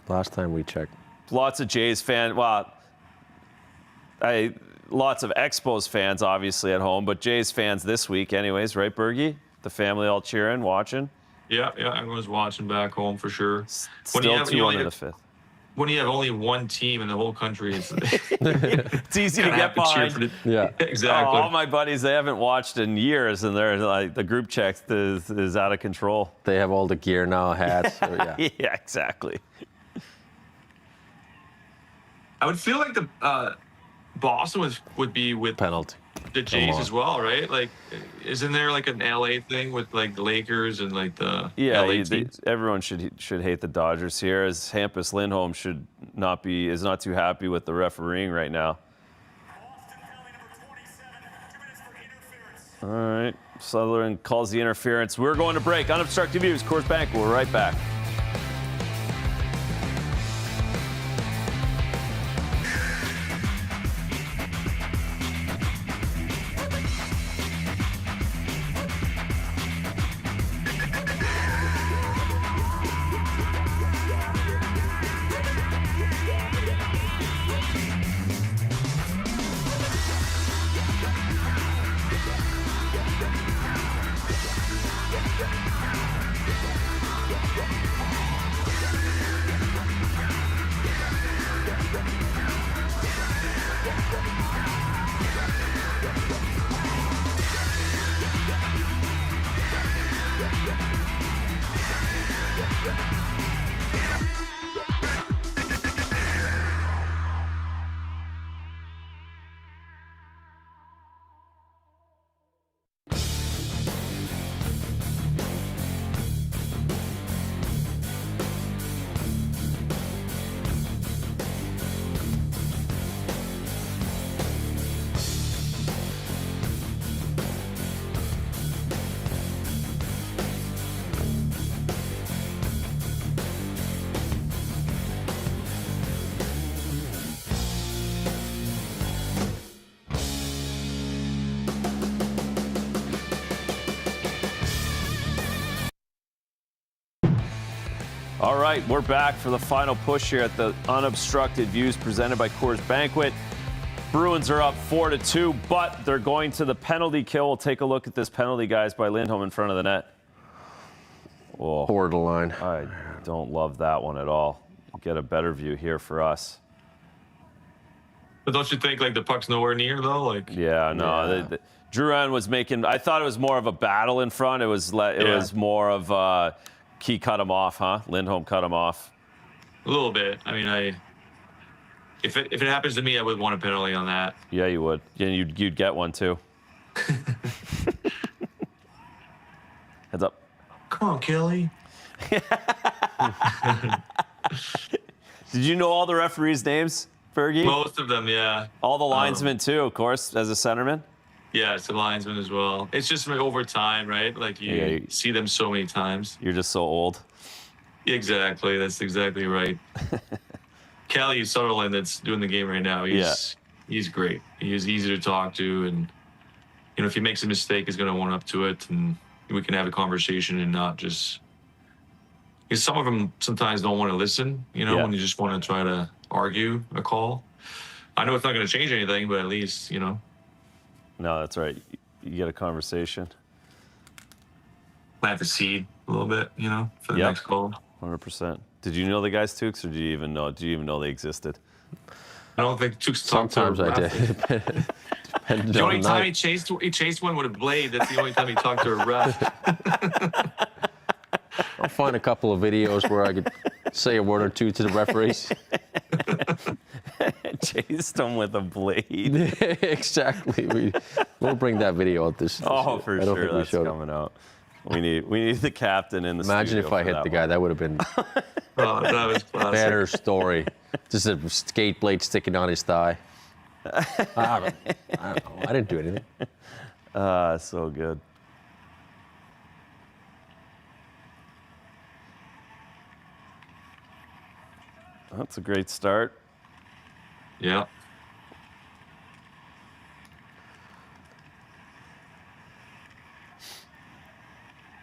Last time we checked. Lots of Jays fans. Well, lots of Expos fans, obviously, at home, but Jays fans this week, anyways, right, Bergy? The family all cheering, watching. Yeah. Everyone's watching back home for sure. Still 2-1 in the 5th. When you have only one team in the whole country, it's easy to get behind. Yeah. Exactly. All my buddies, they haven't watched in years, and they're like, the group chat is out of control. They have all the gear now, hats. So yeah. Yeah, exactly. I would feel like the Boston would be with Penalty. the Jays on. as well, right? Like, isn't there like an LA thing with like the Lakers and like the Yeah, LA teams? everyone should hate the Dodgers here, as Hampus Lindholm is not too happy with the refereeing right now. All right, Sutherland calls the interference. We're going to break. Unobstructed Views, Coors Bank. We're right back. All right, we're back for the final push here at the Unobstructed Views presented by Coors Banquet. Bruins are up 4-2, but they're going to the penalty kill. We'll take a look at this penalty, guys, by Lindholm in front of the net. Oh, Borderline. I don't love that one at all. Get a better view here for us. But don't you think like the puck's nowhere near though? Like Yeah, no. Drouin was making. I thought it was more of a battle in front. It was more of he cut him off, huh? Lindholm cut him off. a little bit. I mean, if it happens to me, I would want a penalty on that. Yeah, you would. Yeah, you'd get one too. Heads up. Come on, Kelly. Did you know all the referees' names, Bergy? Most of them, yeah. All the linesmen too, of course, as a centerman. Yeah, it's a linesman as well. It's just over time, right? Like you see them so many times. You're just so old. Exactly. That's exactly right. Kelly Sutherland, that's doing the game right now. He's great. He's easy to talk to, and if he makes a mistake, he's going to own up to it, and we can have a conversation and not just. Because some of them sometimes don't want to listen. When you just want to try to argue a call. I know it's not going to change anything, but at least No, that's right. You get a conversation. Plant the seed a little bit, for the next call. 100%. Did you know the guys, Tukes, or did you even know they existed? I don't think Tukes talked to Sometimes I did. The only time he chased one with a blade. That's the only time he talked to a ref. I'll find a couple of videos where I could say a word or two to the referees. Chased him with a blade. Exactly. We'll bring that video out this. Oh, for I don't sure, think we that's showed it. coming out. We need the captain in the Imagine studio if I for hit the that guy. one. That would have been Oh, that was classic. better story. Just a skate blade sticking on his thigh. I don't know. I didn't do anything. So good. That's a great start. Yeah.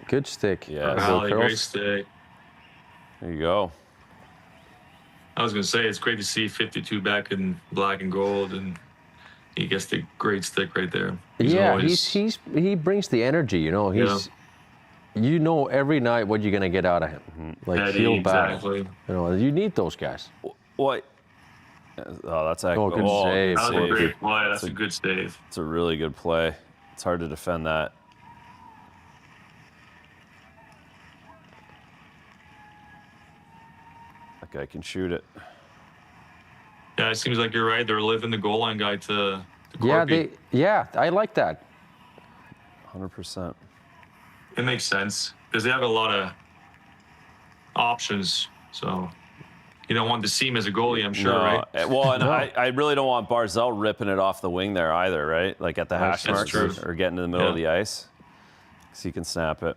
Good stick. Yeah, Valley, great stick. There you go. I was going to say, it's great to see 52 back in black and gold, and he gets the great stick right there. He brings the energy, He's every night what you're gonna get out of him. Like heel battle. Exactly. You need those guys. What? Oh, that's Oh, good save. That was a Save. great play. That's a good save. It's a really good play. It's hard to defend that. That guy can shoot it. Yeah, it seems like you're right. They're living the goal line guy to Corky. I like that. 100%. It makes sense because they have a lot of options. So you don't want to see him as a goalie, I'm sure, right? Well, and I really don't want Barzal ripping it off the wing there either, right? Like at the hash marks or getting to the middle of the ice. Because he can snap it.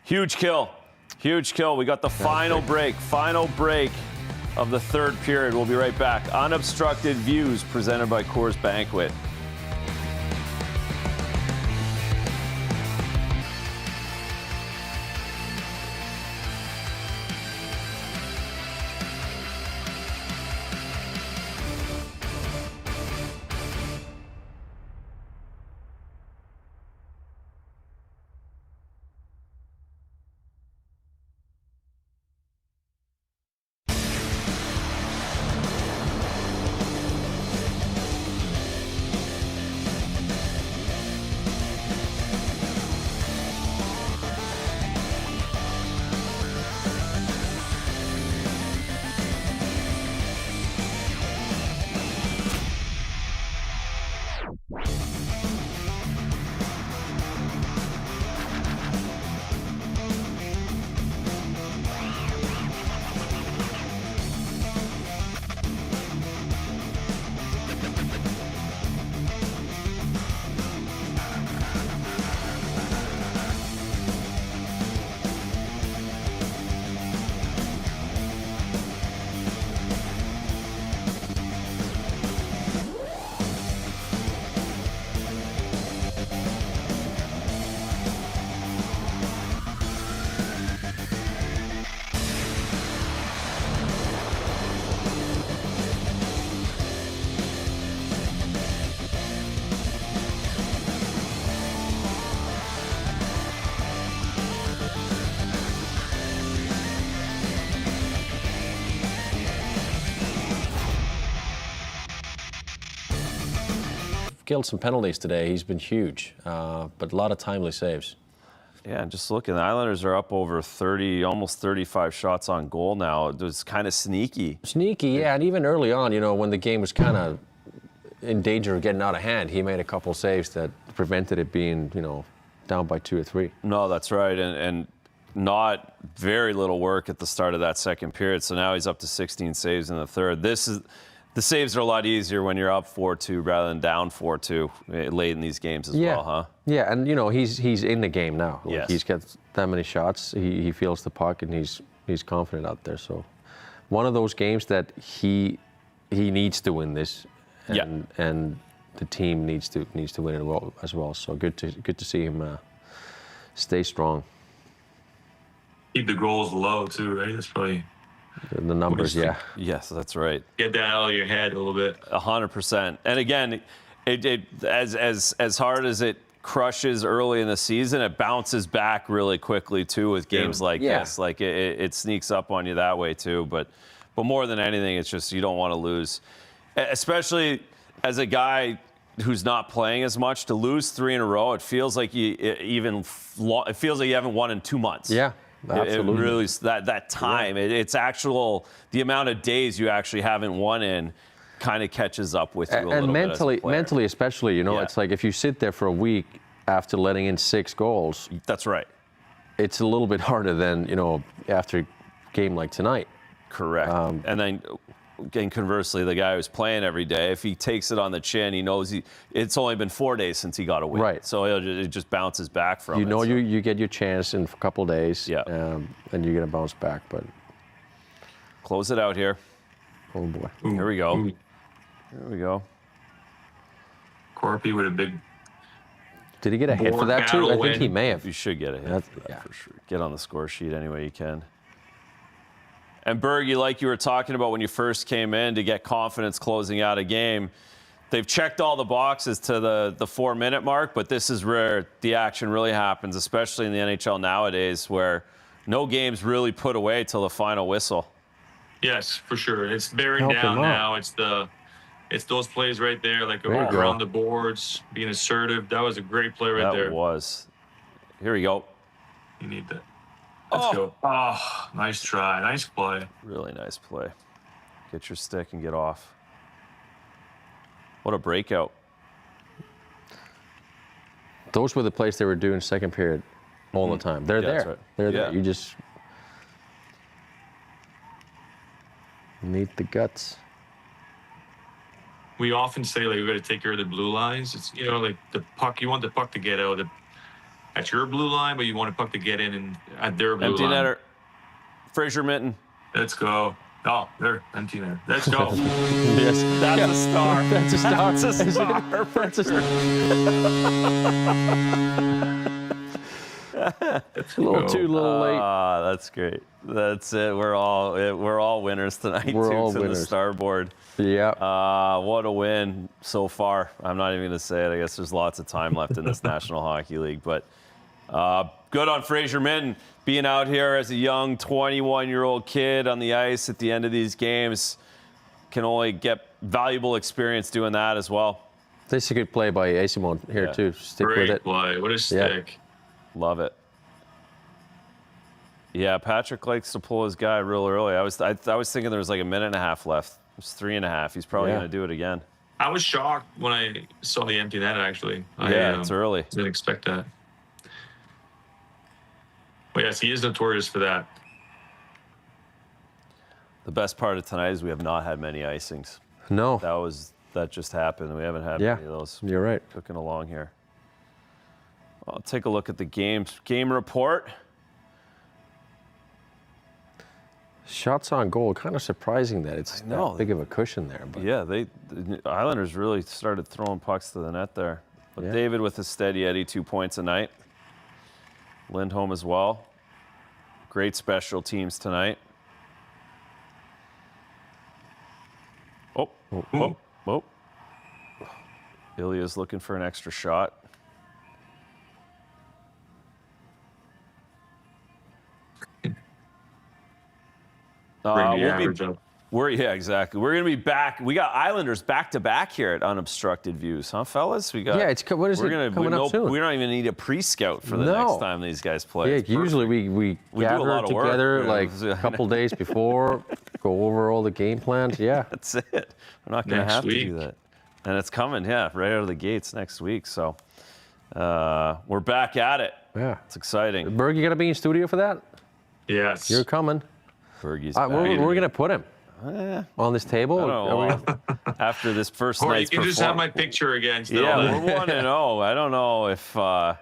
Huge kill. Huge kill. We got the final break of the third period. We'll be right back. Unobstructed Views presented by Coors Banquet. killed some penalties today. He's been huge, but a lot of timely saves. Yeah, and just looking, the Islanders are up over 30, almost 35 shots on goal now. It was kind of sneaky. Sneaky, yeah, and even early on, when the game was kind of in danger of getting out of hand, he made a couple saves that prevented it being, down by 2 or 3. No, that's right, and not very little work at the start of that second period. So now he's up to 16 saves in the third. The saves are a lot easier when you're up 4-2 rather than down 4-2 late in these games as well, huh? Yeah, and he's in the game now. Yes. He's got that many shots. He feels the puck and he's confident out there. So one of those games that he needs to win this, and the team needs to win it as well. So good to see him stay strong. Keep the goals low too, right? That's probably the numbers. Yeah. Yes, that's right. Get that out of your head a little bit. 100%. And again, it as hard as it crushes early in the season, it bounces back really quickly too with games like this. Like it sneaks up on you that way too. But more than anything, it's just you don't want to lose, especially as a guy who's not playing as much. To lose 3 in a row, it feels like you haven't won in 2 months. Yeah. Absolutely. It really, that time, it's the amount of days you actually haven't won in kind of catches up with you a little and bit as a player. mentally especially, it's like if you sit there for a week after letting in 6 goals. That's right. It's a little bit harder than, after a game like tonight. Correct. And then, again, conversely, the guy who's playing every day, if he takes it on the chin, he knows it's only been 4 days since he got a win. Right. So it just bounces back from it. You get your chance in a couple of days, yeah. And you're going to bounce back. But close it out here. Oh, boy. Here we go. Here we go. Corpy with a big... Did he get a hit for that, too? I think he may have. You should get a hit for that, for sure. Get on the score sheet any way you can. And Bergy, like you were talking about when you first came in, to get confidence closing out a game, they've checked all the boxes to the 4-minute mark, but this is where the action really happens, especially in the NHL nowadays, where no game's really put away till the final whistle. Yes, for sure. It's bearing down now. It's those plays right there, like around the boards, being assertive. That was a great play right there. That was. Here we go. You need that. Let's go. Oh, nice try. Nice play. Really nice play. Get your stick and get off. What a breakout. Those were the plays they were doing second period all the time. They're there. Right. They're there. You just need the guts. We often say, like, we got to take care of the blue lines. It's, like the puck, you want the puck to get out at your blue line, but you want a puck to get in and at their blue line. Empty netter. Fraser Minton. Let's go. Oh, there, empty netter. Let's go. Yes, that's a star. That's a star. That's a star. That's a star. Let's a little too late. That's great. That's it. We're all winners tonight. We're all to winners. The starboard. Yeah. What a win so far. I'm not even going to say it. I guess there's lots of time left in this National Hockey League, but good on Fraser Minton being out here as a young 21-year-old kid on the ice at the end of these games. Can only get valuable experience doing that as well. This is a good play by Asimon here too. Stick Great with it. play. What a stick. Love it. Yeah, Patrick likes to pull his guy real early. I was thinking there was like a minute and a half left. It was 3.5. He's probably going to do it again. I was shocked when I saw the empty net, actually. It's early. Didn't expect that. But yes, he is notorious for that. The best part of tonight is we have not had many icings. No. That just happened. We haven't had many of those. You're right. Cooking along here. I'll take a look at the game report. Shots on goal, kind of surprising that it's that big of a cushion there. But yeah, the Islanders really started throwing pucks to the net there. But David with a steady Eddie, 2 points a night. Lindholm as well. Great special teams tonight. Oh. Ilya's looking for an extra shot. Bring the average up. Exactly. We're going to be back. We got Islanders back-to-back here at Unobstructed Views, huh, fellas? We got. Yeah, what is it coming up soon? We don't even need a pre-scout for the next time these guys play. Yeah, usually we gather do a lot of together work. like a couple days before, go over all the game plans. Yeah. That's it. We're not going to have to do that. And it's coming, right out of the gates next week. So we're back at it. Yeah. It's exciting. Bergy going to be in studio for that? Yes. You're coming. Bergy's We're going to put him on this table. I don't know. After this first Or night's you can just have my picture again. Still. Yeah, we're 1-0. I don't know if I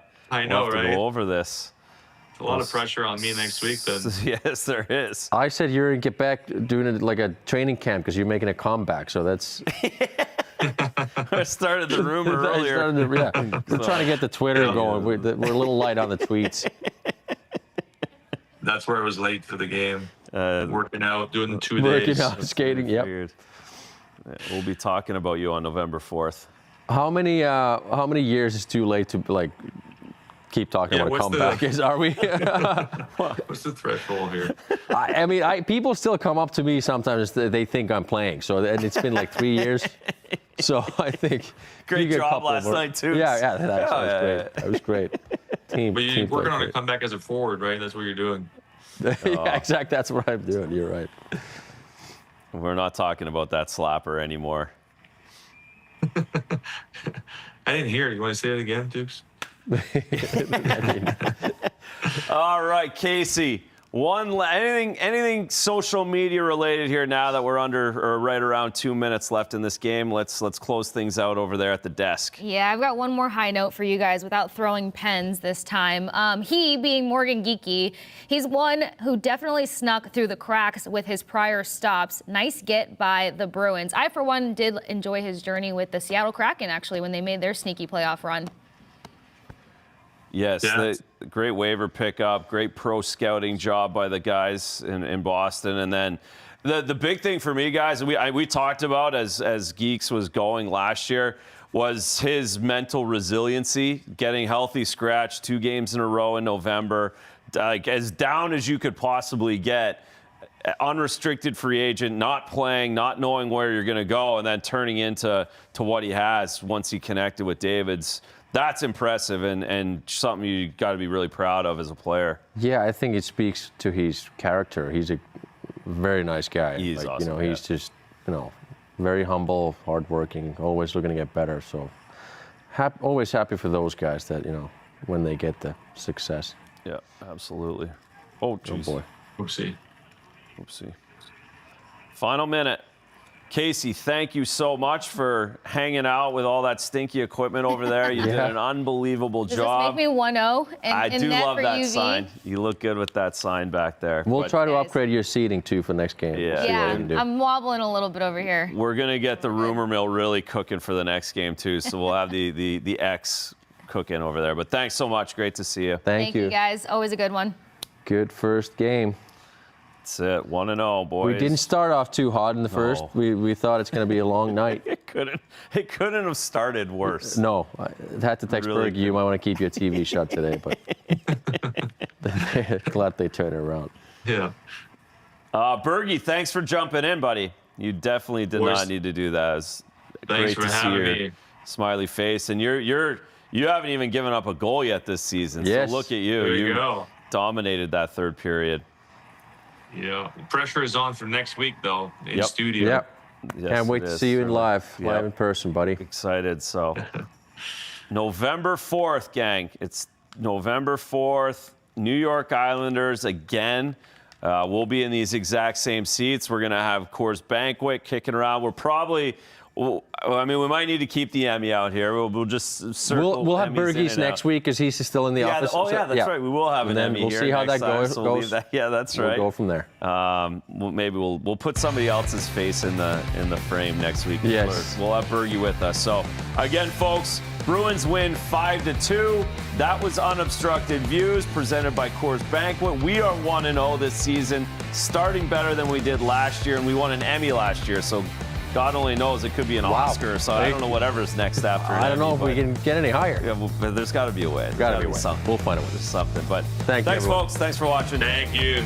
know, we'll have to right? go over this. A lot of pressure on me next week then. Yes, there is. I said you're going to get back doing it like a training camp because you're making a comeback. So that's. I started the rumor earlier. We're trying to get the Twitter going. We're a little light on the tweets. That's where I was late for the game. Working out, doing the 2 days. Working out, skating, yep. Weird. We'll be talking about you on November 4th. How many years is too late to like keep talking about a comeback? Are we? What's the threshold here? I mean, people still come up to me sometimes. They think I'm playing. So and it's been like 3 years. So I think great job last night too. Yeah, that was great. That was great. But you're working on a comeback as a forward, right? That's what you're doing. Yeah, exactly. That's what I'm doing. You're right. We're not talking about that slapper anymore. I didn't hear it. You want to say it again, Dukes? All right, Casey. Anything social media related here now that we're right around 2 minutes left in this game? Let's close things out over there at the desk. Yeah, I've got one more high note for you guys without throwing pens this time. He, being Morgan Geekie, he's one who definitely snuck through the cracks with his prior stops. Nice get by the Bruins. I, for one, did enjoy his journey with the Seattle Kraken, actually, when they made their sneaky playoff run. Yes, great waiver pickup, great pro scouting job by the guys in Boston. And then the big thing for me, guys, we talked about as Geeks was going last year, was his mental resiliency, getting healthy scratch 2 games in a row in November, like as down as you could possibly get. Unrestricted free agent, not playing, not knowing where you're going to go, and then turning into what he has once he connected with Davids. That's impressive and something you got to be really proud of as a player. Yeah, I think it speaks to his character. He's a very nice guy. He's awesome. He's just, very humble, hardworking, always looking to get better. So, always happy for those guys that when they get the success. Yeah, absolutely. Oh, geez. Oh boy. Oopsie. Final minute. Casey, thank you so much for hanging out with all that stinky equipment over there. You did an unbelievable job. Does this make me 1-0? I do love that UV? sign. You look good with that sign back there. We'll try to upgrade your seating too for next game. Yeah, I'm wobbling a little bit over here. We're going to get the rumor mill really cooking for the next game too, so we'll have the X cooking over there. But thanks so much. Great to see you. Thank you, guys. Always a good one. Good first game. That's it. 1-0, boys. We didn't start off too hot in the first. We thought it's going to be a long night. It couldn't have started worse. No, I had to text Bergy. You might want to keep your TV shut today, but glad they turned it around. Yeah. Bergy, thanks for jumping in, buddy. You definitely did not need to do that. It was great to see your smiley face, and you haven't even given up a goal yet this season. Yes. So look at you. There you go. Dominated that third period. Yeah. The pressure is on for next week, though, in studio. Yep. Yes, can't wait to see you in live in person, buddy. Excited. So November 4th, gang. It's November 4th. New York Islanders again. We'll be in these exact same seats. We're going to have Coors Banquet kicking around. We're probably... we might need to keep the Emmy out here. We'll just circle. We'll have Bergy's next week because he's still in the office. That's right. We will have an Emmy here. We'll see how that goes. Yeah, that's right. We'll go from there. Maybe we'll put somebody else's face in the frame next week. Yes. We'll have Bergy with us. So again, folks, Bruins win 5-2. That was Unobstructed Views presented by Coors Banquet. We are 1-0 this season, starting better than we did last year, and we won an Emmy last year. So God only knows, it could be an Oscar, so I don't know whatever's next after. I don't know if we can get any higher. Yeah, there's got to be a way. Got to be something. We'll find a way. There's something. But thanks, folks. Thanks for watching. Thank you.